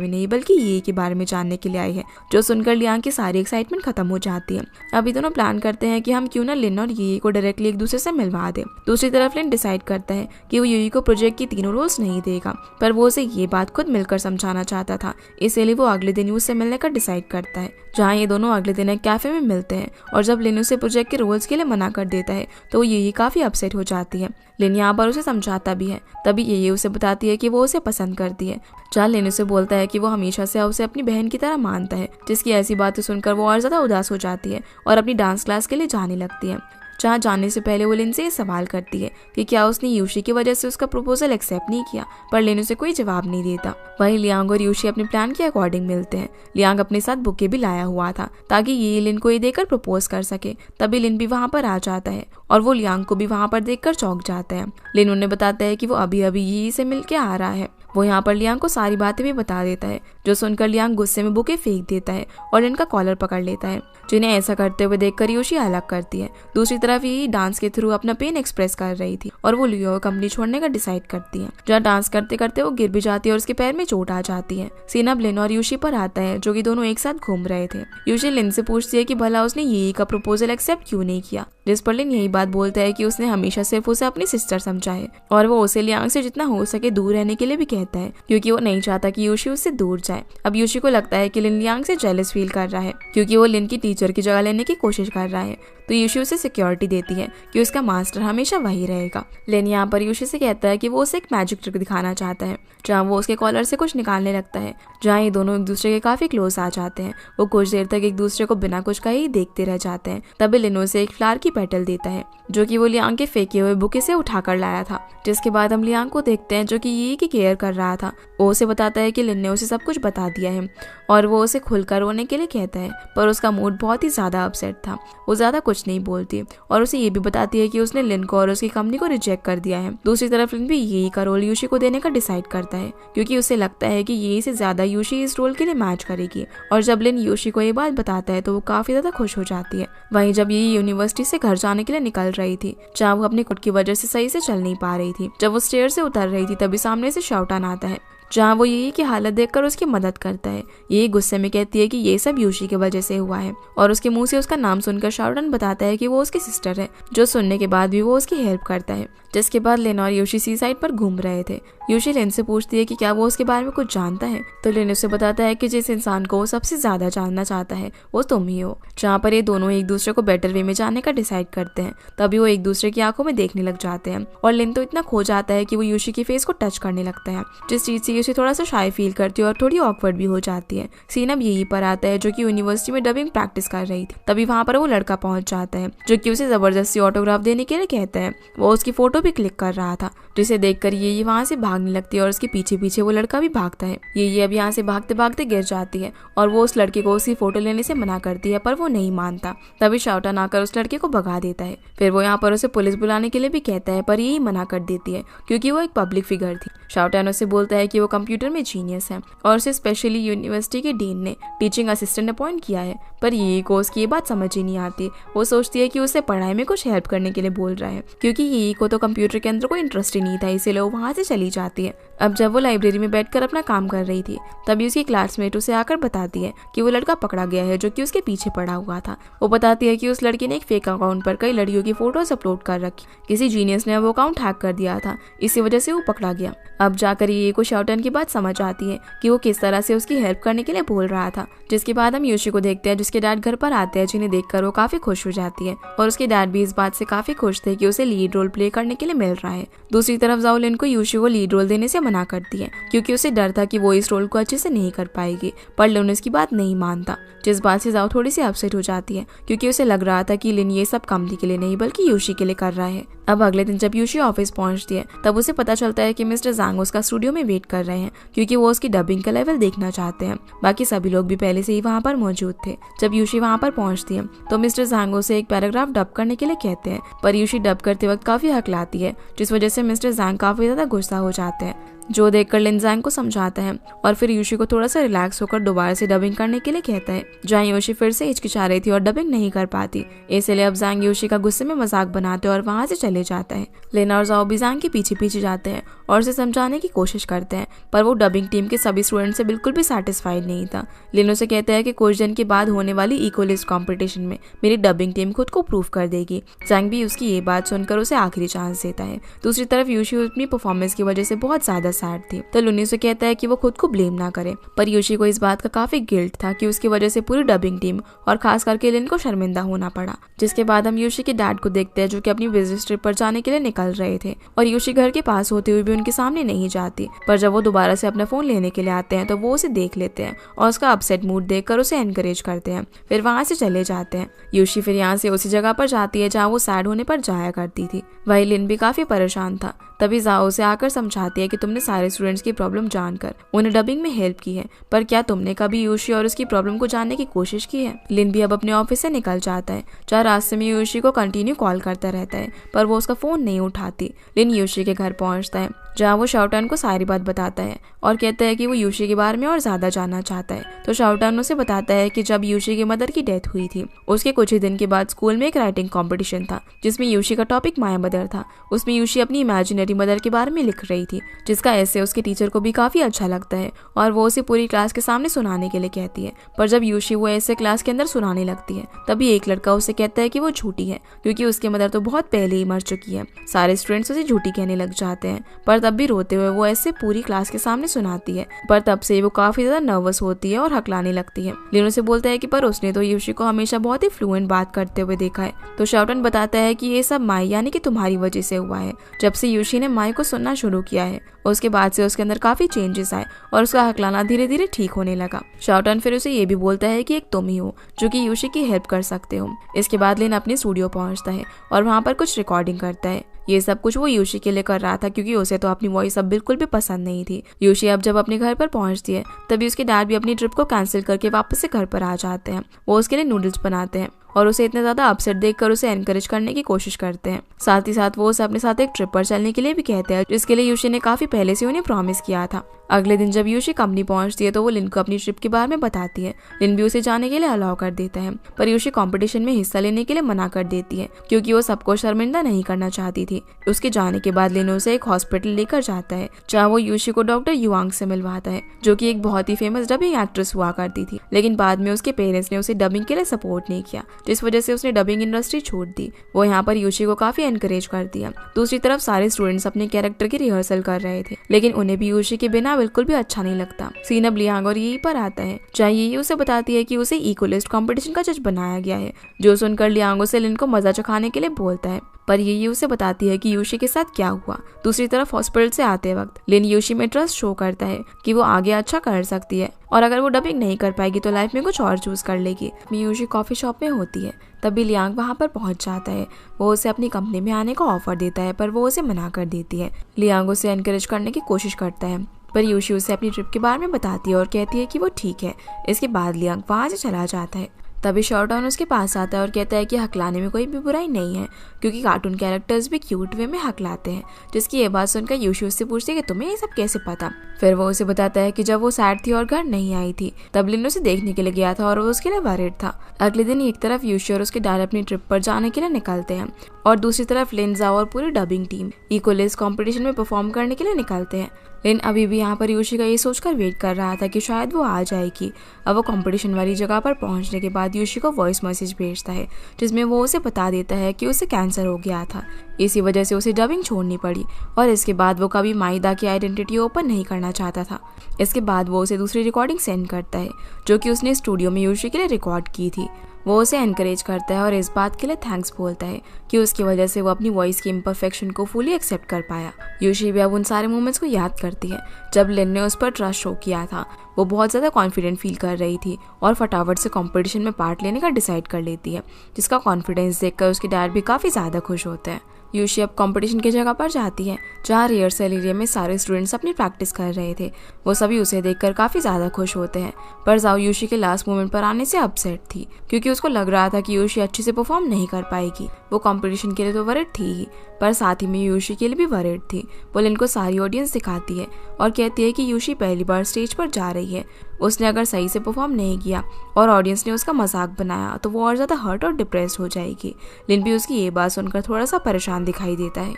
[SPEAKER 1] में नहीं बल्कि ये के बारे में जानने के लिए आई है, जो सुनकर लियांग की सारी एक्साइटमेंट खत्म हो जाती है। अभी दोनों प्लान करते हैं कि हम क्यों ना लिन और ये को डायरेक्टली एक दूसरे से मिलवा दे। दूसरी तरफ लिन डिसाइड करता है कि वो यूई को प्रोजेक्ट की 3 रोल्स नहीं देगा, पर वो उसे ये बात खुद मिलकर समझाना चाहता था, इसलिए वो अगले दिन उससे मिलने का डिसाइड करता है, जहाँ ये दोनों अगले दिन एक कैफे में मिलते हैं। और जब लिन उसे प्रोजेक्ट के रोल्स के लिए मना कर देता है तो ये काफी अपसेट हो जाती है। लिन यहाँ पर उसे समझाता भी है, तभी ये उसे बताती है कि वो उसे पसंद करती है। जहाँ लिन उसे बोलता है कि वो हमेशा से उसे अपनी बहन की तरह मानता है, जिसकी ऐसी बातें सुनकर वो और ज्यादा उदास हो जाती है और अपनी डांस क्लास के लिए जाने लगती है। जहाँ जाने से पहले वो लिन से ये सवाल करती है कि क्या उसने यूशी की वजह से उसका प्रपोजल एक्सेप्ट नहीं किया, पर लिन उसे कोई जवाब नहीं देता। वहीं लियांग और यूशी अपने प्लान के अकॉर्डिंग मिलते हैं। लियांग अपने साथ बुके भी लाया हुआ था ताकि ये लिन को ये देकर प्रपोज कर सके। तभी लिन भी वहाँ पर आ जाता है और वो लियांग को भी वहाँ पर देखकर चौंक जाता है। लिन उन्हें बताता है कि वो अभी अभी यही से मिल के आ रहा है। वो यहाँ पर लियांग को सारी बातें भी बता देता है, जो सुनकर लियांग गुस्से में बुके फेंक देता है और लिन का कॉलर पकड़ लेता है, जिन्हें ऐसा करते हुए देखकर यूशी अलग करती है। दूसरी तरफ ये डांस के थ्रू अपना पेन एक्सप्रेस कर रही थी और वो लियो कंपनी छोड़ने का डिसाइड करती है। जहाँ डांस करते करते वो गिर भी जाती है और उसके पैर में चोट आ जाती है। सीन अब लिन और यूशी पर आता है, जो कि दोनों एक साथ घूम रहे थे। यूशी लिन से पूछती है कि भला उसने ये का प्रपोजल एक्सेप्ट क्यों नहीं किया, जिस पर लिन यही बात बोलता है कि उसने हमेशा सिर्फ उसे अपनी सिस्टर समझा है और वो उसे लियांग से जितना हो सके दूर रहने के लिए भी कहता है, क्योंकि वो नहीं चाहता कि यूशी उससे दूर जाए। अब यूशी को लगता है कि लिन लियांग से जेलस फील कर रहा है, क्योंकि वो लिन की टीचर की जगह लेने की कोशिश कर रहा है। तो यूशी उसे सिक्योरिटी देती है कि उसका मास्टर हमेशा वही रहेगा। लिन यहाँ पर यूशी से कहता है कि वो उसे एक मैजिक ट्रिक दिखाना चाहता है, जहाँ वो उसके कॉलर से कुछ निकालने लगता है, जहाँ ये दोनों एक दूसरे के काफी क्लोज आ जाते हैं। वो कुछ देर तक एक दूसरे को बिना कुछ कहे ही देखते रह जाते हैं। तभी लिन उसे एक फ्लावर की पेटल देता है, जो कि वो लियांग के फेंके हुए बुके से उठाकर लाया था। जिसके बाद हम लियांग को देखते हैं, जो कि ये की केयर कर रहा था। वो उसे बताता है कि लिन ने उसे सब कुछ बता दिया है और वो उसे खुलकर रोने के लिए कहता है, पर उसका मूड बहुत ही ज्यादा अपसेट था। वो ज्यादा कुछ नहीं बोलती और उसे ये भी बताती है कि उसने लिन को और उसकी कंपनी को रिजेक्ट कर दिया है। दूसरी तरफ लिन भी यही का रोल यूशी को देने का डिसाइड करता है, क्योंकि उसे लगता है कि यही से ज्यादा यूशी इस रोल के लिए मैच करेगी। और जब लिन यूशी को ये बात बताता है तो वो काफी ज्यादा खुश हो जाती है। वहीं जब ये यूनिवर्सिटी से घर जाने के लिए निकल रही थी, जहाँ वो अपनी खुद की वजह से सही से चल नहीं पा रही थी, जब वो स्टेयर से उतर रही थी तभी सामने से शाओटान आता है, जहाँ वो यही की हालत देखकर उसकी मदद करता है। यही गुस्से में कहती है कि ये सब यूशी की वजह से हुआ है और उसके मुंह से उसका नाम सुनकर शाओटान बताता है कि वो उसकी सिस्टर है, जो सुनने के बाद भी वो उसकी हेल्प करता है। जिसके बाद लिन और यूशी सी साइड पर घूम रहे थे। यूशी लिन से पूछती है कि क्या वो उसके बारे में कुछ जानता है, तो लिन उसे बताता है कि जिस इंसान को वो सबसे ज्यादा जानना चाहता है वो तुम ही हो। जहाँ पर ये दोनों एक दूसरे को बेटर वे में जानने का डिसाइड करते हैं, तभी वो एक दूसरे की आंखों में देखने लग जाते हैं और लिन तो इतना खो जाता है कि वो यूशी की फेस को टच करने लगता है, जिस चीज से यूशी थोड़ा सा शाय फील करती है और थोड़ी ऑकवर्ड भी हो जाती है। सीन अब यही पर आता है, जो कि यूनिवर्सिटी में डबिंग प्रैक्टिस कर रही थी। तभी वहाँ पर वो लड़का पहुंच जाता है, जो कि उसे जबरदस्ती ऑटोग्राफ देने के लिए कहता है। वो उसकी फोटो भी क्लिक कर रहा था, जिसे देखकर ये वहाँ से भागने लगती है और उसके पीछे पीछे वो लड़का भी भागता है। ये अब यहाँ से भागते भागते गिर जाती है और वो उस लड़के को उसकी फोटो लेने से मना करती है, पर वो नहीं मानता। तभी शाओटान आकर उस लड़के को भगा देता है। फिर वो यहाँ पर उसे पुलिस बुलाने के लिए भी कहता है, पर यही मना कर देती है, क्योंकि वो एक पब्लिक फिगर थी। शाओटान उसे बोलता है कि वो कंप्यूटर में जीनियस है और उसे स्पेशली यूनिवर्सिटी के डीन ने टीचिंग असिस्टेंट अपॉइंट किया है, पर ये को उसकी ये बात समझ ही नहीं आती। वो सोचती है कि उसे पढ़ाई में कुछ हेल्प करने के लिए बोल रहा है, क्योंकि ये को तो कंप्यूटर के अंदर कोई इंटरेस्ट ही नहीं था, इसीलिए वो वहाँ से चली जाती है। अब जब वो लाइब्रेरी में बैठकर अपना काम कर रही थी तभी उसकी क्लासमेट उसे आकर बताती है कि वो लड़का पकड़ा गया है जो कि उसके पीछे पड़ा हुआ था। वो बताती है कि उस लड़की ने एक फेक अकाउंट पर कई लड़कियों की फोटोज अपलोड कर रखी, किसी जीनियस ने वो अकाउंट हैक कर दिया था, इसी वजह से वो पकड़ा गया। अब जाकर ये को शाओटन की बात समझ आती है कि वो किस तरह से उसकी हेल्प करने के लिए बोल रहा था। जिसके बाद हम यूशी को देखते हैं जिसके डैड घर पर आते हैं, जिन्हें देखकर वो काफी खुश हो जाती है और उसके डैड भी इस बात से काफी खुश थे कि उसे लीड रोल प्ले करने के लिए मिल रहा है। दूसरी तरफ जाओलिन को यूशी को लीड रोल देने से मना करती है क्योंकि उसे डर था कि वो इस रोल को अच्छे से नहीं कर पाएगी, पर लिन उसकी बात नहीं मानता, जिस बात से जाओ थोड़ी सी अपसेट हो जाती है क्योंकि उसे लग रहा था कि लिन ये सब कंपनी के लिए नहीं बल्कि यूशी के लिए कर रहा है। अब अगले दिन जब यूशी ऑफिस पहुंचती है तब उसे पता चलता है कि मिस्टर ज़ांग उसका स्टूडियो में वेट कर रहे हैं क्योंकि वो उसकी डबिंग का लेवल देखना चाहते हैं। बाकी सभी लोग भी पहले से ही वहाँ पर मौजूद थे। जब यूशी वहाँ पर पहुंचती है तो मिस्टर ज़ांग उसे एक पैराग्राफ डब करने के लिए कहते हैं, पर यूशी डब करते वक्त काफी हकलाती है, जिस वजह से मिस्टर ज़ांग काफी ज्यादा गुस्सा हो जाते हैं, जो देखकर लिन ज़ांग को समझाता है और फिर यूशी को थोड़ा सा रिलैक्स होकर दोबारा से डबिंग करने के लिए कहता है, जहाँ यूशी फिर से हिचकिचा रही थी और डबिंग नहीं कर पाती। इसलिए अब ज़ांग यूशी का गुस्से में मजाक बनाते और वहाँ से चले जाता है। लिन और जाओ भी ज़ांग के पीछे पीछे जाते हैं और उसे समझाने की कोशिश करते हैं, पर वो डबिंग टीम के सभी स्टूडेंट से बिल्कुल भी सेटिस्फाइड नहीं था। लिन उसे कहता है कि कुछ दिन के बाद होने वाली इकोलिस्ट कॉम्पिटिशन में मेरी डबिंग टीम खुद को प्रूव कर देगी। ज़ांग भी उसकी ये बात सुनकर उसे आखिरी चांस देता है। दूसरी तरफ यूशी अपनी परफॉर्मेंस की वजह से बहुत ज्यादा सैड थी, तो लुनी उसे कहता है कि वो खुद को ब्लेम ना करे, पर यूशी को इस बात का काफी गिल्ट था कि उसकी वजह से पूरी डबिंग टीम और खास करके लिन को शर्मिंदा होना पड़ा। जिसके बाद हम यूशी के डैड को देखते हैं जो कि अपनी बिजनेस ट्रिप पर जाने के लिए निकल रहे थे और यूशी घर के पास होते हुए भी उनके सामने नहीं जाती, पर जब वो दोबारा से अपना फोन लेने के लिए आते हैं तो वो उसे देख लेते हैं और उसका अपसेट मूड देखकर उसे एनकरेज करते हैं, फिर वहाँ से चले जाते हैं। यूशी फिर यहाँ से उसी जगह पर जाती है जहाँ वो सैड होने पर जाया करती थी। वही लिन भी काफी परेशान था। तभी जाओ उसे आकर समझाती है कि तुमने सारे स्टूडेंट्स की प्रॉब्लम जानकर उन्हें डबिंग में हेल्प की है, पर क्या तुमने कभी यूशी और उसकी प्रॉब्लम को जानने की कोशिश की है। लिन भी अब अपने ऑफिस से निकल जाता है, जहाँ रास्ते में यूशी को कंटिन्यू कॉल करता रहता है, पर वो उसका फोन नहीं उठाती। लिन यूशी के घर पहुंचता है जहाँ वो शाओटन को सारी बात बताता है और कहता है कि वो यूशी के बारे में और ज्यादा जानना चाहता है। तो शाओटन उसे बताता है कि जब यूशी की मदर की डेथ हुई थी उसके कुछ ही दिन के बाद स्कूल में एक राइटिंग कंपटीशन था जिसमें यूशी का टॉपिक माय मदर था। उसमें यूशी अपनी इमेजिनरी मदर के बारे में लिख रही थी, जिसका ऐसे उसके टीचर को भी काफी अच्छा लगता है और वो उसे पूरी क्लास के सामने सुनाने के लिए कहती है। पर जब यूशी वो ऐसे क्लास के अंदर सुनाने लगती है तभी एक लड़का उसे कहता है कि वो झूठी है क्योंकि उसकी मदर तो बहुत पहले ही मर चुकी है। सारे स्टूडेंट्स उसे झूठी कहने लग जाते हैं, पर तब भी रोते हुए वो ऐसे पूरी क्लास के सामने सुनाती है। पर तब से वो काफी ज्यादा नर्वस होती है और हकलाने लगती है। लिन उसे बोलता है कि पर उसने तो यूशी को हमेशा बहुत ही फ्लुएंट बात करते हुए देखा है। तो शाओटन बताता है कि ये सब माई यानी कि तुम्हारी वजह से हुआ है। जब से यूशी ने माई को सुनना शुरू किया है उसके बाद से उसके अंदर काफी चेंजेस आए और उसका हकलाना धीरे धीरे ठीक होने लगा। शाओटन फिर उसे ये भी बोलता है कि एक तुम ही हो जो कि यूशी की हेल्प कर सकते हो। इसके बाद लिन अपने स्टूडियो पहुंचता है और वहाँ पर कुछ रिकॉर्डिंग करता है। ये सब कुछ वो यूशी के लिए कर रहा था क्योंकि उसे तो अपनी वॉइस अब बिल्कुल भी पसंद नहीं थी। यूशी अब जब अपने घर पर पहुंचती है तभी उसके डैड भी अपनी ट्रिप को कैंसिल करके वापस से घर पर आ जाते हैं। वो उसके लिए नूडल्स बनाते हैं और उसे इतना ज्यादा अपसेट देखकर उसे एनकरेज करने की कोशिश करते हैं। साथ ही साथ वो उसे अपने साथ एक ट्रिप पर चलने के लिए भी कहते हैं, जिसके लिए यूशी ने काफी पहले से उन्हें प्रॉमिस किया था। अगले दिन जब यूशी कंपनी पहुंचती है तो वो लिन को अपनी ट्रिप के बारे में बताती है। लिन भी उसे जाने के लिए अलाउ कर देता है, पर यूशी कंपटीशन में हिस्सा लेने के लिए मना कर देती है क्योंकि वो सबको शर्मिंदा नहीं करना चाहती थी। उसके जाने के बाद लिन उसे एक हॉस्पिटल लेकर जाता है जहाँ वो यूशी को डॉक्टर युआंग से मिलवाता है, जो कि एक बहुत ही फेमस डबिंग एक्ट्रेस हुआ करती थी। लेकिन बाद में उसके पेरेंट्स ने उसे डबिंग के लिए सपोर्ट नहीं किया, जिस वजह से उसने डबिंग इंडस्ट्री छोड़ दी। वो यहाँ पर यूशी को काफी एनकरेज करती है। दूसरी तरफ सारे स्टूडेंट्स अपने कैरेक्टर की रिहर्सल कर रहे थे, लेकिन उन्हें भी यूशी के बिना बिल्कुल भी अच्छा नहीं लगता। सीन अब लियांग और यही पर आता है जहाँ ये उसे बताती है कि उसे इकोलिस्ट कंपटीशन का जज बनाया गया है, जो सुनकर लियांग उसे लिन को मजा चखाने के लिए बोलता है। पर ये उसे बताती है कि यूशी के साथ क्या हुआ। दूसरी तरफ हॉस्पिटल से आते वक्त लिन यूशी में ट्रस्ट शो करता है कि वो आगे अच्छा कर सकती है और अगर वो डबिंग नहीं कर पाएगी तो लाइफ में कुछ और चूज कर लेगी। यूशी कॉफी शॉप में होती है तभी लियांग वहाँ पर पहुंच जाता है। वो उसे अपनी कंपनी में आने का ऑफर देता है, पर वो उसे मना कर देती है। लियांग उसे एनकरेज करने की कोशिश करता है, पर यूशी उसे अपनी ट्रिप के बारे में बताती है और कहती है कि वो ठीक है। इसके बाद लियांग वहाँ से चला जाता है। तभी शाओटान उसके पास आता है और कहता है कि हकलाने में कोई भी बुराई नहीं है, क्योंकि कार्टून कैरेक्टर्स भी क्यूट वे में हकलाते हैं। जिसकी ये बात सुनकर यूशी उससे पूछती है कि तुम्हें ये सब कैसे पता। फिर वो उसे बताता है कि जब वो सैड थी और घर नहीं आई थी तब लिन उसे देखने के लिए गया था और वो उसके लिए वरीड था। अगले दिन एक तरफ यूशी और उसके डैड अपनी ट्रिप पर जाने के लिए निकलते हैं और दूसरी तरफ लिन, जाओ और पूरी डबिंग टीम इकोलिस कंपटीशन में परफॉर्म करने के लिए निकलते हैं। लिन अभी भी यहाँ पर यूशी का ये सोचकर वेट कर रहा था कि शायद वो आ जाएगी। अब वो कंपटीशन वाली जगह पर पहुंचने के बाद यूशी को वॉइस मैसेज भेजता है जिसमें वो उसे बता देता है कि उसे कैंसर हो गया था, इसी वजह से उसे डबिंग छोड़नी पड़ी और इसके बाद वो कभी माइदा की आइडेंटिटी ओपन नहीं करना चाहता था। इसके बाद वो उसे दूसरी रिकॉर्डिंग सेंड करता है जो कि उसने स्टूडियो में यूशी के लिए रिकॉर्ड की थी। वो उसे एनकरेज करता है और इस बात के लिए थैंक्स बोलता है कि उसकी वजह से वो अपनी वॉइस की इम्परफेक्शन को फुली एक्सेप्ट कर पाया। यूशी भी अब उन सारे मोमेंट्स को याद करती है जब लिन ने उस पर ट्रस्ट शो किया था। वो बहुत ज़्यादा कॉन्फिडेंट फील कर रही थी और फटाफट से कंपटीशन में पार्ट लेने का डिसाइड कर लेती है, जिसका कॉन्फिडेंस देखकर उसके डैड भी काफ़ी ज़्यादा खुश होते हैं। यूशी अब कंपटीशन की जगह पर जाती है जहाँ रिहर्सल एरिया में सारे स्टूडेंट्स अपनी प्रैक्टिस कर रहे थे। वो सभी उसे देखकर काफ़ी ज़्यादा खुश होते हैं, पर जाओ यूशी के लास्ट मोमेंट पर आने से अपसेट थी क्योंकि उसको लग रहा था कि यूशी अच्छे से परफॉर्म नहीं कर पाएगी। वो कंपटीशन के लिए तो वरीड थी ही, पर साथ ही में यूशी के लिए भी वरीड थी। वो लिन को सारी ऑडियंस दिखाती है और कहती है कि यूशी पहली बार स्टेज पर जा रही है। उसने अगर सही से परफॉर्म नहीं किया और ऑडियंस ने उसका मजाक बनाया तो वो और ज़्यादा हर्ट और डिप्रेस्ड हो जाएगी। लिन भी उसकी ये बात सुनकर थोड़ा सा परेशान दिखाई देता है,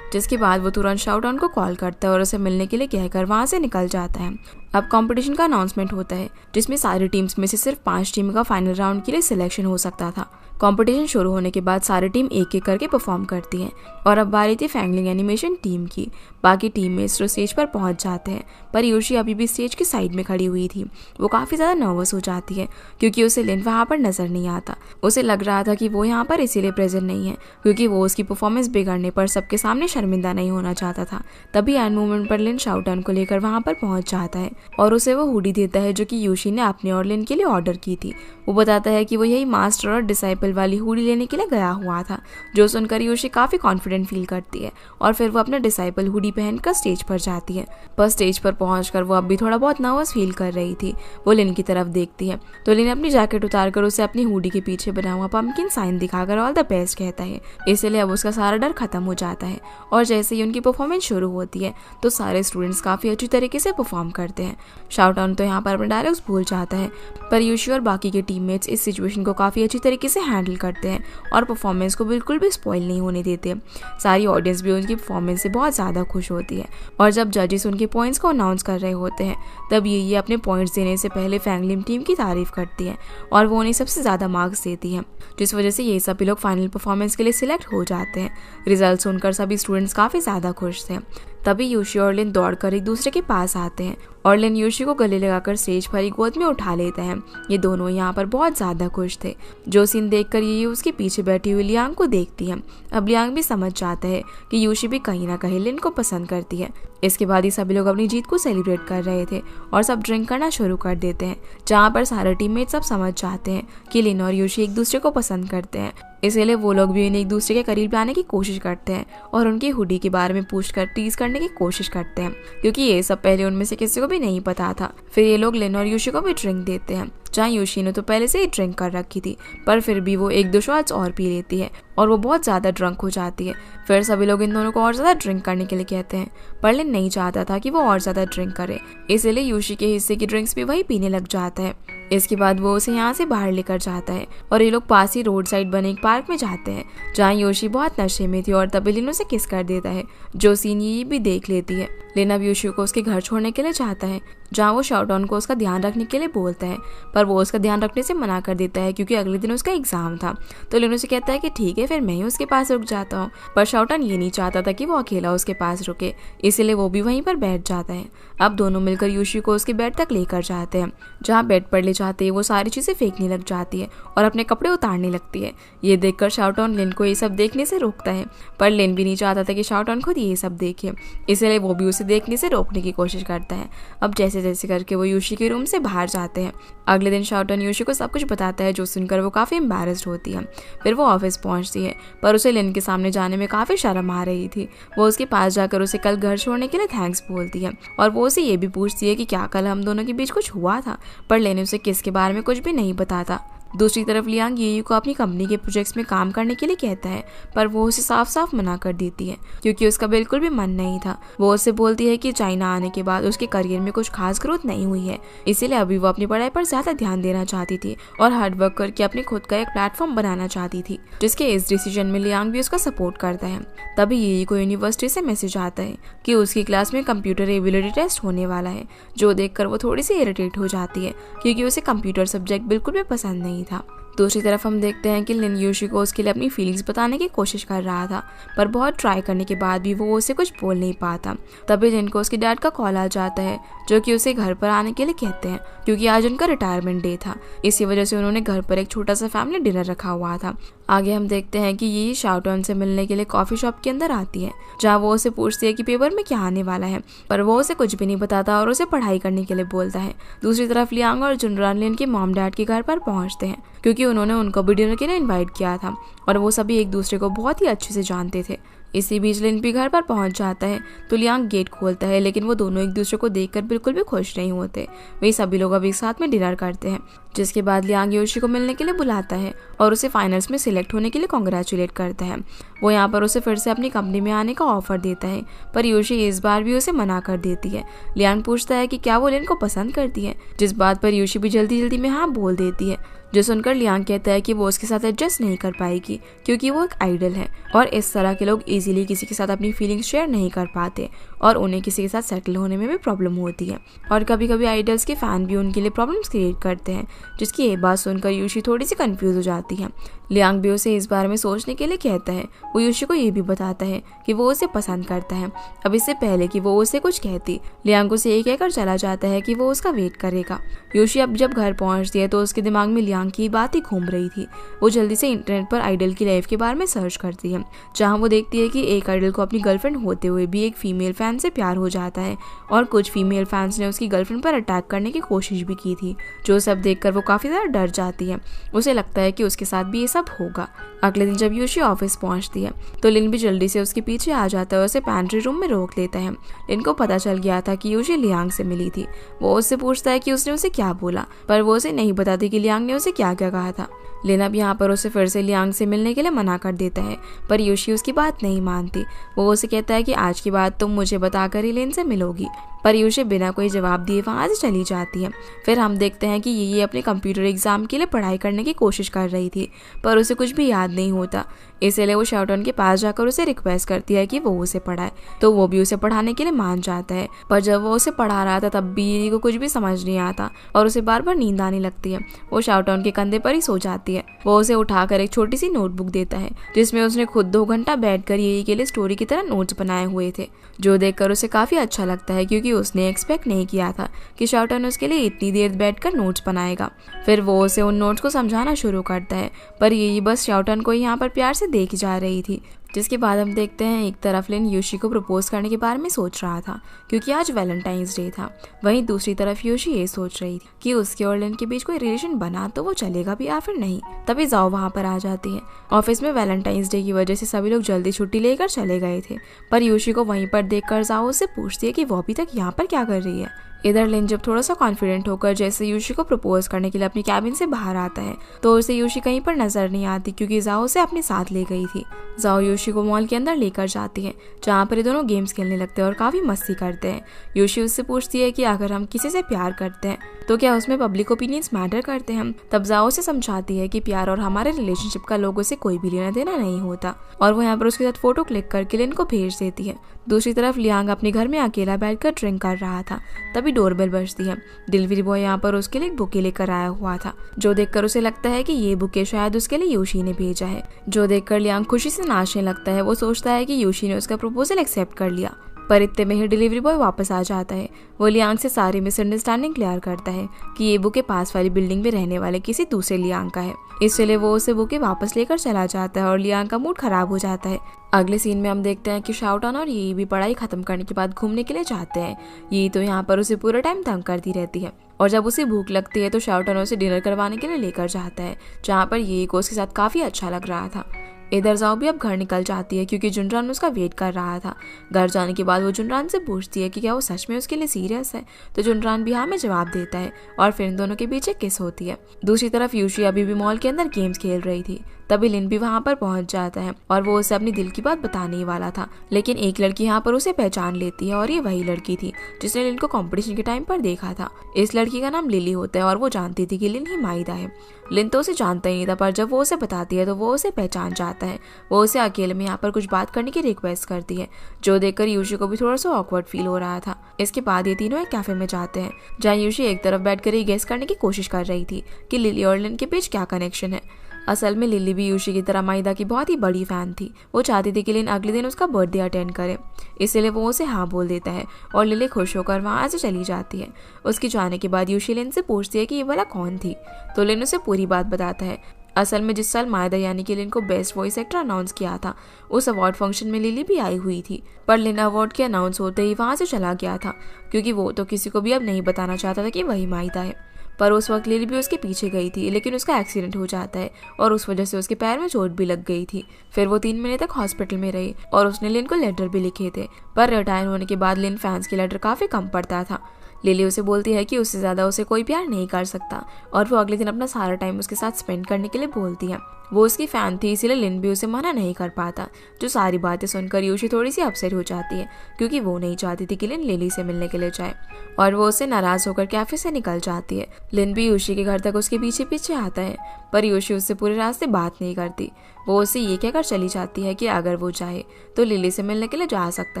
[SPEAKER 1] जिसके बाद वो तुरंत शाओटान को कॉल करता है और उसे मिलने के लिए कहकर वहाँ से निकल जाता है। अब कंपटीशन का अनाउंसमेंट होता है जिसमें सारी टीम्स में से सिर्फ 5 टीम का फाइनल राउंड के लिए सिलेक्शन हो सकता था। कंपटीशन शुरू होने के बाद सारी टीम एक एक करके परफॉर्म करती है और अब बारी थी फैंगलिंग एनिमेशन टीम की। बाकी टीममेट्स तो स्टेज पर पहुंच जाते हैं, पर यूशी अभी भी स्टेज की साइड में खड़ी हुई थी। वो काफ़ी ज़्यादा नर्वस हो जाती है क्योंकि उसे लिन वहाँ पर नज़र नहीं आता। उसे लग रहा था कि वो यहाँ पर इसीलिए प्रेजेंट नहीं है क्योंकि वो उसकी परफॉर्मेंस बिगड़ने पर सबके सामने शर्मिंदा नहीं होना चाहता था। तभी एंड मोमेंट पर लिन शाओटान को लेकर वहाँ पर पहुँच जाता है और उसे वो हुडी देता है जो कि यूशी ने अपने और लिन के लिए ऑर्डर की थी। वो बताता है कि वो यही मास्टर और डिसाइपल वाली हुडी लेने के लिए गया हुआ था, जो सुनकर यूशी काफ़ी कॉन्फिडेंट फील करती है और फिर वो अपना डिसाइपल हुडी पहनकर स्टेज पर जाती है। पर स्टेज पर पहुंचकर वो अब भी थोड़ा बहुत नर्वस फील कर रही थी। वो लिन की तरफ देखती है तो लिन अपनी जैकेट उतारकर उसे अपनी हुडी के पीछे बना हुआ पंपकिन साइन दिखाकर ऑल द बेस्ट कहता है। इसलिए अब उसका सारा डर खत्म हो जाता है और जैसे ही उनकी परफॉर्मेंस शुरू होती है तो सारे स्टूडेंट्स काफ़ी अच्छी तरीके से परफॉर्म करते हैं। शाओटान तो यहाँ पर अपने डायलॉग्स भूल जाता है, पर यूशी और बाकी के टीममेट्स इस सिचुएशन को काफ़ी अच्छी तरीके से हैंडल करते हैं और परफॉर्मेंस को बिल्कुल भी स्पॉइल नहीं होने देते। सारी ऑडियंस भी उनकी परफॉर्मेंस से बहुत ज़्यादा खुश होती है और जब जजेस उनके पॉइंट्स को अनाउंस कर रहे होते हैं तब ये अपने पॉइंट्स देने से पहले फैंगलिन टीम की तारीफ करती है और वो उन्हें सबसे ज़्यादा मार्क्स देती है, जिस वजह से ये सभी लोग फाइनल परफॉर्मेंस के लिए सिलेक्ट हो जाते हैं। रिजल्ट सुनकर सभी स्टूडेंट्स काफ़ी ज़्यादा खुश थे। तभी यूशी और लिन दौड़कर एक दूसरे के पास आते हैं और लिन यूशी को गले लगाकर स्टेज पर ही गोद में उठा लेते हैं। ये दोनों यहाँ पर बहुत ज़्यादा खुश थे। जो सीन देखकर ये उसके पीछे बैठी हुई लियांग को देखती है। अब लियांग भी समझ जाता है कि यूशी भी कहीं ना कहीं लिन को पसंद करती है। इसके बाद ही सभी लोग अपनी जीत को सेलिब्रेट कर रहे थे और सब ड्रिंक करना शुरू कर देते हैं, जहाँ पर सारे टीममेट सब समझ जाते हैं कि लिन और यूशी एक दूसरे को पसंद करते हैं। इसलिए वो लोग भी उन्हें एक दूसरे के करीब लाने की कोशिश करते हैं और उनकी हुडी के बारे में पूछकर टीज करने की कोशिश करते हैं, क्योंकि ये सब पहले उनमें से किसी को भी नहीं पता था। फिर ये लोग लिन और यूशी को भी ड्रिंक देते हैं, जहाँ यूशी ने तो पहले से ही ड्रिंक कर रखी थी, पर फिर भी वो 1-2 शॉट्स और पी लेती है और वो बहुत ज़्यादा ड्रंक हो जाती है। फिर सभी लोग इन दोनों को और ज़्यादा ड्रिंक करने के लिए कहते हैं, पर लिन नहीं चाहता था कि वो और ज़्यादा ड्रिंक करे, इसलिए यूशी के हिस्से की ड्रिंक्स भी वही पीने लग जाता है। इसके बाद वो उसे यहाँ से बाहर लेकर जाता है और ये लोग पास ही रोड साइड बने एक पार्क में जाते हैं, जहाँ यूशी बहुत नशे में थी और तभी लिन उसे किस कर देता है, जो सीन ये भी देख लेती है। लिन अब यूशी को उसके घर छोड़ने के लिए चाहता है, जहाँ वो शाओटान को उसका ध्यान रखने के लिए बोलता है, पर वो उसका ध्यान रखने से मना कर देता है क्योंकि अगले दिन उसका एग्जाम था। तो लिन उसे कहता है कि ठीक है, फिर मैं ही उसके पास रुक जाता हूँ, पर शाओटान ये नहीं चाहता था कि वो अकेला उसके पास रुके, इसलिए वो भी वहीं पर बैठ जाता है। अब दोनों मिलकर यूशी को उसके बेड तक लेकर जाते हैं, जहाँ बेड पर ले जाते ही वो सारी चीज़ें फेंकने लग जाती है और अपने कपड़े उतारने लगती है। ये देखकर शाओटान लिन को ये सब देखने से रोकता है, पर लिन भी नहीं चाहता था कि शाओटान खुद ये सब देखे, इसलिए वो भी उसे देखने से रोकने की कोशिश करता है। अब जैसे जैसे करके वो यूशी के रूम से बाहर जाते हैं। अगले दिन शाओटान यूशी को सब कुछ बताता है, जो सुनकर वो काफ़ी एम्बैरेस्ड होती है। फिर वो ऑफिस पहुंचती है, पर उसे लिन के सामने जाने में काफ़ी शर्म आ रही थी। वो उसके पास जाकर उसे कल घर छोड़ने के लिए थैंक्स बोलती है और वो उसे ये भी पूछती है कि क्या कल हम दोनों के बीच कुछ हुआ था, पर लिन उसे किस के बारे में कुछ भी नहीं बताता। दूसरी तरफ लियांग ये को अपनी कंपनी के प्रोजेक्ट्स में काम करने के लिए कहता है, पर वो उसे साफ साफ मना कर देती है क्योंकि उसका बिल्कुल भी मन नहीं था। वो उससे बोलती है कि चाइना आने के बाद उसके करियर में कुछ खास ग्रोथ नहीं हुई है, इसीलिए अभी वो अपनी पढ़ाई पर ज्यादा ध्यान देना चाहती थी और हार्ड वर्क करके अपने खुद का एक प्लेटफॉर्म बनाना चाहती थी, जिसके इस डिसीजन में लियांग भी उसका सपोर्ट करता है। तभी ये को यूनिवर्सिटी से मैसेज आता है कि उसकी क्लास में कंप्यूटर एबिलिटी टेस्ट होने वाला है, जो देखकर वो थोड़ी सी इरिटेट हो जाती है क्योंकि उसे कंप्यूटर सब्जेक्ट बिल्कुल भी पसंद नहीं था। दूसरी तरफ हम देखते हैं कि लिन यूशी को उसके लिए अपनी फीलिंग्स बताने की कोशिश कर रहा था, पर बहुत ट्राई करने के बाद भी वो उसे कुछ बोल नहीं पाता। तभी लिन को उसके डैड का कॉल आ जाता है, जो कि उसे घर पर आने के लिए कहते हैं क्योंकि आज उनका रिटायरमेंट डे था। इसी वजह से उन्होंने घर पर एक छोटा सा फैमिली डिनर रखा हुआ था। आगे हम देखते हैं कि ये शाओटन से मिलने के लिए कॉफी शॉप के अंदर आती है, जहाँ वो उसे पूछती है कि पेपर में क्या आने वाला है, पर वो उसे कुछ भी नहीं बताता और उसे पढ़ाई करने के लिए बोलता है। दूसरी तरफ लियांग और जुनरान लिन के मॉम डैड के घर पर पहुंचते हैं क्योंकि उन्होंने उनको भी डिनर के लिए इनवाइट किया था और वो सभी एक दूसरे को बहुत ही अच्छे से जानते थे। इसी बीच लिन भी घर पर पहुंच जाता है तो लियांग गेट खोलता है, लेकिन वो दोनों एक दूसरे को देखकर बिल्कुल भी खुश नहीं होते। वही सभी लोग अब एक साथ में डिनर करते हैं, जिसके बाद लियांग योशी को मिलने के लिए बुलाता है और उसे फाइनल्स में सिलेक्ट होने के लिए कॉन्ग्रेचुलेट करता है। वो यहाँ पर उसे फिर से अपनी कंपनी में आने का ऑफर देता है, पर योशी इस बार भी उसे मना कर देती है। लियांग पूछता है कि क्या वो लिन को पसंद करती है, जिस बात पर योशी भी जल्दी जल्दी में हाँ बोल देती है, जो सुनकर लियांग कहता है कि वो उसके साथ एडजस्ट नहीं कर पाएगी क्योंकि वो एक आइडल है और इस तरह के लोग इजीली किसी के साथ अपनी फीलिंग्स शेयर नहीं कर पाते और उन्हें किसी के साथ सेटल होने में भी प्रॉब्लम होती है। और कभी कभी आइडल्स के फैन भी उनके लिए प्रॉब्लम्स क्रिएट करते हैं, जिसकी ये बात सुनकर योशी थोड़ी सी कंफ्यूज हो जाती है। लियांग भी उसे इस बारे में सोचने के लिए कहता है। वो योशी को ये भी बताता है कि वो उसे पसंद करता है। अब इससे पहले कि वो उसे कुछ कहती, लियांग उसे ये कहकर चला जाता है कि वो उसका वेट करेगा। योशी अब जब घर पहुंचती है तो उसके दिमाग में लियांग की बात ही घूम रही थी। वो जल्दी से इंटरनेट पर आइडल की लाइफ के बारे में सर्च करती है, जहाँ वो देखती है कि एक आइडल को अपनी गर्लफ्रेंड होते हुए भी एक फीमेल फैन से प्यार हो जाता है और कुछ फीमेल फैंस ने उसकी गर्लफ्रेंड पर अटैक करने की कोशिश भी की थी, जो सब देखकर वो काफी ज्यादा डर जाती है। उसे लगता है कि उसके साथ भी ये सब होगा। अगले दिन जब योशी ऑफिस पहुंचती है तो लिन भी जल्दी से उसके पीछे आ जाता है और उसे पैंट्री रूम में रोक लेता है। लिन को पता चल गया था कि योशी लियांग से मिली थी। वो उससे पूछता है कि उसने उसे क्या बोला, पर वो उसे नहीं बताती कि लियांग ने उसे क्या क्या कहा था। लिन अब यहाँ पर उसे फिर से लियांग से मिलने के लिए मना कर देता है, पर योशी उसकी बात नहीं मानती। वो उसे कहता है कि आज के बाद तुम मुझे बताकर ही लिन से मिलोगी, पर योशी बिना कोई जवाब दिए वहां से चली जाती है। फिर हम देखते हैं कि ये अपने कंप्यूटर एग्जाम के लिए पढ़ाई करने की कोशिश कर रही थी, पर उसे कुछ भी याद नहीं होता। इसलिए वो शाओटन के पास जाकर उसे रिक्वेस्ट करती है कि वो उसे पढ़ाए, तो वो भी उसे पढ़ाने के लिए मान जाता है। पर जब वो उसे पढ़ा रहा था तब भी ये को कुछ भी समझ नहीं आता और उसे बार बार नींद आने लगती है। वो शाओटन के कंधे पर ही सो जाती है। वो उसे उठाकर एक छोटी सी नोटबुक देता है, जिसमें उसने खुद 2 घंटा बैठकर ये के लिए स्टोरी की तरह नोट्स बनाए हुए थे, जो देखकर उसे काफी अच्छा लगता है क्योंकि उसने एक्सपेक्ट नहीं किया था कि शाओटन उसके लिए इतनी देर बैठकर नोट्स बनाएगा। फिर वो उसे उन नोट्स को समझाना शुरू करता है, पर ये बस शाओटन को यहाँ पर प्यार से देख जा रही थी। जिसके बाद हम देखते हैं एक तरफ लिन योशी को प्रपोज करने के बारे में सोच रहा था क्योंकि आज वैलेंटाइंस डे था। वहीं दूसरी तरफ योशी ये सोच रही थी कि उसके और लिन के बीच कोई रिलेशन बना तो वो चलेगा भी या फिर नहीं। तभी जाओ वहां पर आ जाती है। ऑफिस में वैलेंटाइंस डे की वजह से सभी लोग जल्दी छुट्टी लेकर चले गए थे, पर योशी को वहीं पर देखकर जाओ उससे पूछती है कि वो अभी तक यहाँ पर क्या कर रही है। इधर लिन जब थोड़ा सा कॉन्फिडेंट होकर जैसे योशी को प्रपोज करने के लिए अपनी कैबिन से बाहर आता है तो उसे योशी कहीं पर नजर नहीं आती क्योंकि जाओ उसे अपने साथ ले गई थी। जाओ योशी को मॉल के अंदर लेकर जाती है, जहाँ पर ये दोनों गेम्स खेलने लगते हैं और काफी मस्ती करते हैं। योशी उससे पूछती है कि अगर हम किसी से प्यार करते हैं तो क्या उसमें पब्लिक ओपिनियंस मैटर करते हैं। तब जाओ से समझाती है कि प्यार और हमारे रिलेशनशिप का लोगों से कोई भी लेना देना नहीं होता, और वो यहाँ पर उसके साथ फोटो क्लिक करके लिन को भेज देती है। दूसरी तरफ लियांग अपने घर में अकेला बैठकर ड्रिंक कर रहा था। तभी डोरबेल बजती है। डिलीवरी बॉय यहाँ पर उसके लिए एक बुके लेकर आया हुआ था, जो देखकर उसे लगता है कि ये बुके शायद उसके लिए योशी ने भेजा है, जो देखकर लियांग खुशी से नाचने लगता है। वो सोचता है कि योशी ने उसका प्रपोजल एक्सेप्ट कर लिया, पर इतने में ही डिलीवरी बॉय वापस आ जाता है। वो लियांग से सारी मिसअंडरस्टैंडिंग क्लियर करता है कि ये बुके पास वाली बिल्डिंग में रहने वाले किसी दूसरे लियांग का है। इसलिए वो उसे बुके वापस लेकर चला जाता है और लियांग का मूड खराब हो जाता है। अगले सीन में हम देखते हैं कि शाओटन और ये भी पढ़ाई खत्म करने के बाद घूमने के लिए जाते हैं। ये तो यहाँ पर उसे पूरा टाइम तंग करती रहती है, और जब उसे भूख लगती है तो शाओटन उसे डिनर करवाने के लिए लेकर जाता है, जहाँ पर ये को उसके साथ काफी अच्छा लग रहा था। इधर जाओ भी अब घर निकल जाती है क्योंकि जुनरान उसका वेट कर रहा था। घर जाने के बाद वो जुनरान से पूछती है कि क्या वो सच में उसके लिए सीरियस है, तो जुनरान भी हाँ में जवाब देता है और फिर इन दोनों के बीच एक किस होती है। दूसरी तरफ यूशी अभी भी मॉल के अंदर गेम्स खेल रही थी। तभी लिन भी वहाँ पर पहुंच जाता है और वो उसे अपनी दिल की बात बताने ही वाला था, लेकिन एक लड़की यहाँ पर उसे पहचान लेती है और ये वही लड़की थी जिसने लिन को कंपटीशन के टाइम पर देखा था। इस लड़की का नाम लिली होता है और वो जानती थी कि लिन ही माहिदा है। लिन तो उसे जानता ही नहीं था, पर जब वो उसे बताती है तो वो उसे पहचान जाता है। वो उसे अकेले में यहाँ पर कुछ बात करने की रिक्वेस्ट करती है, जो देखकर यूशी को भी थोड़ा सा ऑकवर्ड फील हो रहा था। इसके बाद ये तीनों एक कैफे में जाते हैं जहाँ यूशी एक तरफ बैठकर ही गेस करने की कोशिश कर रही थी कि लिली और लिन के बीच क्या कनेक्शन है। असल में लिली भी यूशी की तरह माहिदा की बहुत ही बड़ी फैन थी। वो चाहती थी कि लिन अगले दिन उसका बर्थडे अटेंड करे, इसलिए वो उसे हाँ बोल देता है और लिली खुश होकर वहाँ से चली जाती है। उसकी जाने के बाद यूशी लिन से पूछती है कि ये वाला कौन थी, तो लिन उसे पूरी बात बताता है। असल में जिस साल माहिदा यानी कि लिन को बेस्ट वॉइस एक्टर अनाउंस किया था, उस अवार्ड फंक्शन में लिली भी आई हुई थी, पर लिन अवार्ड के अनाउंस होते ही वहाँ से चला गया था क्योंकि वो तो किसी को भी अब नहीं बताना चाहता था कि वही माहिदा है। पर उस वक्त लिली भी उसके पीछे गई थी, लेकिन उसका एक्सीडेंट हो जाता है और उस वजह से उसके पैर में चोट भी लग गई थी। फिर वो 3 महीने तक हॉस्पिटल में रही और उसने लिन को लेटर भी लिखे थे, पर रिटायर होने के बाद लिन फैंस के लेटर काफ़ी कम पढ़ता था। लिली उसे बोलती है कि उससे ज़्यादा उसे कोई प्यार नहीं कर सकता और वो अगले दिन अपना सारा टाइम उसके साथ स्पेंड करने के लिए बोलती है। वो उसकी फ़ैन थी, इसीलिए लिन भी उसे मना नहीं कर पाता। जो सारी बातें सुनकर यूशी थोड़ी सी अपसेट हो जाती है क्योंकि वो नहीं चाहती थी कि लिन लिली से मिलने के लिए जाए और वो उससे नाराज़ होकर कैफ़े से निकल जाती है। लिन भी यूशी के घर तक उसके पीछे पीछे आता है, पर यूशी उससे पूरे रास्ते बात नहीं करती। वो उससे ये कहकर चली जाती है कि अगर वो चाहे तो लिली से मिलने के लिए जा सकता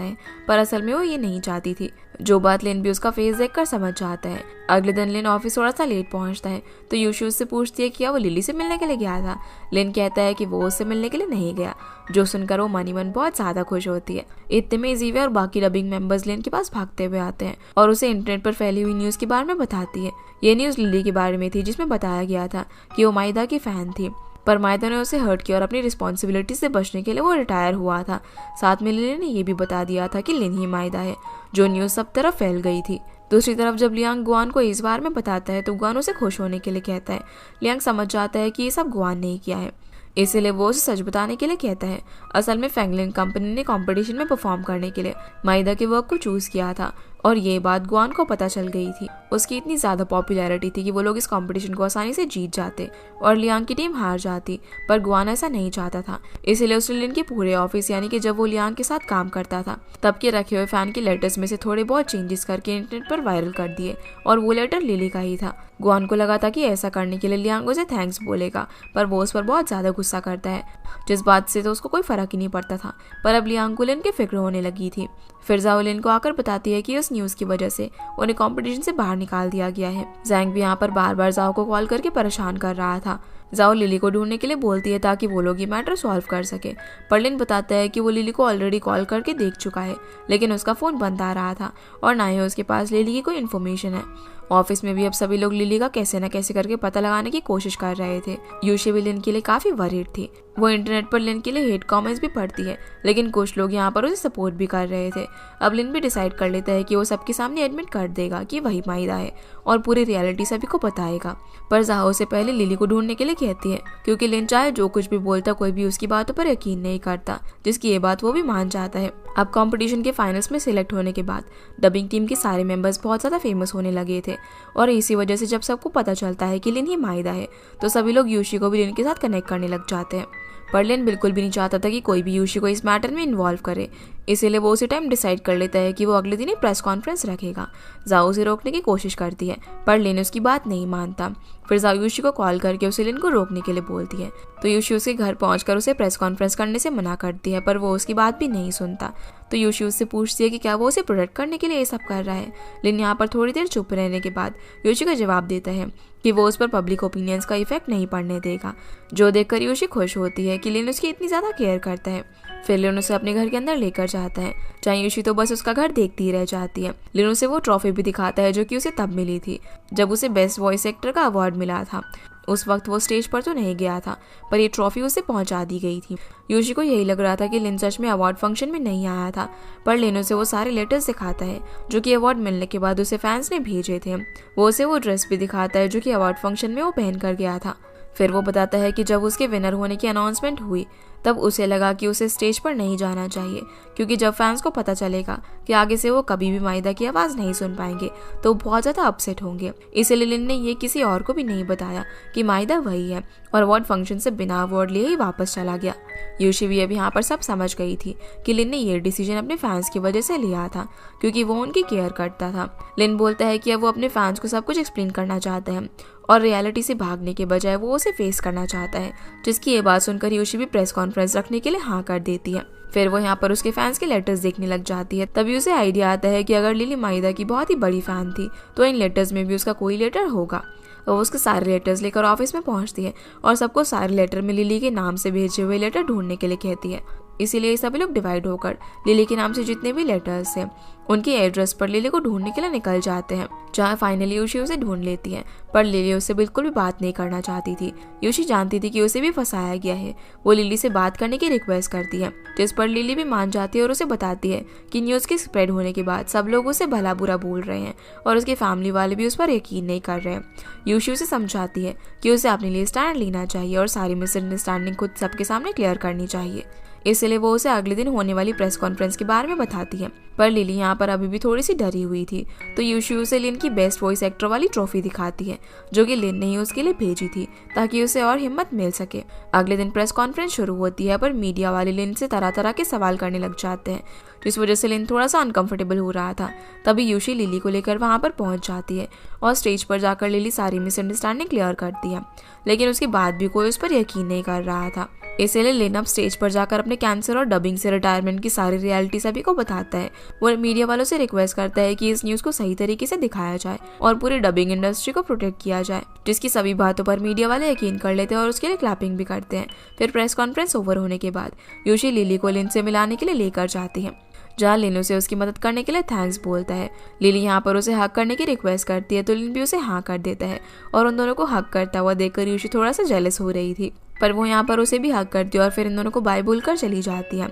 [SPEAKER 1] है, पर असल में वो ये नहीं चाहती थी। जो बात लिन भी उसका फेस देखकर समझ जाता है। अगले दिन लिन ऑफिस थोड़ा सा लेट पहुंचता है, तो यूशी उससे पूछती है कि क्या वो लिली से मिलने के लिए गया था। लिन कहता है कि वो उससे मिलने के लिए नहीं गया, जो सुनकर वो मनी मन बहुत ज़्यादा खुश होती है। इतने में जीवे और बाकी डबिंग मेंबर्स लिन के पास भागते हुए आते हैं और उसे इंटरनेट पर फैली हुई न्यूज़ के बारे में बताती है। ये न्यूज़ लिली के बारे में थी जिसमें बताया गया था कि वो माहिदा की फ़ैन थी, पर माहिदा ने उसे हर्ट किया और अपनी रिस्पॉन्सिबिलिटी से बचने के लिए वो रिटायर हुआ था। साथ में लिली ने यह भी बता दिया था कि लिन ही माहिदा है। जो न्यूज़ सब तरफ फैल गई थी। दूसरी तरफ जब लियांग गुआन को इस बार में बताता है तो गुआन उसे खुश होने के लिए कहता है। लियांग समझ जाता है कि ये सब गुआन ने किया है, इसीलिए वो उसे सच बताने के लिए कहता है। असल में फैंगलिन कंपनी ने कंपटीशन में परफॉर्म करने के लिए माहिदा के वर्क को चूज किया था और ये बात गुआन को पता चल गई थी। उसकी इतनी ज़्यादा पॉपुलैरिटी थी कि वो लोग इस कंपटीशन को आसानी से जीत जाते और लियांग की टीम हार जाती, पर गुआन ऐसा नहीं चाहता था। इसीलिए उसने लिन के पूरे ऑफिस यानी कि जब वो लियांग के साथ काम करता था तब के रखे हुए फैन के लेटर्स में से थोड़े बहुत चेंजेस करके इंटरनेट पर वायरल कर दिए और वो लेटर लिली का ही था। गुआन को लगा था कि ऐसा करने के लिए लियांग उसे थैंक्स बोलेगा, पर वो उस पर बहुत ज़्यादा गुस्सा करता है, जिस बात से तो उसको कोई फर्क ही नहीं पड़ता था। पर अब लियांग को लिन की फिक्र होने लगी थी। फिर जाओ लिन को आकर बताती है कि उस न्यूज़ की वजह से उन्हें कंपटीशन से बाहर निकाल दिया गया है। जैंग भी यहाँ पर बार बार जाओ को कॉल करके परेशान कर रहा था। जाओ लिली को ढूंढने के लिए बोलती है ताकि वो लोग ये मैटर सॉल्व कर सके, पर लिन बताता है कि वो लिली को ऑलरेडी कॉल करके देख चुका है, लेकिन उसका फ़ोन बंद आ रहा था और ना ही उसके पास लिली की कोई इन्फॉर्मेशन है। ऑफिस में भी अब सभी लोग लिली का कैसे न कैसे करके पता लगाने की कोशिश कर रहे थे। यूशी भी लिन के लिए काफ़ी वरीड थी। वो इंटरनेट पर लिन के लिए हेट कमेंट्स भी पढ़ती है, लेकिन कुछ लोग यहाँ पर उसे सपोर्ट भी कर रहे थे। अब लिन भी डिसाइड कर लेता है कि वो सबके सामने एडमिट कर देगा कि वही माहिदा है और पूरी रियलिटी सभी को बताएगा। पर जाहो से पहले लिली को ढूंढने के लिए कहती है, क्योंकि लिन चाहे जो कुछ भी बोलता कोई भी उसकी बातों पर यकीन नहीं करता, जिसकी ये बात वो भी मान जाता है। अब कंपटीशन के फाइनल्स में सिलेक्ट होने के बाद डबिंग टीम के सारे मेंबर्स बहुत ज़्यादा फेमस होने लगे थे और इसी वजह से जब सबको पता चलता है कि लिन ही माहिदा है तो सभी लोग यूशी को भी लिन के साथ कनेक्ट करने लग जाते हैं। पर लिन बिल्कुल भी नहीं चाहता था कि कोई भी यूशी को इस मैटर में इन्वॉल्व करे, इसीलिए वो उसी टाइम डिसाइड कर लेता है कि वो अगले दिन ही प्रेस कॉन्फ्रेंस रखेगा। जाओ उसे रोकने की कोशिश करती है, पर लिन उसकी बात नहीं मानता। फिर जाओ यूशी को कॉल करके उसे लिन को रोकने के लिए बोलती है, तो यूशी उसके घर पहुंचकर उसे प्रेस कॉन्फ्रेंस करने से मना करती है, पर वो उसकी बात भी नहीं सुनता। तो यूशी उससे पूछती है कि क्या वो उसे प्रोटेक्ट करने के लिए ये सब कर रहा है। लिन यहाँ पर थोड़ी देर चुप रहने के बाद यूशी का जवाब देता है कि वो उस पर पब्लिक ओपिनियंस का इफेक्ट नहीं पड़ने देगा, जो देखकर यूशी खुश होती है कि लिन उसकी इतनी ज़्यादा केयर करता है। फिर लिन उसे अपने घर के अंदर लेकर जाता है, जहाँ यूशी तो बस उसका घर देखती ही रह जाती है। लिन उसे वो ट्रॉफी भी दिखाता है जो कि उसे तब मिली थी जब उसे बेस्ट वॉइस एक्टर का अवार्ड मिला था। उस वक्त वो स्टेज पर तो नहीं गया था, पर ये ट्रॉफी उसे पहुंचा दी गई थी। यूशी को यही लग रहा था कि लिन सच में अवार्ड फंक्शन में नहीं आया था, पर लिन उसे वो सारे लेटर्स दिखाता है जो कि अवार्ड मिलने के बाद उसे फैंस ने भेजे थे। वो उसे वो ड्रेस भी दिखाता है जो कि अवार्ड फंक्शन में वो पहन कर गया था। फिर वो बताता है कि जब उसके विनर होने की अनाउंसमेंट हुई तब उसे लगा कि उसे स्टेज पर नहीं जाना चाहिए, क्योंकि जब फैंस को पता चलेगा कि आगे से वो कभी भी माइदा की आवाज़ नहीं सुन पाएंगे तो बहुत ज़्यादा अपसेट होंगे। इसलिए लिन ने ये किसी और को भी नहीं बताया कि माइदा वही है, और अवार्ड फंक्शन से बिना अवार्ड लिए ही वापस चला गया। यूशी भी अब यहाँ पर सब समझ गई थी कि लिन ने ये डिसीजन अपने फैंस की वजह से लिया था, क्योंकि वो उनकी केयर करता था। लिन बोलता है कि अब वो अपने फैंस को सब कुछ एक्सप्लेन करना चाहता है और रियलिटी से भागने के बजाय वो उसे फेस करना चाहता है, जिसकी ये बात सुनकर यूशी भी प्रेस कॉन्फ्रेंस रखने के लिए हाँ कर देती है। फिर वो यहाँ पर उसके फैंस के लेटर्स देखने लग जाती है। तभी उसे आइडिया आता है कि अगर लिली माइदा की बहुत ही बड़ी फैन थी तो इन लेटर्स में भी उसका कोई लेटर होगा। वो उसके सारे लेटर्स लेकर ऑफिस में पहुंचती है और सबको सारे लेटर में लिली के नाम से भेजे हुए लेटर ढूंढने के लिए कहती है। इसीलिए सभी लोग डिवाइड होकर लिली के नाम से जितने भी लेटर्स हैं उनकी एड्रेस पर लिली को ढूंढने के लिए निकल जाते हैं, जहाँ फाइनली यूशी उसे ढूंढ लेती है। पर लिली उससे बिल्कुल भी बात नहीं करना चाहती थी। यूशी जानती थी कि उसे भी फंसाया गया है। वो लिली से बात करने की रिक्वेस्ट करती है, जिस पर लिली भी मान जाती है और उसे बताती है कि न्यूज़ के स्प्रेड होने के बाद सब लोग उसे भला बुरा बोल रहे हैं और उसकी फैमिली वाले भी उस पर यकीन नहीं कर रहे हैं। यूशी उसे समझाती है कि उसे अपने लिए स्टैंड लेना चाहिए और सारी मिसअंडरस्टैंडिंग खुद सबके सामने क्लियर करनी चाहिए। इसलिए वो उसे अगले दिन होने वाली प्रेस कॉन्फ्रेंस के बारे में बताती है। पर लिली यहाँ पर अभी भी थोड़ी सी डरी हुई थी, तो यूशी उसे लिन की बेस्ट वॉइस एक्टर वाली ट्रॉफी दिखाती है, जो कि लिन ने ही उसके लिए भेजी थी ताकि उसे और हिम्मत मिल सके। अगले दिन प्रेस कॉन्फ्रेंस शुरू होती है, पर मीडिया वाले लिन से तरह तरह के सवाल करने लग जाते हैं, जिस वजह से लिन थोड़ा सा अनकंफर्टेबल हो रहा था। तभी यूशी लिली को लेकर वहाँ पर पहुँच जाती है और स्टेज पर जाकर लिली सारी मिसअंडरस्टैंडिंग क्लियर करती है, लेकिन उसके बाद भी कोई उस पर यकीन नहीं कर रहा था। इसलिए लिन अब स्टेज पर जाकर अपने कैंसर और डबिंग से रिटायरमेंट की सारी रियलिटी सभी को बताता है। वो मीडिया वालों से रिक्वेस्ट करता है कि इस न्यूज़ को सही तरीके से दिखाया जाए और पूरी डबिंग इंडस्ट्री को प्रोटेक्ट किया जाए, जिसकी सभी बातों पर मीडिया वाले यकीन कर लेते हैं और उसके लिए क्लैपिंग भी करते हैं। फिर प्रेस कॉन्फ्रेंस ओवर होने के बाद यूशी लिली को लिन से मिलाने के लिए लेकर जाती है, जहाँ लिन उसे उसकी मदद करने के लिए थैंक्स बोलता है। लिली यहाँ पर उसे हक करने की रिक्वेस्ट करती है, तो लिन भी उसे हाँ कर देता है और उन दोनों को हक करता हुआ देखकर यूशी थोड़ा सा जेलस हो रही थी, पर वो यहाँ पर उसे भी हक करती है और फिर इन दोनों को बाय बोलकर चली जाती है।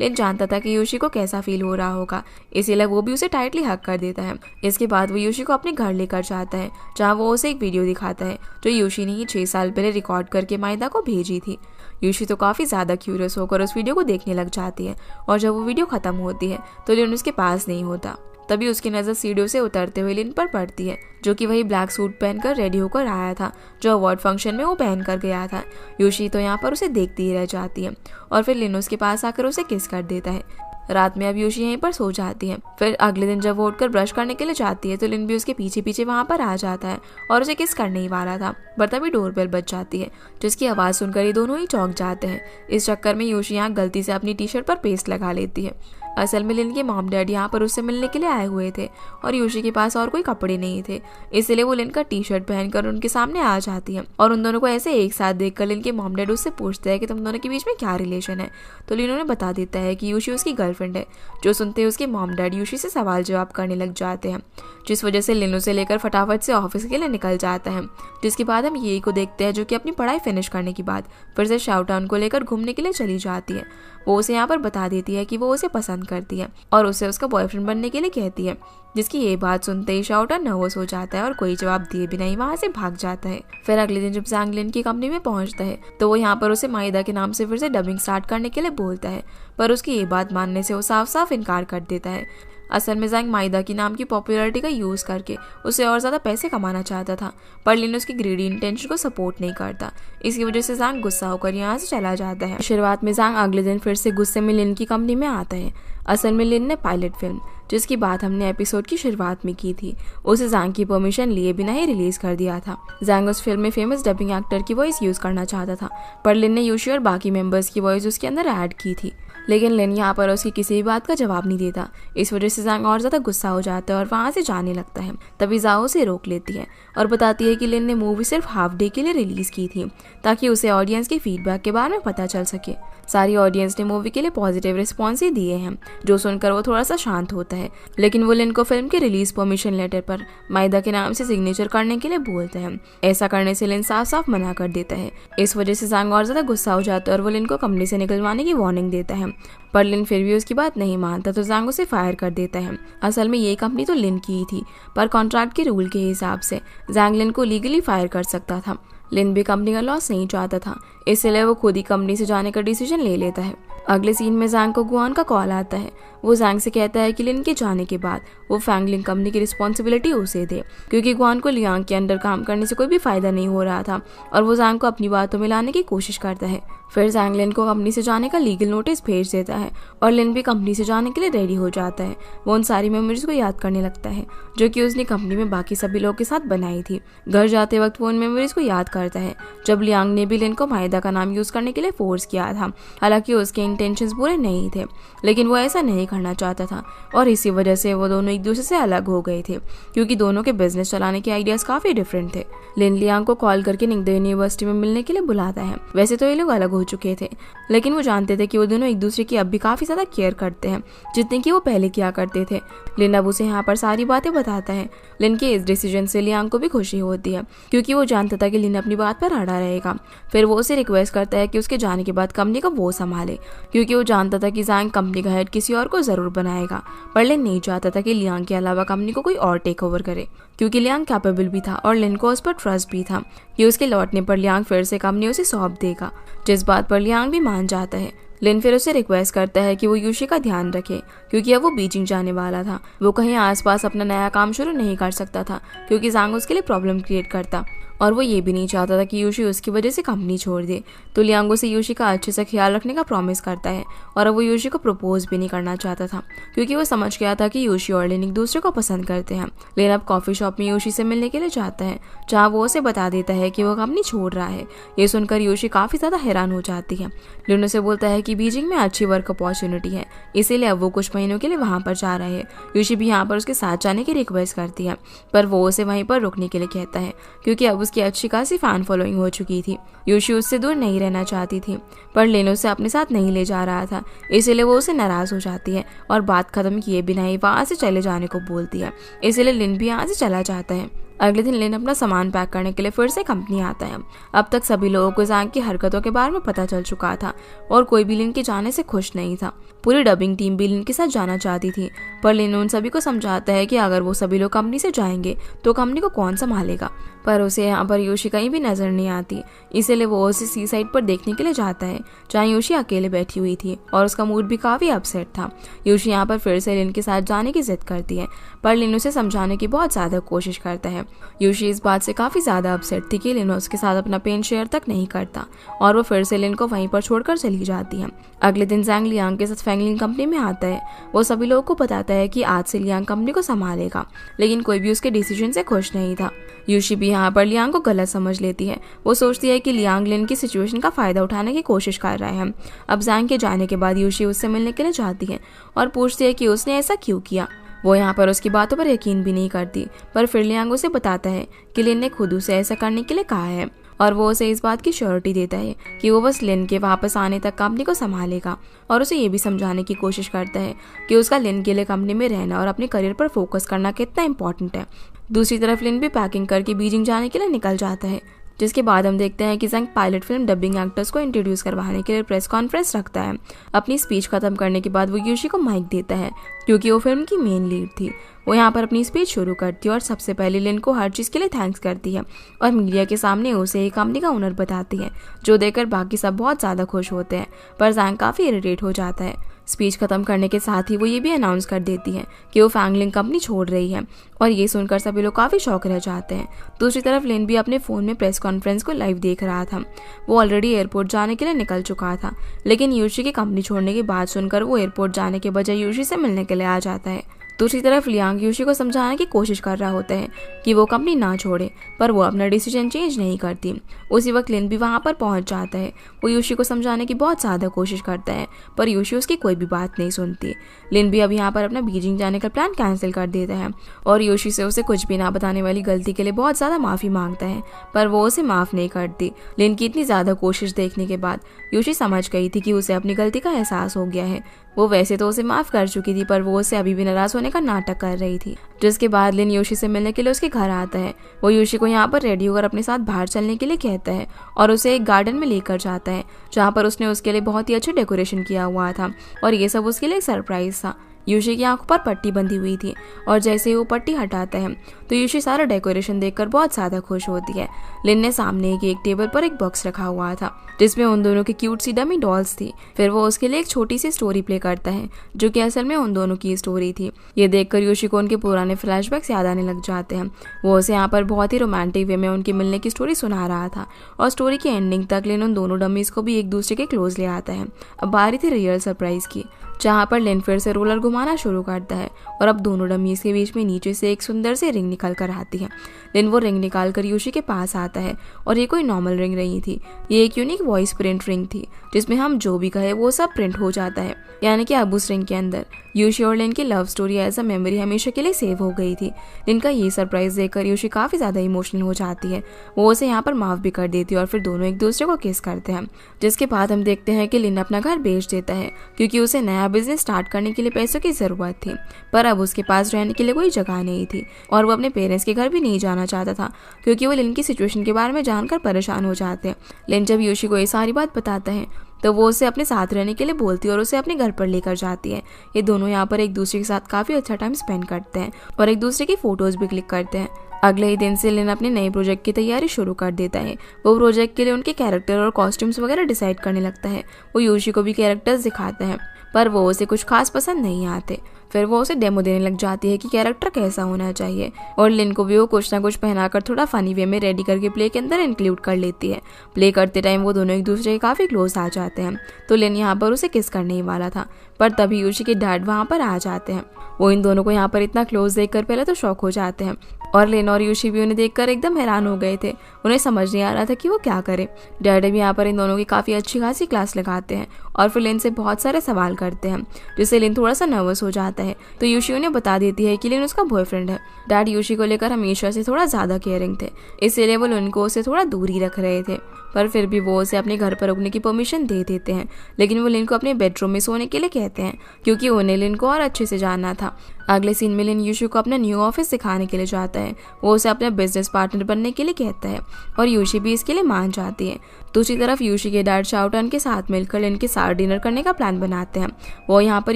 [SPEAKER 1] लिन जानता था कि यूशी को कैसा फील हो रहा होगा, इसीलिए वो भी उसे टाइटली हक कर देता है। इसके बाद वो यूशी को अपने घर लेकर जाता है, जहाँ वो उसे एक वीडियो दिखाता है जो यूशी ने ही 6 साल पहले रिकॉर्ड करके माइदा को भेजी थी। यूशी तो काफ़ी ज़्यादा क्यूरियस होकर उस वीडियो को देखने लग जाती है, और जब वो वीडियो ख़त्म होती है तो लिन उसके पास नहीं होता। तभी उसकी नज़र सीढ़ियों से उतरते हुए लिन पर पड़ती है, जो कि वही ब्लैक सूट पहनकर रेडी होकर आया था जो अवार्ड फंक्शन में वो पहन कर गया था। यूशी तो यहाँ पर उसे देखती ही रह जाती है और फिर लिन उसके पास आकर उसे किस कर देता है। रात में अब यूशी यहीं पर सो जाती है। फिर अगले दिन जब वो उठकर ब्रश करने के लिए जाती है तो लिन भी उसके पीछे पीछे वहाँ पर आ जाता है और उसे किस करने ही वाला था, पर तभी डोरबेल बज जाती है, जिसकी आवाज़ सुनकर ये दोनों ही चौंक जाते हैं। इस चक्कर में यूशी यहाँ गलती से अपनी टी शर्ट पर पेस्ट लगा लेती है। असल में लिन के मॉम डैड यहाँ पर उससे मिलने के लिए आए हुए थे और यूशी के पास और कोई कपड़े नहीं थे, इसलिए वो लिन का टी शर्ट पहनकर उनके सामने आ जाती है और उन दोनों को ऐसे एक साथ देखकर लिन के मॉम डैड उससे पूछते हैं कि तुम दोनों के बीच में क्या रिलेशन है। तो लिन उन्हें बता देता है कि यूशी उसकी गर्लफ्रेंड है, जो सुनते ही उसके मॉम डैड यूशी से सवाल जवाब करने लग जाते हैं, जिस वजह से लिन उसे लेकर फटाफट से ऑफिस के लिए निकल जाता है। जिसके बाद हम ये को देखते हैं, जो कि अपनी पढ़ाई फिनिश करने के बाद फिर से शाउटाउन को लेकर घूमने के लिए चली जाती है। वो उसे यहाँ पर बता देती है कि वो उसे पसंद करती है और उसे उसका बॉयफ्रेंड बनने के लिए कहती है, जिसकी ये बात सुनते ही शाउटाउन नर्वस हो जाता है और कोई जवाब दिए बिना ही वहाँ से भाग जाता है। फिर अगले दिन जब ज़ैंग लिन की कंपनी में पहुँचता है तो वो यहाँ पर उसे माइदा के नाम से फिर से डबिंग स्टार्ट करने के लिए बोलता है, पर उसकी ये बात मानने से वो साफ साफ इनकार कर देता है। असल में ज़ैंग माइदा की नाम की पॉपुलैरिटी का यूज़ करके उसे और ज़्यादा पैसे कमाना चाहता था, पर लिन उसकी ग्रीडी इंटेंशन को सपोर्ट नहीं करता। इसकी वजह से ज़ैंग गुस्सा होकर यहाँ से चला जाता है। शुरुआत में ज़ैंग अगले दिन फिर से गुस्से में लिन की कंपनी में आता है। असल में लिन ने पायलट फिल्म, जिसकी बात हमने एपिसोड की शुरुआत में की थी, उसे ज़ैंग की परमिशन लिए बिना ही रिलीज कर दिया था। ज़ैंग उस फिल्म में फेमस डबिंग एक्टर की वॉइस यूज़ करना चाहता था, पर लिन ने यूशी और बाकी मेंबर्स की वॉइस उसके अंदर ऐड की थी, लेकिन लिन यहाँ पर उसकी किसी भी बात का जवाब नहीं देता। इस वजह से ज़ैंग और ज़्यादा गुस्सा हो जाता है और वहाँ से जाने लगता है। तभी ज़ाओ उसे रोक लेती है और बताती है कि लिन ने मूवी सिर्फ हाफ डे के लिए रिलीज़ की थी, ताकि उसे ऑडियंस की फीडबैक के बारे में पता चल सके। सारी ऑडियंस ने मूवी के लिए पॉजिटिव रिस्पॉन्स ही दिए हैं, जो सुनकर वो थोड़ा सा शांत होता है, लेकिन वो लिन को फिल्म के रिलीज परमिशन लेटर पर माइदा के नाम से सिग्नेचर करने के लिए बोलते हैं। ऐसा करने से लिन साफ साफ मना कर देता है। इस वजह से ज़ैंग और ज़्यादा गुस्सा हो जाता है और वो लिन को कंपनी से निकलवाने की वार्निंग देता है, पर लिन फिर भी उसकी बात नहीं मानता, तो ज़ैंग उसे फायर कर देता है। असल में ये कंपनी तो लिन की ही थी, पर कॉन्ट्रैक्ट के रूल के हिसाब से ज़ैंग लिन को लीगली फायर कर सकता था। लिन भी कंपनी का लॉस नहीं चाहता था, इसलिए वो खुद ही कंपनी से जाने का डिसीजन ले लेता है। अगले सीन में जैंग को गुआन का कॉल आता है। वो जैंग से कहता है कि लिन के जाने के बाद वो फैंगलिंग कंपनी की रिस्पॉन्सिबिलिटी उसे दे, क्योंकि गुआन को लियांग के अंडर काम करने से कोई भी फायदा नहीं हो रहा था और वो जैंग को अपनी बातों में लाने की कोशिश करता है। फिर जैंग लिन को कंपनी से जाने का लीगल नोटिस भेज देता है और लिन भी कंपनी से जाने के लिए रेडी हो जाता है। वो उन सारी मेमोरीज को याद करने लगता है जो कि उसने कंपनी में बाकी सभी लोगों के साथ बनाई थी। घर जाते वक्त वो उन मेमोरीज को याद करता है जब लियांग ने भी लिन को माहिदा का नाम यूज करने के लिए फोर्स किया था। हालांकि उसके इंटेंशंस बुरे नहीं थे, लेकिन वो ऐसा नहीं करना चाहता था और इसी वजह से वो दोनों एक दूसरे से अलग हो गए थे, क्योंकि दोनों के बिजनेस चलाने के आइडियाज काफी डिफरेंट थे। लिन लियांग को कॉल करके निंगदे यूनिवर्सिटी में मिलने के लिए बुलाता है। वैसे तो ये लोग अलग हो चुके थे, लेकिन वो जानते थे कि वो दोनों एक दूसरे की अब भी काफी ज्यादा केयर करते हैं, जितने की वो पहले किया करते थे। लिन अब उसे यहाँ पर सारी बातें बताता है। लिन के इस डिसीजन से लियांग को भी खुशी होती है, क्योंकि वो जानता था कि लिन अपनी बात पर अड़ा रहेगा। फिर वो उसे रिक्वेस्ट करता है कि उसके जाने के बाद कंपनी को वो संभाले, क्योंकि वो जानता था कि जैंग कंपनी का हेड किसी और को जरूर बनाएगा। पर लिन नहीं चाहता था कि लियांग के अलावा कंपनी को कोई और टेक ओवर करे, क्योंकि लियांग कैपेबल भी था और लिन को उस पर ट्रस्ट भी था कि उसके लौटने पर लियांग फिर से कंपनी उसे सौंप देगा, जिस बात पर लियांग भी मान जाता है। लिन फिर उसे रिक्वेस्ट करता है कि वो यूशी का ध्यान रखे, क्योंकि अब वो बीजिंग जाने वाला था। वो कहीं आसपास अपना नया काम शुरू नहीं कर सकता था, क्योंकि जैंग उसके लिए प्रॉब्लम क्रिएट करता और वो ये भी नहीं चाहता था कि यूशी उसकी वजह से कंपनी छोड़ दे। तो लियांग उसे यूशी का अच्छे से ख्याल रखने का प्रॉमिस करता है और अब वो यूशी को प्रपोज भी नहीं करना चाहता था, क्योंकि वो समझ गया था कि यूशी और लिन एक दूसरे को पसंद करते हैं। लिन अब कॉफी शॉप में यूशी से मिलने के लिए जाता है, जहाँ वो उसे बता देता है कि वो कंपनी छोड़ रहा है। ये सुनकर यूशी काफी ज्यादा हैरान हो जाती है। लिन उसे बोलता है कि बीजिंग में अच्छी वर्क अपॉर्चुनिटी है, इसीलिए अब वो कुछ महीनों के लिए वहां पर जा रहे हैं। यूशी भी यहाँ पर उसके साथ जाने की रिक्वेस्ट करती है, पर वो उसे वहीं पर रुकने के लिए कहता है, क्योंकि अब उसकी अच्छी खासी फैन फॉलोइंग हो चुकी थी। यूशी उससे दूर नहीं रहना चाहती थी, पर लिन उसे अपने साथ नहीं ले जा रहा था, इसीलिए वो उसे नाराज हो जाती है और बात खत्म किए बिना ही वहां से चले जाने को बोलती है। इसीलिए लिन भी यहाँ से चला जाता है। अगले दिन लिन अपना सामान पैक करने के लिए फिर से कंपनी आता है। अब तक सभी लोगों को जैंग की हरकतों के बारे में पता चल चुका था और कोई भी लिन के जाने से खुश नहीं था। पूरी डबिंग टीम भी लिन के साथ जाना चाहती थी, पर लिन उन सभी को समझाता है कि अगर वो सभी लोग कंपनी से जाएंगे तो कंपनी को कौन संभालेगा। पर उसे यहाँ पर यूशी कहीं भी नजर नहीं आती, इसीलिए वो उसे सी साइड पर देखने के लिए जाता है, जहाँ यूशी अकेले बैठी हुई थी और उसका मूड भी काफी अपसेट था। यूशी यहाँ पर फिर से लिन के साथ जाने की जिद करती है, पर लिन उसे समझाने की बहुत ज्यादा कोशिश करता है। यूशी इस बात से काफी ज्यादा अपसेट थी कि लिन उसके साथ अपना पेन शेयर तक नहीं करता और वो फिर से लिन को वहीं पर छोड़कर चली जाती है। अगले दिन जैंग लियांग के साथ फैंगलिंग कंपनी में आता है। वो सभी लोगों को बताता है कि आज से लियांग कंपनी को संभालेगा, लेकिन कोई भी उसके डिसीजन से खुश नहीं था। यूशी भी यहाँ पर लियांग को गलत समझ लेती है। वो सोचती है कि लियांग लिन की सिचुएशन का फायदा उठाने की कोशिश कर रहा है। अब जैंग के जाने के बाद यूशी उससे मिलने के लिए जाती है और पूछती है कि उसने ऐसा क्यों किया। वो यहाँ पर उसकी बातों पर यकीन भी नहीं करती, पर फिर लियांग उसे बताता है कि लिन ने खुद उसे ऐसा करने के लिए कहा है और वो उसे इस बात की श्योरिटी देता है कि वो बस लिन के वापस आने तक कंपनी को संभालेगा और उसे ये भी समझाने की कोशिश करता है कि उसका लिन के लिए कंपनी में रहना और अपने करियर पर फोकस करना कितना इंपॉर्टेंट है। दूसरी तरफ लिन भी पैकिंग करके बीजिंग जाने के लिए निकल जाता है, जिसके बाद हम देखते हैं कि जैंग पायलट फिल्म डबिंग एक्टर्स को इंट्रोड्यूस करवाने के लिए प्रेस कॉन्फ्रेंस रखता है। अपनी स्पीच खत्म करने के बाद वो यूशी को माइक देता है, क्योंकि वो फिल्म की मेन लीड थी। वो यहाँ पर अपनी स्पीच शुरू करती है और सबसे पहले लिन को हर चीज़ के लिए थैंक्स करती है और मीडिया के सामने उसे एक कंपनी का ओनर बताती है, जो देखकर बाकी सब बहुत ज़्यादा खुश होते हैं, पर जैंग काफ़ी इरिटेट हो जाता है। स्पीच खत्म करने के साथ ही वो ये भी अनाउंस कर देती है कि वो फैंगलिंग कंपनी छोड़ रही है और ये सुनकर सभी लोग काफ़ी शौक रह जाते हैं। दूसरी तरफ लिन भी अपने फ़ोन में प्रेस कॉन्फ्रेंस को लाइव देख रहा था। वो ऑलरेडी एयरपोर्ट जाने के लिए निकल चुका था, लेकिन यूशी की कंपनी छोड़ने की बात सुनकर वो एयरपोर्ट जाने के बजाय यूशी से मिलने के लिए आ जाता है। दूसरी तरफ लियांग यूशी को समझाने की कोशिश कर रहा होता है कि वो कंपनी ना छोड़े, पर वो अपना डिसीजन चेंज नहीं करती। उसी वक्त लिन भी वहां पर पहुंच जाता है। वो यूशी को समझाने की बहुत ज़्यादा कोशिश करता है, पर यूशी उसकी कोई भी बात नहीं सुनती। लिन भी अब यहाँ पर अपना बीजिंग जाने का प्लान कैंसिल कर देता है और यूशी से उसे कुछ भी ना बताने वाली गलती के लिए बहुत ज़्यादा माफ़ी मांगता है, पर वो उसे माफ़ नहीं करती। लिन की इतनी ज़्यादा कोशिश देखने के बाद यूशी समझ गई थी कि उसे अपनी गलती का एहसास हो गया है। वो वैसे तो उसे माफ़ कर चुकी थी, पर वो उससे अभी भी नाराज़ होने का नाटक कर रही थी। जिसके बाद लिन यूशी से मिलने के लिए उसके घर आता है। वो यूशी को यहाँ पर रेडी होकर अपने साथ बाहर चलने के लिए कहता है और उसे एक गार्डन में लेकर जाता है, जहाँ पर उसने उसके लिए बहुत ही अच्छे डेकोरेशन किया हुआ था और ये सब उसके लिए एक सरप्राइज था। यूशी की आंखों पर पट्टी बंधी हुई थी और जैसे ही वो पट्टी हटाता है तो यूशी सारा डेकोरेशन देखकर बहुत ज्यादा खुश होती है। लिन ने सामने की एक टेबल पर एक बॉक्स रखा हुआ था जिसमें उन दोनों की क्यूट सी डमी डॉल्स थी। फिर वो उसके लिए एक छोटी सी स्टोरी प्ले करता है जो कि असल में उन दोनों की स्टोरी थी। ये देखकर यूशी को उनके पुराने फ्लैशबैक्स याद आने लग जाते हैं। वो उसे यहाँ पर बहुत ही रोमांटिक वे में उनकी मिलने की स्टोरी सुना रहा था और स्टोरी की एंडिंग तक लिन उन दोनों डमीज को भी एक दूसरे के क्लोज ले आता है। अब बारी थी रियल सरप्राइज की, जहाँ पर लिन फिर से रोलर घुमाना शुरू करता है और अब दोनों डमीज के बीच में नीचे से एक सुंदर सी रिंग निकल कर आती है। लिन वो रिंग निकाल कर यूशी के पास आता है और ये कोई नॉर्मल रिंग नहीं थी, ये एक यूनिक वॉइस प्रिंट रिंग थी जिसमें हम जो भी कहे वो सब प्रिंट हो जाता है। यानी कि अब उस रिंग के अंदर यूशी और लिन की love story as a memory हमेशा के लिए सेव हो गई थी। लिन का ये सरप्राइज देखकर यूशी काफी ज्यादा इमोशनल हो जाती है। वो उसे यहाँ पर माफ भी कर देती है और फिर दोनों एक दूसरे को किस करते हैं। जिसके बाद हम देखते हैं कि लिन अपना घर बेच देता है क्योंकि उसे नया बिजनेस स्टार्ट करने के लिए पैसों की जरूरत थी, पर अब उसके पास रहने के लिए कोई जगह नहीं थी और वो अपने पेरेंट्स के घर भी नहीं जाना चाहता था क्योंकि वो लिन की सिचुएशन के बारे में जानकर परेशान हो जाते हैं। लिन जब यूशी को ये सारी बात बताता है तो वो उसे अपने साथ रहने के लिए बोलती है और उसे अपने घर पर लेकर जाती है। ये दोनों यहाँ पर एक दूसरे के साथ काफी अच्छा टाइम स्पेंड करते हैं और एक दूसरे की फोटोज भी क्लिक करते हैं। अगले ही दिन से लिन अपने नए प्रोजेक्ट की तैयारी शुरू कर देता है। वो प्रोजेक्ट के लिए उनके कैरेक्टर और कॉस्ट्यूम्स वगैरह डिसाइड करने लगता है। वो यूशी को भी कैरेक्टर्स दिखाता है पर वो उसे कुछ खास पसंद नहीं आते। फिर वो उसे डेमो देने लग जाती है कि कैरेक्टर कैसा होना चाहिए और लिन को भी वो कुछ ना कुछ पहनाकर थोड़ा फनी वे में रेडी करके प्ले के अंदर इंक्लूड कर लेती है। प्ले करते टाइम वो दोनों एक दूसरे के काफी क्लोज आ जाते हैं तो लिन यहाँ पर उसे किस करने ही वाला था, पर तभी यूशी के डैड वहाँ पर आ जाते हैं। वो इन दोनों को यहाँ पर इतना क्लोज देखकर पहले तो शॉक हो जाते हैं और लिन और यूशी भी उन्हें देखकर एकदम हैरान हो गए थे। उन्हें समझ नहीं आ रहा था कि वो क्या करे। डैड भी यहाँ पर इन दोनों की काफी अच्छी खासी क्लास लगाते हैं और फिर लिन से बहुत सारे सवाल करते हैं जिससे लिन थोड़ा सा नर्वस हो जाता है। तो यूशी उन्हें बता देती है कि लिन उसका बॉयफ्रेंड है। डैड यूशी को लेकर हमेशा से थोड़ा ज्यादा केयरिंग थे, इसीलिए वो लिन को उससे थोड़ा दूर ही रख रहे थे, पर फिर भी वो उसे अपने घर पर रुकने की परमिशन दे देते हैं। लेकिन वो लिन को अपने बेडरूम में सोने के लिए कहते हैं क्योंकि उन्हें लिन को और अच्छे से जानना था। अगले सीन में लिन यूशी को अपना न्यू ऑफिस सिखाने के लिए जाता है। वो उसे अपना बिजनेस पार्टनर बनने के लिए कहता है और यूशी भी इसके लिए मान जाती है। दूसरी तरफ यूशी के डैड शाओटन के साथ मिलकर लिन के साथ डिनर करने का प्लान बनाते हैं। वो यहाँ पर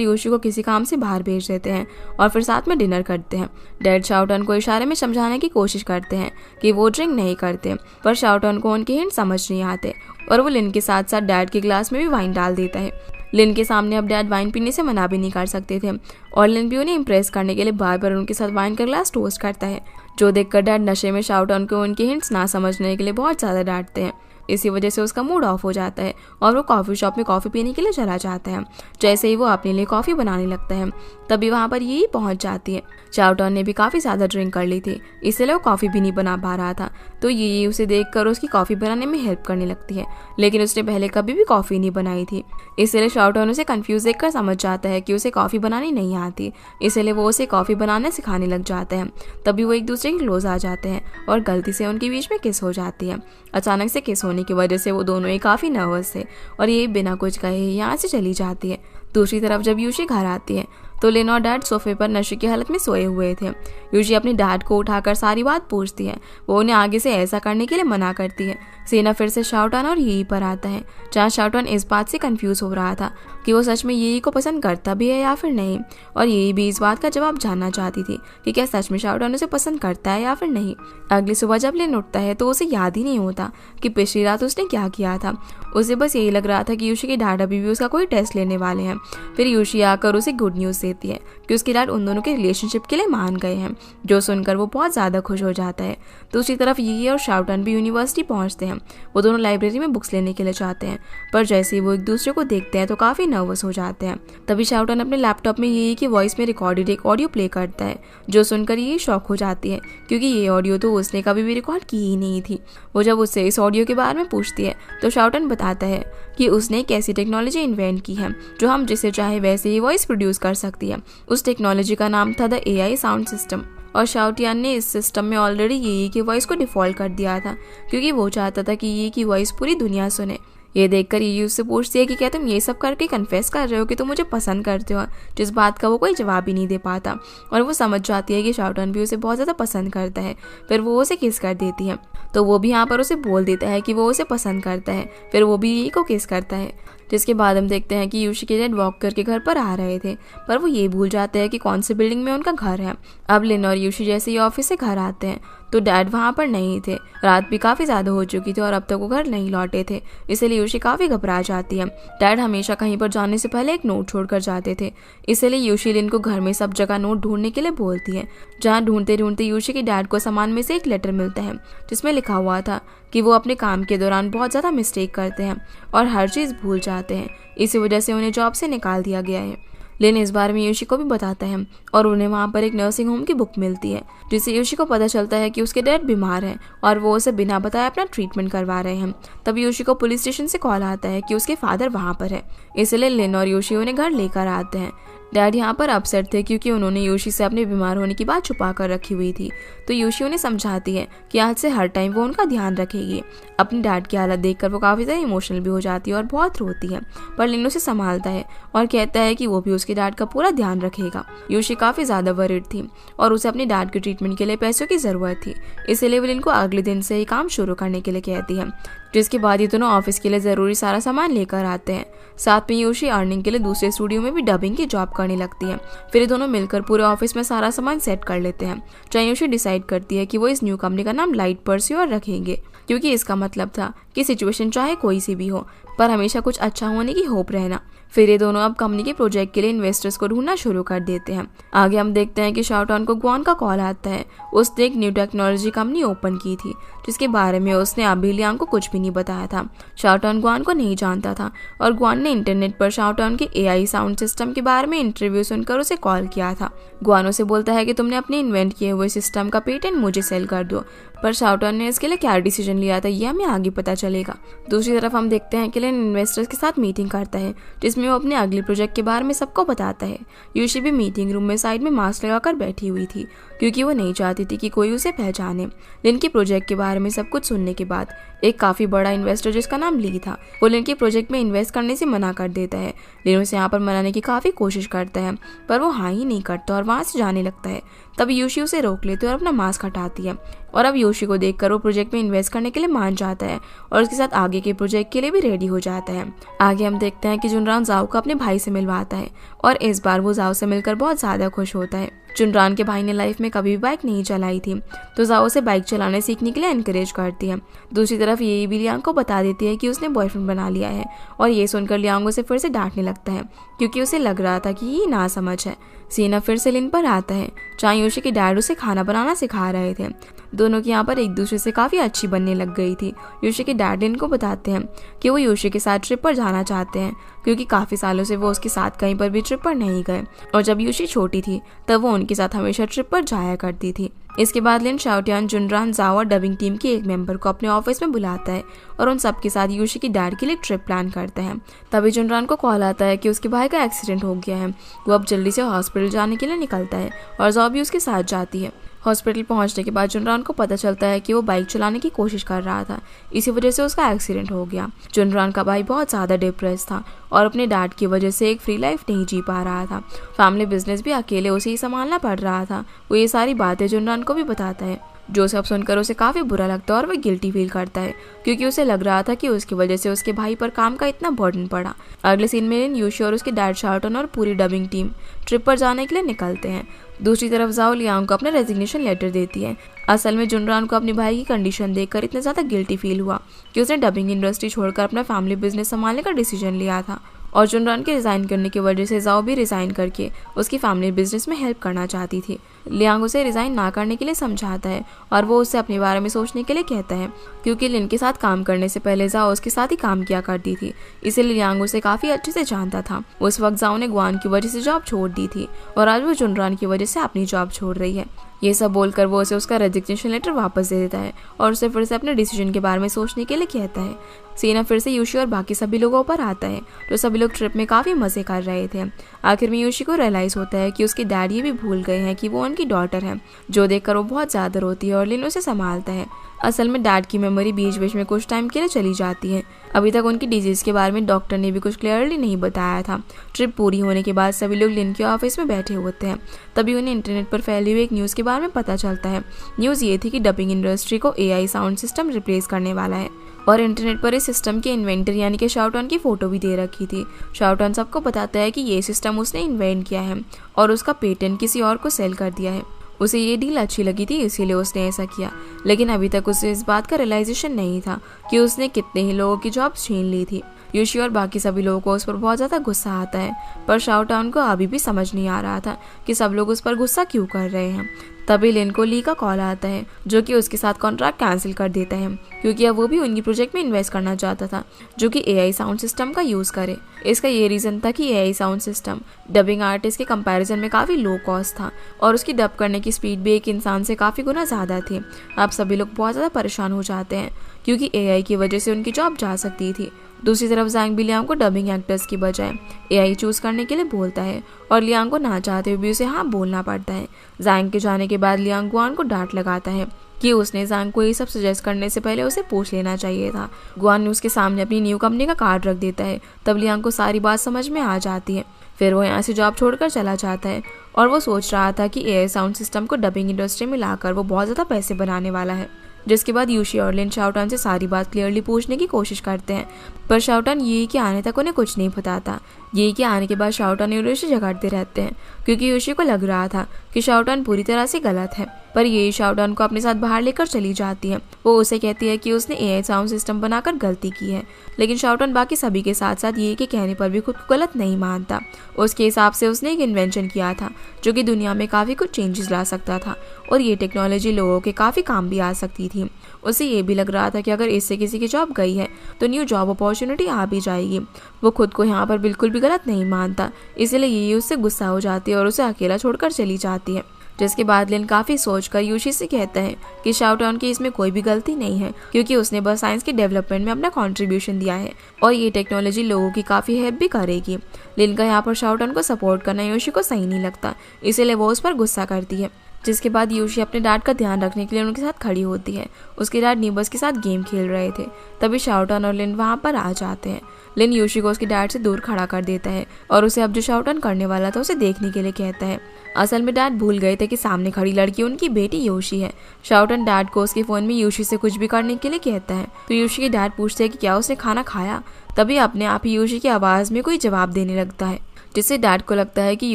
[SPEAKER 1] यूशी को किसी काम से बाहर भेज देते हैं और फिर साथ में डिनर करते हैं। डैड शाओटन को इशारे में समझाने की कोशिश करते हैं कि वो ड्रिंक नहीं करते, पर शाओटन को उनके हिंट समझ नहीं आते और वो लिन के साथ साथ डैड के ग्लास में भी वाइन डाल देता है। लिन के सामने अब डैड वाइन पीने से मना भी नहीं कर सकते थे और लिन भी उन्हें इम्प्रेस करने के लिए बार बार उनके साथ वाइन का ग्लास टोस्ट करता है, जो देखकर डैड नशे में शाओटन को उनके हिंट्स ना समझने के लिए बहुत ज्यादा डांटते हैं। इसी वजह से उसका मूड ऑफ हो जाता है और वो कॉफी शॉप में कॉफी पीने के लिए चला जाता है। जैसे ही वो अपने लिए कॉफी बनाने लगता है तभी वहाँ पर यही पहुंच जाती है। शाओटन ने भी काफी ज्यादा ड्रिंक कर ली थी, इसलिए वो कॉफी भी नहीं बना पा रहा था। तो यही उसे देखकर उसकी कॉफी बनाने में हेल्प करने लगती है, लेकिन उसने पहले कभी भी कॉफी नहीं बनाई थी, इसलिए शाओटन उसे कंफ्यूज देखकर समझ जाता है कि उसे कॉफी बनानी नहीं आती, इसलिए वो उसे कॉफी बनाना सिखाने लग जाते हैं। तभी वो एक दूसरे के क्लोज आ जाते हैं और गलती से उनके बीच में किस हो जाती है। अचानक से किस होने की वजह से वो दोनों ही काफी नर्वस थे और ये बिना कुछ कहे यहाँ से चली जाती है। दूसरी तरफ जब यूशी घर आती है तो लिन और डैड सोफे पर नशे की हालत में सोए हुए थे। यूशी अपने डैड को उठाकर सारी बात पूछती है। वो उन्हें आगे से ऐसा करने के लिए मना करती है। सीना फिर से शाओटन और यही पर आता है, जहाँ शाओटन इस बात से कंफ्यूज हो रहा था कि वो सच में यही को पसंद करता भी है या फिर नहीं, और यही भी इस बात का जवाब जानना चाहती थी कि क्या सच में शाओटन उसे पसंद करता है या फिर नहीं। अगली सुबह जब लिन उठता है तो उसे याद ही नहीं होता कि पिछली रात उसने क्या किया था। उसे बस यही लग रहा था कि यूशी के डैड अभी भी उसका कोई टेस्ट लेने वाले हैं। फिर यूशी आकर उसे गुड न्यूज़ देती है कि उसके डैड उन दोनों के रिलेशनशिप के लिए मान गए हैं, जो सुनकर वो बहुत ज़्यादा खुश हो जाता है। दूसरी तरफ यही और शाओटन भी यूनिवर्सिटी पहुंचते हैं। वो दोनों लाइब्रेरी में बुक्स लेने के लिए जाते हैं, पर जैसे ही वो एक दूसरे को देखते हैं तो काफ़ी नर्वस हो जाते हैं। तभी शाओटन अपने लैपटॉप में यही की वॉइस में रिकॉर्डेड एक ऑडियो प्ले करता है, जो सुनकर यही शॉक हो जाती है क्योंकि ये ऑडियो तो उसने कभी भी रिकॉर्ड की ही नहीं थी। वो जब उससे इस ऑडियो के बारे में पूछती है तो शाओटन बताता है कि उसने एक ऐसी टेक्नोलॉजी इन्वेंट की है जो हम जिसे चाहे वैसे ही वॉइस प्रोड्यूस कर सकती है। उस टेक्नोलॉजी का नाम था द AI साउंड सिस्टम, और शाओटियान ने इस सिस्टम में ऑलरेडी यही की वॉइस को डिफॉल्ट कर दिया था क्योंकि वो चाहता था कि यही की वॉइस पूरी दुनिया सुने। ये देखकर यही उससे पूछती है कि क्या तुम ये सब करके कन्फेस कर रहे हो कि तुम मुझे पसंद करते हो, जिस बात का वो कोई जवाब ही नहीं दे पाता। और वो समझ जाती है कि शाओटन भी उसे बहुत ज़्यादा पसंद करता है। फिर वो उसे किस कर देती है, तो वो भी यहाँ पर उसे बोल देता है कि वो उसे पसंद करता है। फिर वो भी यही को किस करता है। जिसके बाद हम देखते हैं कि यूशी के डैड वॉक करके घर पर आ रहे थे, पर वो ये भूल जाते हैं कि कौन सी बिल्डिंग में उनका घर है। अब लिन और यूशी जैसे ही ऑफिस से घर आते हैं तो डैड वहाँ पर नहीं थे। रात भी काफ़ी ज़्यादा हो चुकी थी और अब तक वो घर नहीं लौटे थे, इसलिए यूशी काफ़ी घबरा जाती है। डैड हमेशा कहीं पर जाने से पहले एक नोट छोड़कर जाते थे, इसलिए यूशी लिन को घर में सब जगह नोट ढूंढने के लिए बोलती है। जहाँ ढूंढते ढूंढते यूशी के डैड को सामान में से एक लेटर मिलता है जिसमें लिखा हुआ था कि वो अपने काम के दौरान बहुत ज़्यादा मिस्टेक करते हैं और हर चीज़ भूल जाते हैं, इसी वजह से उन्हें जॉब से निकाल दिया गया है। लिन इस बारे में यूशी को भी बताता है और उन्हें वहाँ पर एक नर्सिंग होम की बुक मिलती है, जिससे यूशी को पता चलता है कि उसके डैड बीमार हैं और वो उसे बिना बताए अपना ट्रीटमेंट करवा रहे हैं। तब यूशी को पुलिस स्टेशन से कॉल आता है कि उसके फादर वहाँ पर है, इसलिए लिन और यूशी उन्हें घर लेकर आते हैं। डैड यहाँ पर अपसेट थे क्योंकि उन्होंने यूशी से अपने बीमार होने की बात छुपा कर रखी हुई थी, तो यूशी उन्हें समझाती है कि आज से हर टाइम वो उनका ध्यान रखेगी। अपने डैड की हालत देखकर वो काफ़ी ज़्यादा इमोशनल भी हो जाती है और बहुत रोती है, पर लिन उसे संभालता है और कहता है कि वो भी उसके डैड का पूरा ध्यान रखेगा। यूशी काफ़ी ज़्यादा वरिड थी और उसे अपने डैड के ट्रीटमेंट के लिए पैसों की ज़रूरत थी, इसलिए वो लिन को अगले दिन से ही काम शुरू करने के लिए कहती है, जिसके बाद ये दोनों ऑफिस के लिए ज़रूरी सारा सामान लेकर आते हैं। साथ में यूशी अर्निंग के लिए दूसरे स्टूडियो में भी डबिंग की जॉब करने लगती है। फिर ये दोनों मिलकर पूरे ऑफिस में सारा सामान सेट कर लेते हैं। जहाँ यूशी डिसाइड करती है कि वो इस न्यू कंपनी का नाम लाइट परस्यूअर रखेंगे, क्योंकि इसका मतलब था कि सिचुएशन चाहे कोई सी भी हो पर हमेशा कुछ अच्छा होने की होप रहना। फिर ये दोनों अब कंपनी के प्रोजेक्ट के लिए इन्वेस्टर्स को ढूंढना शुरू कर देते हैं। आगे हम देखते हैं कि शाओटॉन को ग्वान का कॉल आता है। उसने एक न्यू टेक्नोलॉजी कंपनी ओपन की थी जिसके बारे में उसने अभी लियांग को कुछ भी नहीं बताया था। शाओटॉन ग्वान को नहीं जानता था और ग्वान ने इंटरनेट पर शाओटॉन के AI साउंड सिस्टम के बारे में इंटरव्यू सुनकर उसे कॉल किया था। ग्वान उसे बोलता है कि तुमने अपने इन्वेंट किए हुए सिस्टम का पेटेंट मुझे सेल कर दो, पर शाओटॉन ने इसके लिए क्या डिसीजन लिया था यह हमें आगे पता चलेगा। दूसरी तरफ हम देखते हैं कि लिन इन्वेस्टर्स के साथ मीटिंग करता है जिसमें वो अपने अगले प्रोजेक्ट के बारे में सबको बताता है। यूशी भी मीटिंग रूम में साइड में मास्क लगाकर बैठी हुई थी क्योंकि वो नहीं चाहती थी कि कोई उसे पहचाने। लिन के प्रोजेक्ट के बारे में सब कुछ सुनने के बाद एक काफी बड़ा इन्वेस्टर जिसका नाम ली था, वो लिन के प्रोजेक्ट में इन्वेस्ट करने से मना कर देता है। लिन उसे यहाँ पर मनाने की काफी कोशिश करता है पर वो हाँ ही नहीं करता और वहां से जाने लगता है। तब यूशी उसे रोक लेती है और अपना मास्क हटाती है और अब यूशी को देखकर वो प्रोजेक्ट में इन्वेस्ट करने के लिए मान जाता है और उसके साथ आगे के प्रोजेक्ट के लिए भी रेडी हो जाता है। आगे हम देखते हैं कि जुनरान जाओ को अपने भाई से मिलवाता है और इस बार वो जाओ से मिलकर बहुत ज्यादा खुश होता है। जुनरान के भाई ने लाइफ में कभी भी बाइक नहीं चलाई थी तो जाओ से बाइक चलाने सीखने के लिए एनकरेज करती है। दूसरी तरफ ये भी लियांग को बता देती है कि उसने बॉयफ्रेंड बना लिया है और ये सुनकर लियांग उसे फिर से डांटने लगता है क्योंकि उसे लग रहा था कि ये नासमझ है। सीना फिर से लिन पर आता है जहाँ यूशी के डैड उसे खाना बनाना सिखा रहे थे। दोनों की यहाँ पर एक दूसरे से काफ़ी अच्छी बनने लग गई थी। यूशी के डैड लिन को बताते हैं कि वो यूशी के साथ ट्रिप पर जाना चाहते हैं क्योंकि काफ़ी सालों से वो उसके साथ कहीं पर भी ट्रिप पर नहीं गए और जब यूशी छोटी थी तब वो उनके साथ हमेशा ट्रिप पर जाया करती थी। इसके बाद लिन शाओटियान, जुनरान, जाओ और डबिंग टीम के एक मेंबर को अपने ऑफिस में बुलाता है और उन सब के साथ यूशी की डैड के लिए ट्रिप प्लान करता है। तभी जुनरान को कॉल आता है कि उसके भाई का एक्सीडेंट हो गया है। वो अब जल्दी से हॉस्पिटल जाने के लिए निकलता है और जाओ भी उसके साथ जाती है। हॉस्पिटल पहुंचने के बाद जुनरान को पता चलता है कि वो बाइक चलाने की कोशिश कर रहा था, इसी वजह से उसका एक्सीडेंट हो गया। जुनरान का भाई बहुत ज़्यादा डिप्रेस था और अपने डैड की वजह से एक फ्री लाइफ नहीं जी पा रहा था। फैमिली बिजनेस भी अकेले उसे ही संभालना पड़ रहा था। वो ये सारी बातें जुनरान को भी बताता है, जो सब सुनकर उसे काफ़ी बुरा लगता है और वह गिल्टी फील करता है क्योंकि उसे लग रहा था कि उसकी वजह से उसके भाई पर काम का इतना बर्डन पड़ा। अगले सीन में लिन, यूशी और उसके डैड शार्टन और पूरी डबिंग टीम ट्रिप पर जाने के लिए निकलते हैं। दूसरी तरफ जाओ लियांग को अपना रेजिग्नेशन लेटर देती है। असल में जुनरान को अपने भाई की कंडीशन देखकर इतना ज़्यादा गिल्टी फील हुआ कि उसने डबिंग इंडस्ट्री छोड़कर अपना फैमिली बिजनेस संभालने का डिसीजन लिया था और जुनरान के रिज़ाइन करने की वजह से जाओ भी रिज़ाइन करके उसकी फैमिली बिजनेस में हेल्प करना चाहती थी। लियांग उसे रिज़ाइन ना करने के लिए समझाता है और वो उससे अपने बारे में सोचने के लिए कहता है क्योंकि लिन के साथ काम करने से पहले जाओ उसके साथ ही काम किया करती थी, इसलिए लियांग उसे काफ़ी अच्छे से जानता था। उस वक्त जाओ ने ग्वान की वजह से जॉब छोड़ दी थी और आज वो जुनरान की वजह से अपनी जॉब छोड़ रही है। ये सब बोलकर वो उसे उसका रेजिग्नेशन लेटर वापस दे देता है और उसे फिर से अपने डिसीजन के बारे में सोचने के लिए कहता है। सीना फिर से यूशी और बाकी सभी लोगों पर आता है जो सभी लोग ट्रिप में काफ़ी मज़े कर रहे थे। आखिर में यूशी को रियलाइज़ होता है कि उसके डैड ये भी भूल गए हैं कि वो उनकी डॉटर है, जो देखकर वो बहुत ज़्यादा रोती है और लिन उसे संभालता है। असल में डैड की मेमोरी बीच बीच में कुछ टाइम के लिए चली जाती है। अभी तक उनकी डिजीज़ के बारे में डॉक्टर ने भी कुछ क्लियरली नहीं बताया था। ट्रिप पूरी होने के बाद सभी लोग लिन के ऑफिस में बैठे होते हैं। तभी उन्हें इंटरनेट पर फैली हुई एक न्यूज़ के बारे में पता चलता है। न्यूज़ ये थी कि डबिंग इंडस्ट्री को AI साउंड सिस्टम रिप्लेस करने वाला है और इंटरनेट पर इस सिस्टम के इन्वेंटर यानी कि शाओटान की फोटो भी दे रखी थी। शाओटान सबको बताता है कि ये सिस्टम उसने इन्वेंट किया है और उसका पेटेंट किसी और को सेल कर दिया है। उसे ये डील अच्छी लगी थी, इसीलिए उसने ऐसा किया। लेकिन अभी तक उसे इस बात का रियलाइजेशन नहीं था कि उसने कितने ही लोगों की जॉब छीन ली थी। यूशी और बाकी सभी लोगों को उस पर बहुत ज़्यादा गुस्सा आता है, पर शाओटान को अभी भी समझ नहीं आ रहा था कि सब लोग उस पर गुस्सा क्यों कर रहे हैं। तभी लिन को ली का कॉल आता है, जो कि उसके साथ कॉन्ट्रैक्ट कैंसिल कर देता है, क्योंकि अब वो भी उनकी प्रोजेक्ट में इन्वेस्ट करना चाहता था जो कि एआई साउंड सिस्टम का यूज़ करे। इसका ये रीज़न था कि AI sound system dubbing artist के कंपैरिजन में काफ़ी लो कॉस्ट था और उसकी डब करने की स्पीड भी एक इंसान से काफ़ी गुना ज़्यादा थी। अब सभी लोग बहुत ज़्यादा परेशान हो जाते हैं क्योंकि एआई की वजह से उनकी जॉब जा सकती थी। दूसरी तरफ ज़ैंग भी लियांग को डबिंग एक्टर्स की बजाय एआई चूज़ करने के लिए बोलता है और लियांग को ना चाहते हुए भी उसे हाँ बोलना पड़ता है। ज़ैंग के जाने के बाद लियांग गुआन को डांट लगाता है कि उसने ज़ैंग को ये सब सजेस्ट करने से पहले उसे पूछ लेना चाहिए था। गुआन ने उसके सामने अपनी न्यू कंपनी का कार्ड रख देता है। तब लियांग को सारी बात समझ में आ जाती है। फिर वो यहाँ से जॉब छोड़कर चला जाता है और वो सोच रहा था कि एआई साउंड सिस्टम को डबिंग इंडस्ट्री में लाकर वो बहुत ज़्यादा पैसे बनाने वाला है। जिसके बाद यूशी और लिन शाओटान से सारी बात क्लियरली पूछने की कोशिश करते हैं, पर शाओटान ये के आने तक उन्हें कुछ नहीं बताता। ये के आने के बाद शाओटान और यूशी झगड़ते रहते हैं क्योंकि यूशी को लग रहा था कि शाओटान पूरी तरह से गलत है, पर ये शाओटान को अपने साथ बाहर लेकर चली जाती है। वो उसे कहती है कि उसने एआई साउंड सिस्टम बनाकर गलती की है, लेकिन शाओटान बाकी सभी के साथ साथ ये के कहने पर भी खुद को गलत नहीं मानता। उसके हिसाब से उसने एक इन्वेंशन किया था जो कि दुनिया में काफ़ी कुछ चेंजेस ला सकता था और ये टेक्नोलॉजी लोगों के काफ़ी काम भी आ सकती थी। उसे ये भी लग रहा था कि अगर इससे किसी की जॉब गई है तो न्यू जॉब अपॉर्चुनिटी आ भी जाएगी। वो खुद को यहाँ पर बिल्कुल भी गलत नहीं मानता, इसलिए ये उससे गुस्सा हो जाती है और उसे अकेला छोड़कर चली जाती है। जिसके बाद लिन काफ़ी सोचकर यूशी से कहता है कि शाओटान की इसमें कोई भी गलती नहीं है क्योंकि उसने बस साइंस के डेवलपमेंट में अपना कंट्रीब्यूशन दिया है और ये टेक्नोलॉजी लोगों की काफ़ी हेल्प भी करेगी। लिन का यहाँ पर शाओटान को सपोर्ट करना यूशी को सही नहीं लगता, इसीलिए वो उस पर गुस्सा करती है। जिसके बाद यूशी अपने डैड का ध्यान रखने के लिए उनके साथ खड़ी होती है। उसके डैड नीबस के साथ गेम खेल रहे थे, तभी शाओटान और लिन वहाँ पर आ जाते हैं। लिन यूशी को उसके डैड से दूर खड़ा कर देता है और उसे अब जो शाओटान करने वाला था उसे देखने के लिए कहता है। असल में डैड भूल गए थे कि सामने खड़ी लड़की उनकी बेटी यूशी है। शाओटान डैड को उसके फ़ोन में यूशी से कुछ भी करने के लिए कहता है, तो यूशी के डैड पूछते हैं कि क्या उसने खाना खाया। तभी अपने आप ही यूशी की आवाज़ में कोई जवाब देने लगता है, जिससे डैड को लगता है कि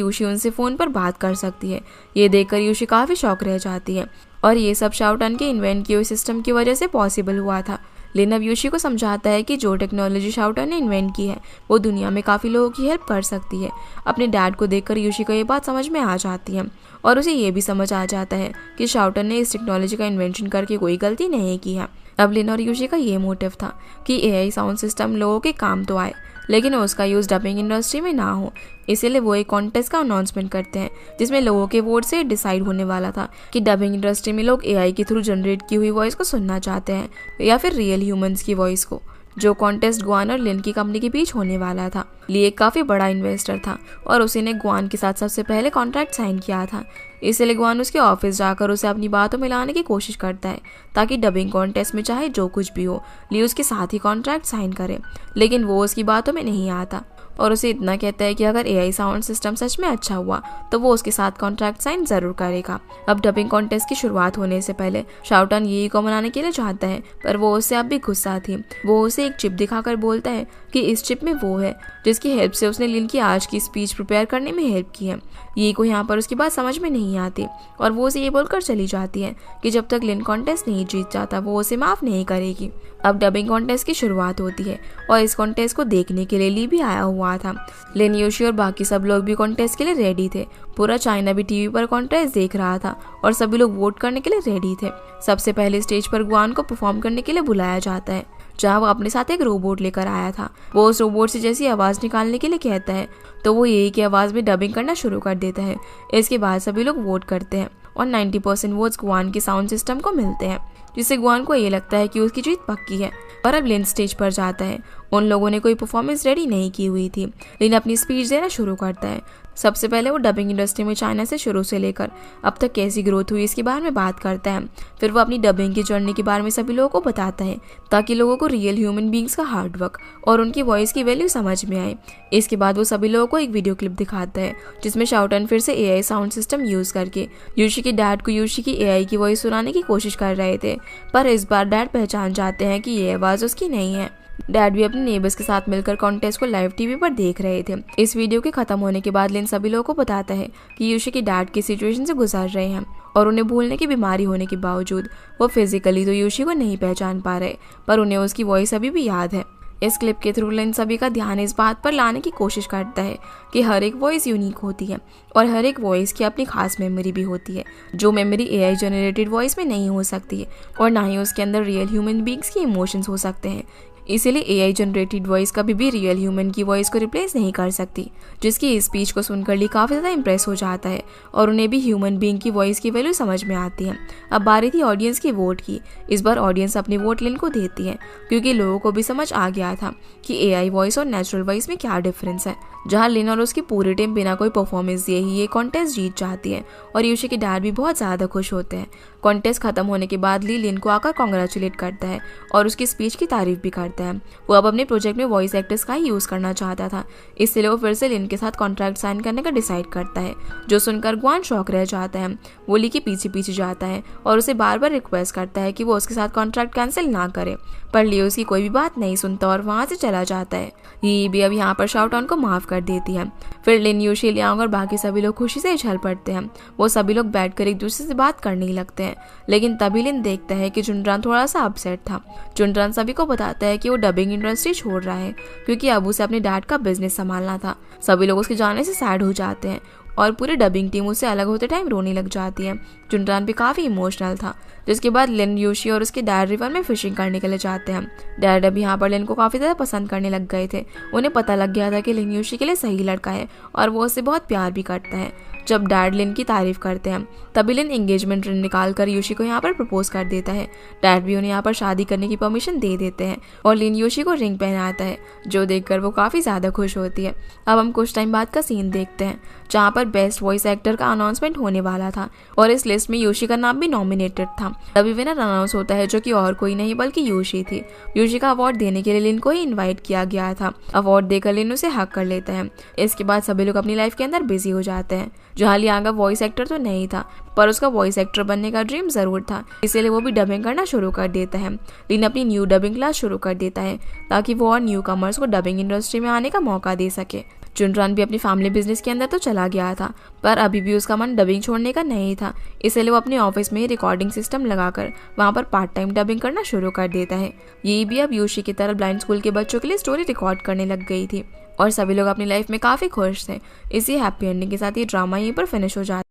[SPEAKER 1] यूशी उनसे फ़ोन पर बात कर सकती है। ये देखकर यूशी काफ़ी शॉक रह जाती है और ये सब शाओटान के इन्वेंट किए हुए सिस्टम की वजह से पॉसिबल हुआ था। लिन अब यूशी को समझाता है कि जो टेक्नोलॉजी शाओटान ने इन्वेंट की है वो दुनिया में काफ़ी लोगों की हेल्प कर सकती है। अपने डैड को देखकर यूशी को ये बात समझ में आ जाती है और उसे ये भी समझ आ जाता है कि शाओटान ने इस टेक्नोलॉजी का इन्वेंशन करके कोई गलती नहीं की है। अब लिन और यूशी का ये मोटिव था कि एआई साउंड सिस्टम लोगों के काम तो आए, लेकिन उसका यूज़ डबिंग इंडस्ट्री में ना हो। इसीलिए वो एक कॉन्टेस्ट का अनाउंसमेंट करते हैं जिसमें लोगों के वोट से डिसाइड होने वाला था कि डबिंग इंडस्ट्री में लोग एआई के थ्रू जनरेट की हुई वॉइस को सुनना चाहते हैं या फिर रियल ह्यूमंस की वॉइस को। जो कॉन्टेस्ट गुआन और लिन की कंपनी के बीच होने वाला था। ली एक काफ़ी बड़ा इन्वेस्टर था और उसी ने गुआन के साथ सबसे पहले कॉन्ट्रैक्ट साइन किया था। इसलिए गुआन उसके ऑफिस जाकर उसे अपनी बातों में लाने की कोशिश करता है ताकि डबिंग कॉन्टेस्ट में चाहे जो कुछ भी हो ली उसके साथ ही कॉन्ट्रैक्ट साइन करे, लेकिन वो उसकी बातों में नहीं आता और उसे इतना कहता है कि अगर एआई साउंड सिस्टम सच में अच्छा हुआ तो वो उसके साथ कॉन्ट्रैक्ट साइन जरूर करेगा। अब डबिंग कॉन्टेस्ट की शुरुआत होने से पहले शाओटान यही को मनाने के लिए चाहता है, पर वो उससे अब भी गुस्सा थी। वो उसे एक चिप दिखाकर बोलता है कि इस चिप में वो है जिसकी हेल्प से उसने लिन की आज की स्पीच प्रिपेयर करने में हेल्प की है। ये को यहाँ पर उसकी बात समझ में नहीं आती और वो उसे ये बोलकर चली जाती है कि जब तक लिन कॉन्टेस्ट नहीं जीत जाता वो उसे माफ़ नहीं करेगी। अब डबिंग कॉन्टेस्ट की शुरुआत होती है और इस कॉन्टेस्ट को देखने के लिए ली भी आया हुआ था। लिन, यूशी और बाकी सब लोग भी कॉन्टेस्ट के लिए रेडी थे। पूरा चाइना भी टीवी पर कॉन्टेस्ट देख रहा था और सभी लोग वोट करने के लिए रेडी थे। सबसे पहले स्टेज पर गुआन को परफॉर्म करने के लिए बुलाया जाता है, जहाँ वो अपने साथ एक रोबोट लेकर आया था। वो उस रोबोट से जैसी आवाज़ निकालने के लिए कहता है तो वो यही की आवाज़ में डबिंग करना शुरू कर देता है। इसके बाद सभी लोग वोट करते हैं और 90% वोट्स गुआन के साउंड सिस्टम को मिलते हैं, जिससे गुआन को ये लगता है कि उसकी जीत पक्की है। और अब लिन स्टेज पर जाता है उन लोगों ने कोई परफॉर्मेंस रेडी नहीं की हुई थी। लिन अपनी स्पीच देना शुरू करता है। सबसे पहले वो डबिंग इंडस्ट्री में चाइना से शुरू से लेकर अब तक कैसी ग्रोथ हुई इसके बारे में बात करता है। फिर वो अपनी डबिंग की जर्नी के बारे में सभी लोगों को बताता है ताकि लोगों को रियल ह्यूमन बींग्स का हार्डवर्क और उनकी वॉइस की वैल्यू समझ में आए। इसके बाद वो सभी लोगों को एक वीडियो क्लिप दिखाता है जिसमें शाओटन फिर से एआई साउंड सिस्टम यूज करके यूशी के डैड को यूशी की एआई की वॉइस सुनाने की कोशिश कर रहे थे, पर इस बार डैड पहचान जाते हैं कि ये आवाज उसकी नहीं है। डैड भी अपने नेबर्स के साथ मिलकर कॉन्टेस्ट को लाइव टीवी पर देख रहे थे। इस वीडियो के खत्म होने के बाद लिन सभी लोगों को बताता है कि यूशी के डैड की सिचुएशन से गुजर रहे हैं और उन्हें भूलने की बीमारी होने के बावजूद वो फिजिकली तो यूशी को नहीं पहचान पा रहे, पर उन्हें उसकी वॉइस अभी भी याद है। इस क्लिप के थ्रू लिन सभी का ध्यान इस बात पर लाने की कोशिश करता है कि हर एक वॉइस यूनिक होती है और हर एक वॉइस की अपनी खास मेमोरी भी होती है, जो मेमोरी एआई जनरेटेड वॉइस में नहीं हो सकती है और ना ही उसके अंदर रियल ह्यूमन बीइंग्स के इमोशंस हो सकते हैं। इसीलिए एआई जनरेटेड वॉइस कभी भी रियल ह्यूमन की वॉइस को रिप्लेस नहीं कर सकती। जिसकी स्पीच को सुनकर ली काफ़ी ज़्यादा इंप्रेस हो जाता है और उन्हें भी ह्यूमन बीइंग की वॉइस की वैल्यू समझ में आती है। अब बारी थी ऑडियंस की वोट की। इस बार ऑडियंस अपनी वोट लिन को देती है क्योंकि लोगों को भी समझ आ गया था कि एआई वॉइस और नेचुरल वॉइस में क्या डिफरेंस है। जहाँ लिन और उसकी पूरी टीम बिना कोई परफॉर्मेंस दिए ही ये कॉन्टेस्ट जीत जाती है और यूशी के डैड भी बहुत ज़्यादा खुश होते हैं। कॉन्टेस्ट खत्म होने के बाद ली लिन को आकर कॉन्ग्रेचुलेट करता है और उसकी स्पीच की तारीफ भी करता है। वो अब अपने प्रोजेक्ट में वॉइस एक्टर्स का ही यूज़ करना चाहता था, इसलिए वो फिर से लिन के साथ कॉन्ट्रैक्ट साइन करने का डिसाइड करता है, जो सुनकर ग्वान शॉक रह जाता है। वो ली के पीछे पीछे जाता है और उसे बार बार रिक्वेस्ट करता है कि वो उसके साथ कॉन्ट्रैक्ट कैंसिल ना करे, पर ली उसकी कोई भी बात नहीं सुनता और वहाँ से चला जाता है। ये भी अब यहाँ पर शाओटन को माफ़ कर देती है। फिर लिन, यूशी, लियांग और बाकी सभी लोग खुशी से उछल पड़ते हैं। वो सभी लोग बैठकर एक दूसरे से बात करने लगते हैं, लेकिन तभी लिन देखता है कि जुनरान थोड़ा सा अपसेट था। जुनरान सभी को बताता है कि वो डबिंग इंडस्ट्री छोड़ रहा है क्योंकि अब उसे अपने डैड का बिजनेस संभालना था। सभी लोग उसके जाने से सैड हो जाते हैं और पूरी डबिंग टीम उससे अलग होते टाइम रोने लग जाती है। जुनरान भी काफ़ी इमोशनल था। जिसके बाद लिन, यूशी और उसके डैड रिवर में फिशिंग करने के लिए जाते हैं। डैड अब यहाँ पर लिन को काफ़ी ज़्यादा पसंद करने लग गए थे। उन्हें पता लग गया था कि लिन यूशी के लिए सही लड़का है और वो उससे बहुत प्यार भी करता है। जब डैड लिन की तारीफ करते हैं तभी लिन एंगेजमेंट रिंग निकाल कर यूशी को यहाँ पर प्रपोज कर देता है। डैड भी उन्हें यहाँ पर शादी करने की परमिशन दे देते हैं और लिन यूशी को रिंग पहनाता है, जो देखकर वो काफ़ी ज़्यादा खुश होती है। अब हम कुछ टाइम बाद का सीन देखते हैं जहाँ पर बेस्ट वॉइस एक्टर का अनाउंसमेंट होने वाला था और इस लिस्ट में यूशी का नाम भी नॉमिनेटेड था। तभी विनर अनाउंस होता है, जो कि और कोई नहीं बल्कि यूशी थी। यूशी का अवार्ड देने के लिए लिन को ही इन्वाइट किया गया था। अवार्ड देकर लिन उसे हक कर लेता है। इसके बाद सभी लोग अपनी लाइफ के अंदर बिजी हो जाते हैं। जहाँ लियांग का वॉइस एक्टर तो नहीं था, पर उसका वॉइस एक्टर बनने का ड्रीम जरूर था, इसीलिए वो भी डबिंग करना शुरू कर देता है। लिन अपनी न्यू डबिंग क्लास शुरू कर देता है ताकि वो और न्यू कमर्स को डबिंग इंडस्ट्री में आने का मौका दे सके। जुनरान भी अपनी फैमिली बिजनेस के अंदर तो चला गया था, पर अभी भी उसका मन डबिंग छोड़ने का नहीं था, इसलिए वो अपने ऑफिस में ही रिकॉर्डिंग सिस्टम लगाकर वहाँ पर पार्ट टाइम डबिंग करना शुरू कर देता है। ये भी अब यूशी की तरह ब्लाइंड स्कूल के बच्चों के लिए स्टोरी रिकॉर्ड करने लग गई थी और सभी लोग अपनी लाइफ में काफ़ी खुश थे। इसी हैप्पी एंडिंग के साथ ये ड्रामा यहीं पर फिनिश हो जाता है।